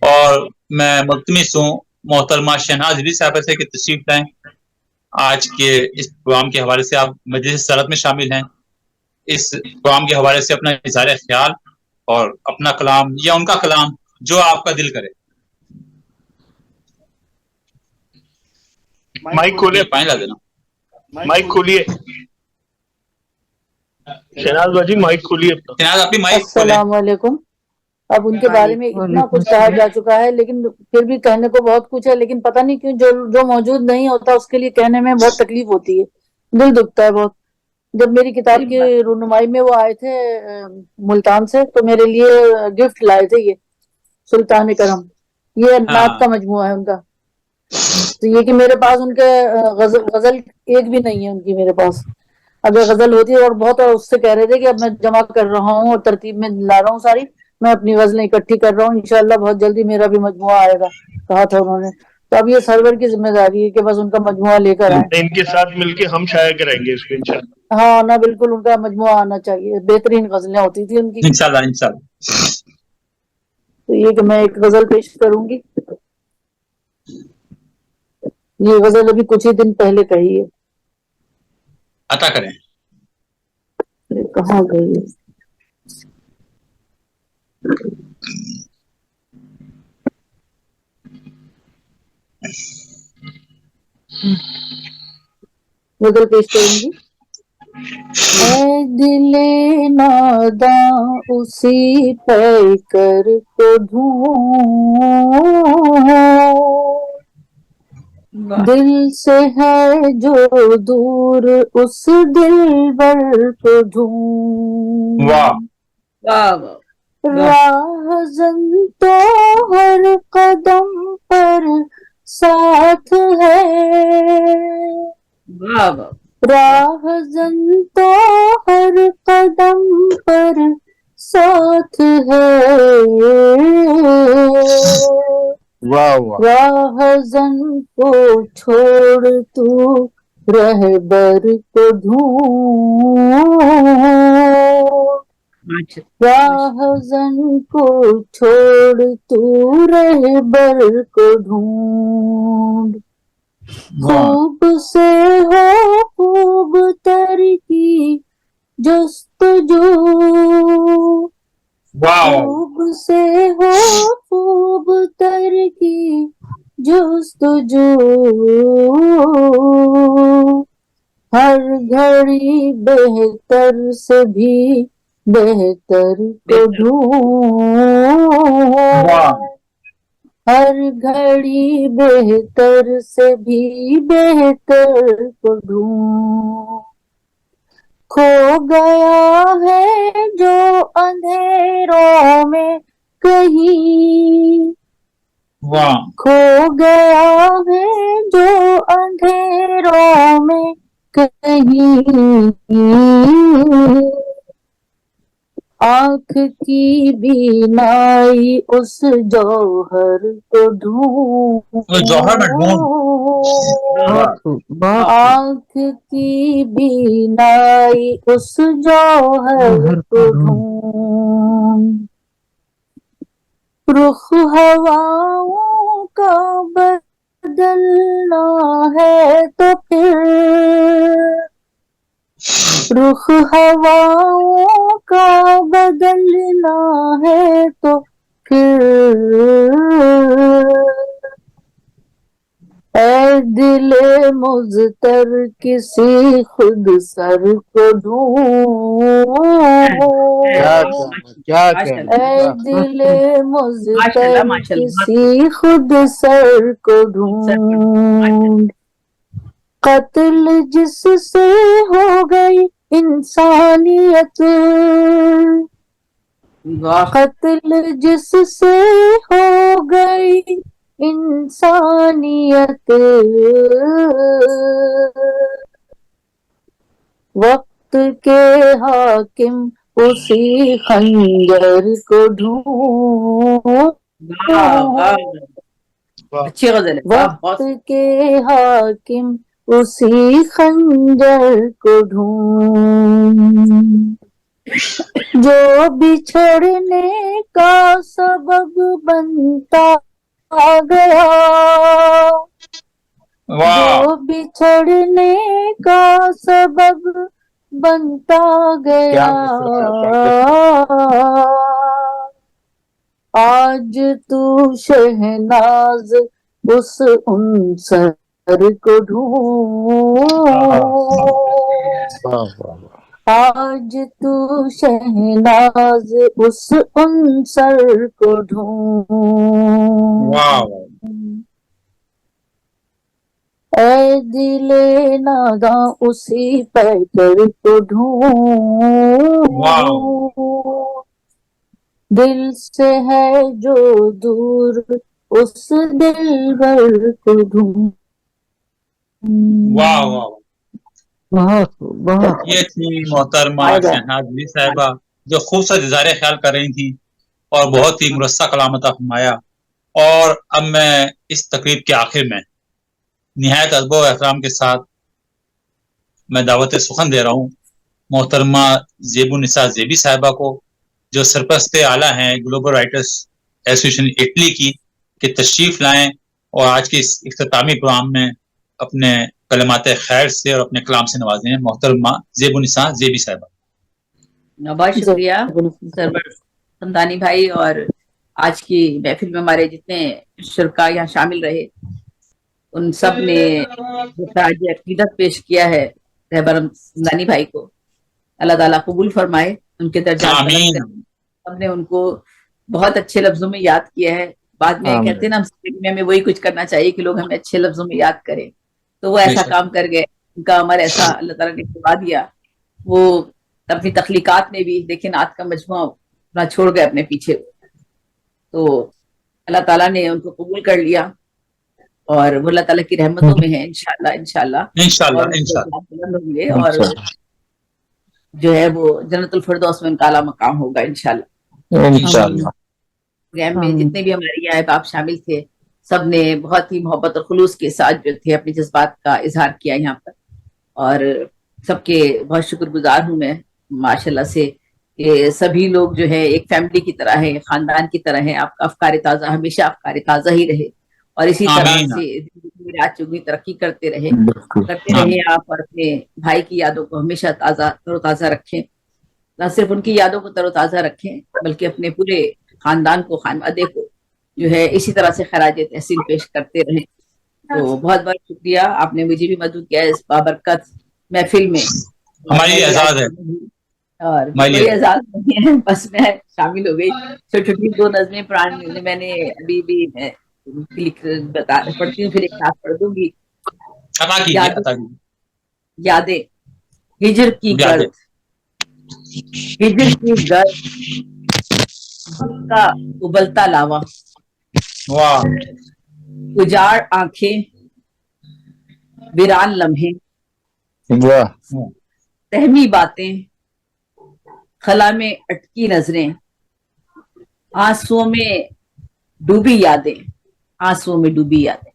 और मैं मुल्तमिस हूँ मोहतरमा शहनाज रिजवी साहब से कि तशरीफ लाएं। आज के इस प्रोग्राम के हवाले से आप मजलिस सलात में शामिल हैं। इस प्रोग्राम के हवाले से अपना इज़हार ख्याल और अपना कलाम या उनका कलाम जो आपका दिल करे। माइक खोलिए, पानी ला देना, माइक खोलिए शहनाज बाजी, माइक खोलिए। शहनाज अपनी माइक खोलें। अस्सलाम वालेकुम। अब उनके बारे में इतना कुछ कहा जा चुका है, लेकिन फिर भी कहने को बहुत कुछ है, लेकिन पता नहीं क्यों जो मौजूद नहीं होता उसके लिए कहने में बहुत तकलीफ होती है, दिल दुखता है बहुत। जब मेरी किताब की रुनुमाई में वो आए थे मुल्तान से, तो मेरे लिए गिफ्ट लाए थे ये सुल्तान करम, ये नात का मजमुआ है उनका। तो ये कि मेरे पास उनके गजल एक भी नहीं है उनकी मेरे पास। अगर गजल होती है और बहुत, और उससे कह रहे थे कि अब मैं जमा कर रहा हूँ और तरतीब में ला रहा हूँ सारी, मैं अपनी गजलें इकट्ठी कर रहा हूँ, इंशाल्लाह बहुत जल्दी मेरा भी मजमुआ आएगा, कहा था उन्होंने। तो अब ये सर्वर की जिम्मेदारी है कि बस उनका मजमुआ लेकर आए। इनके साथ मिलके हम शाया कराएंगे इसको इंशाल्लाह। हाँ ना, बिल्कुल उनका मजमुआ आना चाहिए, बेहतरीन गजलें होती थी उनकी। इंशाल्लाह इंशाल्लाह। तो ये कि मैं एक गजल पेश करूंगी। ये गजल अभी कुछ ही दिन पहले कही है। अता करें। अरे कहाँ गई है? गजल पेश करूंगी। ऐ दिले नादां उसी पे कर को ढूंढ, दिल से है जो दूर उस दिलबर को ढूंढ। वाह वाह वाह राहज़न तो हर कदम पर साथ है, वाह वाह राहज़न तो हर कदम पर साथ है, वाह वाह राहज़न को छोड़ तू रहबर को ढूंढ, माशा राहज़न को छोड़ तू रहबर को ढूंढ। वाह खूब से हो खूब तर की जस्तजू, वाह खूब से हो खूब तर की जस्तजू, हर घड़ी बेहतर से भी बेहतर को ढूंढ, वाह हर घड़ी बेहतर से भी बेहतर को ढूंढ। खो गया है जो अंधेरों में कहीं, वाह खो गया है जो अंधेरों में कहीं, आँख की बीनाई उस जौहर को ढूंढ, वो जौहर में ढूंढ। वाह आँख की बीनाई उस जौहर को ढूंढ। रुख हवाओं का बदलना है तो फिर, रुख हवाओं का बदलना है तो फिर, ऐ दिले मुज़तर किसी खुद सर को ढूंढ, क्या ऐ दिले माशाल्लाह मुज़तर माशाल्लाह किसी खुद सर को ढूंढ। कत्ल जिससे हो गई इंसानियत, वाह कत्ल जिससे हो गई इंसानियत, वक्त के हाकिम उसी खंजर को ढूंढ, वाह वाह अच्छी गजल है। वाह वक्त बहुत के हाकिम उसी खंजर को ढूंढ, जो बिछड़ने का सबब बनता गया, वाह जो बिछड़ने का सबब बनता गया, आज तू शहनाज उस उनसर को ढूंढ, आज तू शहनाज उस उनसर को ढूंढ। वाह ऐ दिले नादां उसी पैकर को वाह ढूंढ, दिल से है जो दूर उस दिलबर को ढूंढ। वाह वाह बहुत बहुत ये थी मोहतरमा आएगा। शहनाज अली साहिबा जो खूबसूरत इज़हार ख्याल कर रही थी और बहुत ही मुरस्सा कलाम अता फरमाया। और अब मैं इस तकरीब के आखिर में निहायत अदब व एहतराम के साथ मैं दावत सुखन दे रहा हूँ मोहतरमा ज़ेबुन्निसा ज़ेबी साहिबा को, जो सरपरस्त आला हैं ग्लोबल राइटर्स एसोसिएशन इटली की, कि तशरीफ लाएं اور آج کے اس اختتامی پروگرام میں اپنے کلمات خیر سے اور اپنے کلام سے نوازے ہیں محترمہ زیب النساء زیبی صاحبہ. بہت شکریہ سرور خندانی بھائی، اور آج کی محفل میں ہمارے جتنے شرکا یہاں شامل رہے ان سب نے خراج عقیدت پیش کیا ہے رہبر خندانی بھائی کو. اللہ تعالیٰ قبول فرمائے، ان کے درجات بلند کرے. ہم نے ان کو بہت اچھے لفظوں میں یاد کیا ہے. بعد میں کہتے ہیں نا ہمیں وہی کچھ کرنا چاہیے کہ لوگ ہمیں اچھے لفظوں میں یاد کریں، تو وہ ایسا کام کر گئے. ان کا عمل ایسا اللہ تعالیٰ نے کروا دیا. وہ اپنی تخلیقات میں بھی لیکن آج کا مجموعہ اپنا چھوڑ گئے اپنے پیچھے، تو اللہ تعالیٰ نے ان کو قبول کر لیا اور وہ اللہ تعالیٰ کی رحمتوں میں ہیں انشاءاللہ ہوں گے، اور جو ہے وہ جنت الفردوس میں ان کا اعلیٰ مقام ہوگا انشاءاللہ. میں جتنے بھی ہمارے یہاں احباب شامل تھے سب نے بہت ہی محبت اور خلوص کے ساتھ جو تھے اپنے جذبات کا اظہار کیا یہاں پر، اور سب کے بہت شکر گزار ہوں میں ماشاءاللہ سے کہ سبھی لوگ جو ہے ایک فیملی کی طرح ہے، خاندان کی طرح ہے. آپ کا افکار تازہ ہمیشہ افکار تازہ ہی رہے اور اسی طرح سے آج چگنی ترقی کرتے رہے آپ، اور اپنے بھائی کی یادوں کو ہمیشہ تر و تازہ رکھیں. نہ صرف ان کی یادوں کو تر و تازہ رکھیں بلکہ اپنے پورے خاندان کو، خانوادے کو جو ہے اسی طرح سے خراج تحسین پیش کرتے رہیں. تو بہت بہت شکریہ، آپ نے مجھے بھی مدد کیا اس بابرکت محفل میں. ہماری اعزاز ہے اور کوئی اعزاز نہیں ہے، بس میں شامل ہو گئی. چھوٹی 2 نظمیں پرانی میں نے ابھی بھی پڑھتی ہوں، پھر ایک ساتھ پڑھ دوں گی. یادیں ہجر کی گرد، ہجر کی گرد کا ابلتا لاوا، اجاڑ آنکھیں ویران لمحے، تہمی باتیں خلا میں اٹکی نظریں، آنسوؤں میں ڈوبی یادیں، آنسوؤں میں ڈوبی یادیں.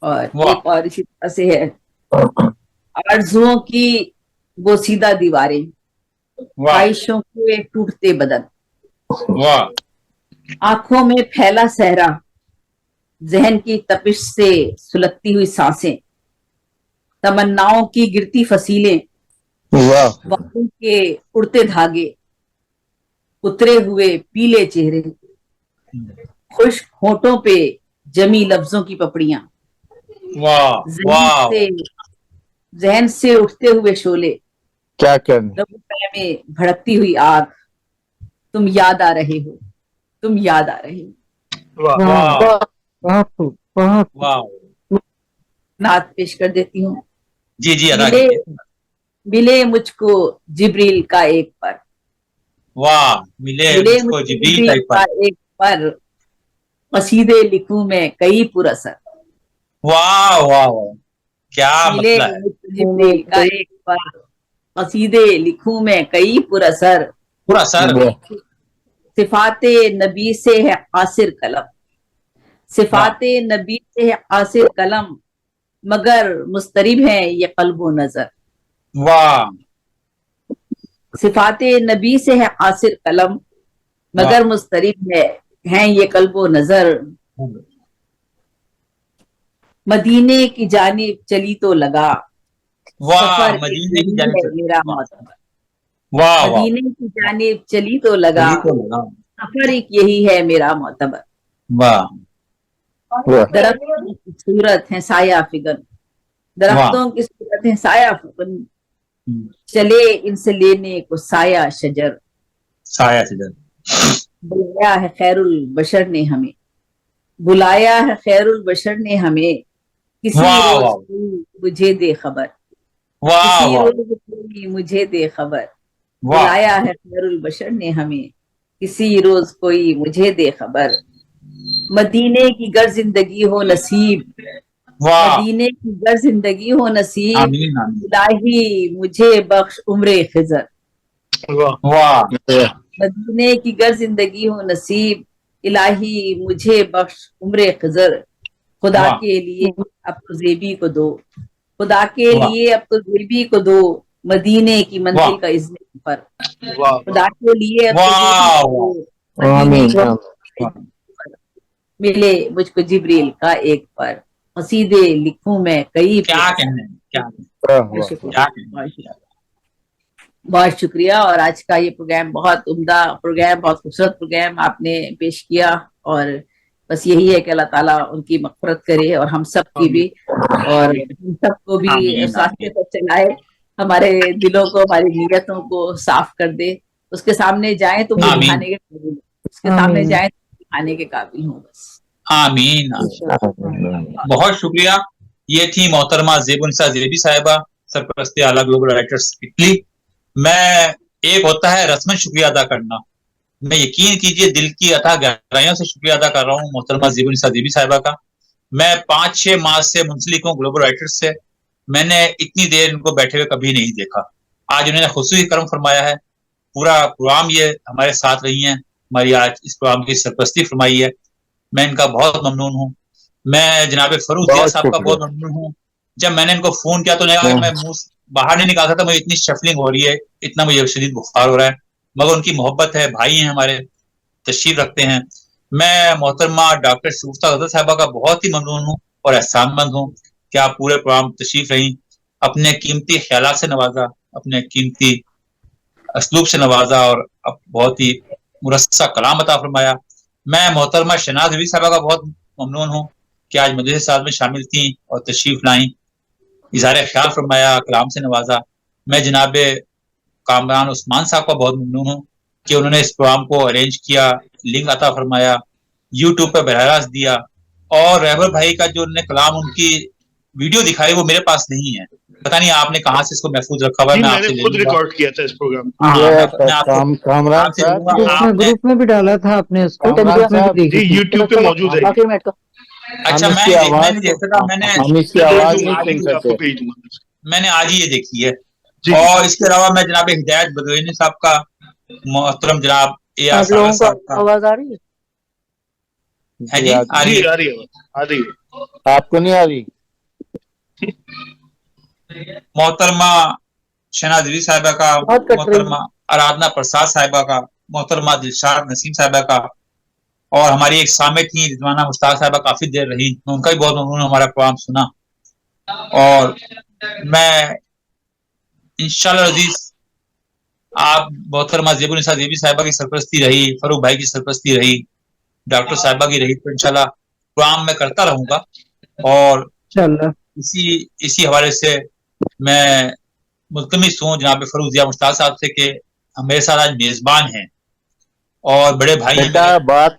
اور ایک اور اسی طرح سے ہے، آرزوؤں کی وہ سیدھا دیواریں، خواہشوں کے ٹوٹتے بدن، آنکھوں میں پھیلا صحرا، ذہن کی تپش سے سلگتی ہوئی سانسیں، تمناؤں کی گرتی فصیلیں، وقتوں کے اڑتے دھاگے، اترے ہوئے پیلے چہرے، خشک ہونٹوں پہ جمی لفظوں کی پپڑیاں، ذہن سے اٹھتے ہوئے شعلے، کیا کرنے میں بھڑکتی ہوئی آگ، تم یاد آ رہے ہو، تم یاد آ رہے ہو. نعت پیش کر دیتی ہوں. جی ملے مجھ کو جبریل کا ایک پر، ملے مجھ کو جبریل کا ایک پر، قصیدے لکھوں میں کئی پر اثر. کیا ملے مجھ جبریل کا ایک پر، قصیدے لکھوں میں کئی پر اثر. صفات نبی سے ہے قاصر قلم، صفات نبی سے ہے قاصر قلم، مگر مضطرب ہے یہ قلب و نظر. صفات نبی سے ہے قاصر قلم مگر مضطرب ہیں یہ قلب و نظر. مدینے کی جانب چلی تو لگا سفر میرا معتبر، مدینے کی جانب چلی تو لگا سفر ایک یہی ہے میرا معتبر. درختوں کی صورت ہے سایہ فگن، درختوں کی صورت ہے سایہ فگن، چلے ان سے لینے کو سایہ شجر. بلایا ہے خیر البشر نے ہمیں، بلایا ہے خیر البشر نے ہمیں، کسی روز مجھے دے خبر، کسی روز مجھے دے خبر. بلایا ہے خیر البشر نے ہمیں، کسی روز کوئی مجھے دے خبر. مدینے کی گر زندگی ہو نصیب، مدینے کی گر زندگی ہو نصیب، الہی مجھے بخش عمر خضر. مدینے کی گر زندگی ہو نصیب، الہی مجھے بخش عمر خضر. خدا کے لیے اب تو زیبی کو دو، خدا کے لیے اب تو زیبی کو دو، مدینے کی منزل کا اذن پر. خدا کے لیے اب تو زیبی کو دو، मिले मुझको जिब्रील का एक पर, कसीदे लिखूं मैं कई क्या पे। कहने, क्या शुक्रिया, बहुत शुक्रिया। और आज का ये प्रोग्राम बहुत उम्दा प्रोग्राम, बहुत खूबसूरत प्रोग्राम आपने पेश किया, और बस यही है कि अल्लाह ताला उनकी मग़फ़िरत करे और हम सब की भी, और हम सबको भी उस रास्ते पर चलाए, हमारे दिलों को, हमारी नीयतों को साफ कर दे, उसके सामने जाए तो मुंह दिखाने के काबिल, उसके सामने जाए तो दिखाने के काबिल हूँ बस। आमीन। बहुत शुक्रिया। ये थी मोहतरमा ज़ेबुन्निसा ज़ेबी साहिबा, सरपरस्ती आला ग्लोबल राइटर्स इटली। मैं, एक होता है रस्मन शुक्रिया अदा करना, मैं यकीन कीजिए दिल की अथाह गहराइयों से शुक्रिया अदा कर रहा हूँ मोहतरमा ज़ेबुन्निसा ज़ेबी साहिबा का। मैं 5-6 माह से मुंसलिक हूँ ग्लोबल राइटर्स से, मैंने इतनी देर इनको बैठे हुए कभी नहीं देखा। आज उन्होंने खुसूसी करम फरमाया है, पूरा प्रोग्राम ये हमारे साथ रही हैं, हमारी आज इस प्रोग्राम की सरपरस्ती फरमाई है, मैं इनका बहुत ममनून हूँ। मैं जनाब फरूख जिया साहब का बहुत ममनून हूँ। जब मैंने इनको फोन किया तो उन्होंने कहा मैं मुंह बाहर नहीं निकाल सकता, मुझे इतनी शफलिंग हो रही है, इतना मुझे शदीद बुखार हो रहा है, मगर उनकी मोहब्बत है, भाई हैं हमारे, तशरीफ रखते हैं। मैं मोहतरमा डॉक्टर शगुफ्ता गजल साहिबा का बहुत ही ममनून हूँ और एहसानमंद हूँ कि आप पूरे प्रोग्राम तशरीफ रही, अपने कीमती ख्यालात से नवाजा, अपने कीमती असलूब से नवाजा, और अब बहुत ही मुरस्सा कलाम अता फरमाया। मैं मोहतरमा शहनाज ज़ेबी साहिबा का बहुत ममनून हूँ कि आज मजलिस साथ में शामिल थी और तशरीफ लाई, इज़हार ख्याल फरमाया, कलाम से नवाजा। मैं जनाब कामरान उस्मान साहब का बहुत ममनून हूँ कि उन्होंने इस प्रोग्राम को अरेंज किया, लिंक अता फरमाया, यूट्यूब पर बराह रास्त दिया, और रहबर भाई का जो उन्होंने कलाम, उनकी वीडियो दिखाई, वो मेरे पास नहीं है, पता नहीं आपने कहाँ से इसको महफूज रखा हुआ है। मैं आपसे खुद रिकॉर्ड किया था इस प्रोग्राम। ग्रुप में भी डाला था आपने इसको, जी यूट्यूब पे मौजूद है। अच्छा, मैं नहीं देख सका, मैंने आज ही ये देखी है। और इसके अलावा मैं जनाब हिदायत बदरैनी साहब का, मोहतरम जनाब ए.आर. सागर साहब का। आवाज आ रही है जी, आ रही है। आपको नहीं आ रही? मोहतरमा शहनाज ज़ेबी साहिबा का, मोहतरमा आराधना प्रसाद साहिबा का, मोहतरमा दिलशाद नसीम साहिबा का, और हमारी एक सामे थी रिजवाना मुश्ताक साहिबा, काफी देर रही, उनका भी बहुत ममनून, हमारा प्रोग्राम सुना। और मैं इंशाल्लाह अजीज, आप मोहतरमा ज़ेबुन्निसा ज़ेबी साहिबा की सरपरस्ती रही, फरूख भाई की सरपरस्ती रही, डॉक्टर साहिबा की रही, तो इंशाल्लाह प्रोग्राम मैं करता रहूंगा। और इसी हवाले से मैं मुल्तमिस हूँ जनाब फरूख जिया मुश्ताक साहब से कि मेरे साथ आज मेजबान हैं और बड़े भाई हैं। बात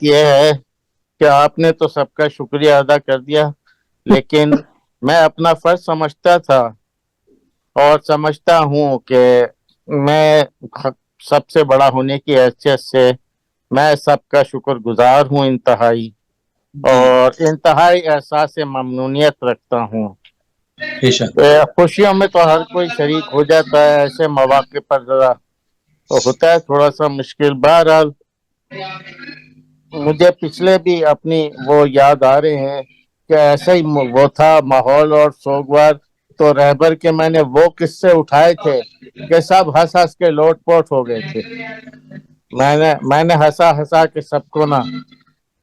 यह है कि आपने तो सबका शुक्रिया अदा कर दिया, लेकिन मैं अपना फर्ज समझता था और समझता हूँ कि मैं सबसे बड़ा होने की हैसियत से मैं सबका शुक्रगुजार हूँ इंतहाई, और इंतहाई एहसास ममनूनियत रखता हूँ। खुशियों में तो हर कोई शरीक हो जाता है, ऐसे मौके पर जरा तो होता है थोड़ा सा मुश्किल। बहरहाल मुझे पिछले भी अपनी वो याद आ रहे हैं कि ऐसा ही वो था माहौल और सोगवार, तो रहबर के मैंने वो किस्से उठाए थे कि सब हंस हंस के लोट पोट हो गए थे। मैंने हंसा के सबको ना,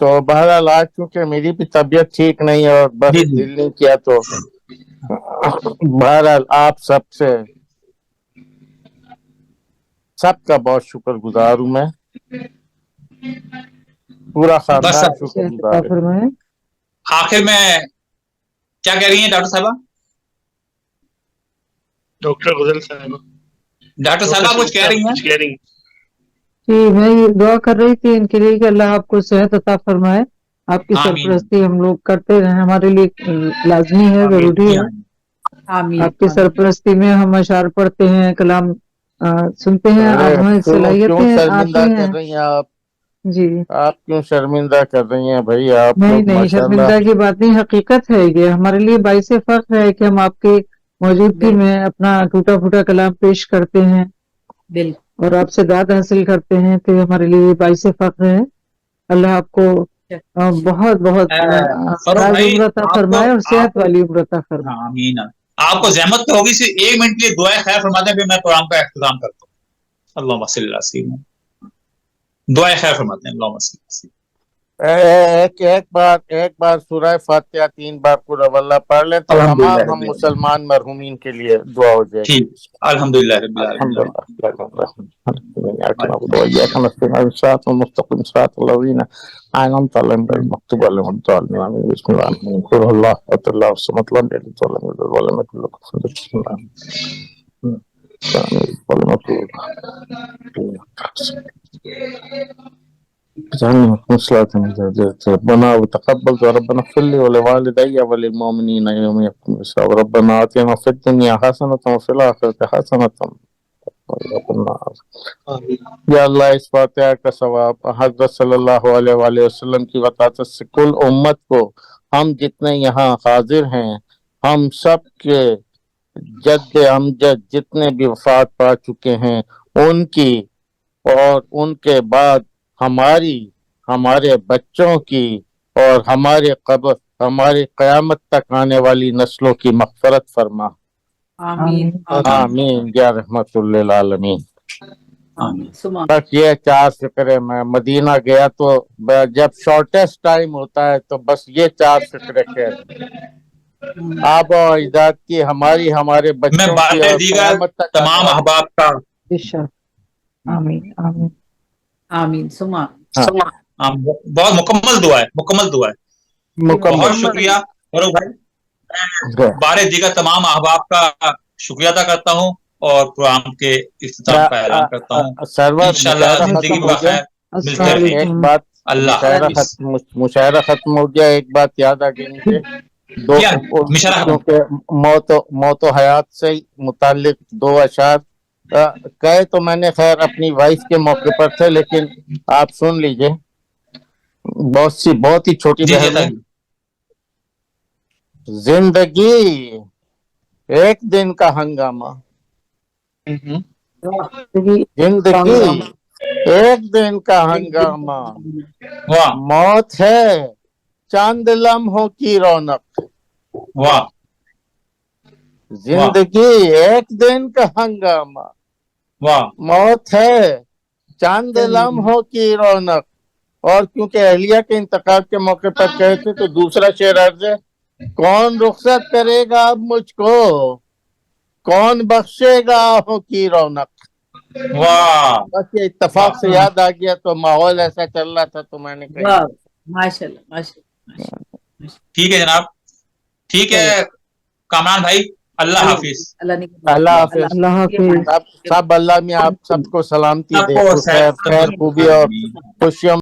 तो बहरहाल आज चूंकि मेरी भी तबीयत ठीक नहीं और बस दिल नहीं किया, तो बहरहाल आप सबका बहुत शुक्रगुजार हूँ मैं, पूरा खानदान शुक्रगुजार है। आखिर में क्या कह रही हैं डॉक्टर साहबा? डॉक्टर गजल साहबा, डॉक्टर साहबा कुछ कह रही हैं? जी, मैं ये दुआ कर रही थी इनके लिए कि अल्लाह आपको सेहत अता फरमाए। आपकी सरपरस्ती हम लोग करते रहे, हमारे लिए लाजमी है, जरूरी है। आपकी सरपरस्ती में हम अशार पढ़ते हैं, कलाम सुनते हैं, आप हमें सलाहियतें आती हैं। आप जी, आप क्यों शर्मिंदा कर रही हैं भाई? आप नहीं शर्मिंदा की बात नहीं, हकीकत है ये हमारे लिए बाइसे फख्र है कि हम आपके मौजूदगी में अपना टूटा फूटा कलाम पेश करते हैं और आपसे दाद हासिल करते हैं, तो हमारे लिए बाइसे फख्र है। अल्लाह आपको बहुत बहुत उम्र अता फरमाए और सेहत वाली उम्र अता फरमाए। आमीन। आपको ज़हमत तो होगी, सिर्फ 1 मिनट के लिए दुआ खैर फरमाते हैं, फिर मैं प्रोग्राम का इख्तिताम करता हूँ। अल्लाहुम्मा सल्ली अला सय्यिदना, दुआ खैर फरमाते हैं। अल्लाहुम्मा सल्ली अला सय्यिदना। एक बार सूरह फातिहा 3 बार कुल हुवल्लाह पढ़ ले तो तमाम हम मुसलमान मरहुमीन के लिए दुआ हो जाएगी। ठीक, अल्हम्दुलिल्लाह रब्बिल ربنا وتقبل ربنا اغفر لي ولوالدي وللمؤمنين يوم يقوم الحساب ربنا آتنا في الدنيا حسنة وفي الآخرة حسنة یا اللہ اس فاتحہ کا ثواب حضرت صلی اللہ علیہ وآلہ وسلم کی وطاعت سے کل امت کو، ہم جتنے یہاں حاضر ہیں، ہم سب کے جد امجد جتنے بھی وفات پا چکے ہیں ان کی، اور ان کے بعد ہمارے بچوں کی، اور ہماری قیامت تک آنے والی نسلوں کی مغفرت فرما۔ آمین آمین یا رحمت للعالمین۔ آمین۔ بس یہ 4 فقرے میں مدینہ گیا تو جب شارٹیسٹ ٹائم ہوتا ہے تو بس یہ 4 فقرے کہہ رہے ہیں۔ آب و اجداد کی، ہمارے بچوں میں کی، بارے اور دیگر قیامت تک تمام احباب کا آمین آمین آمین سما بہت مکمل دعا ہے، بہت شکریہ فاروق بھائی۔ بارے دیگر تمام احباب کا شکریہ ادا کرتا ہوں اور پروگرام کے اختتام کا اعلان کرتا ہوں۔ انشاءاللہ زندگی بخیر ملتے رہیں۔ ایک بات، اللہ حافظ۔ مشاعرہ ختم ہو گیا، ایک بات یاد آ گئی مجھے، کیونکہ موت و حیات سے متعلق 2 اشعار کہے تو میں نے خیر اپنی وائف کے موقع پر تھے، لیکن آپ سن لیجئے، بہت ہی چھوٹی بہن ہے۔ زندگی ایک دن کا ہنگامہ، زندگی ایک دن کا ہنگامہ، موت ہے چند لمحوں کی رونق، زندگی ایک دن کا ہنگامہ، موت ہے چند لمحوں کی رونق۔ اور کیونکہ اہلیہ کے انتقال کے موقع پر کہے تھے تو دوسرا شعر عرض ہے، کون رخصت کرے گا اب مجھ کو، کون بخشے گا آہوں کی رونق۔ بس یہ اتفاق سے یاد آ گیا تو ماحول ایسا چل رہا تھا تو میں نے کہا ماشاءاللہ۔ ٹھیک ہے جناب، ٹھیک ہے کامران بھائی، اللہ حافظ۔ اللہ حافظ۔ سب اللہ میں آپ سب کو سلامتی دے، خیر خوبی اور خوشیوں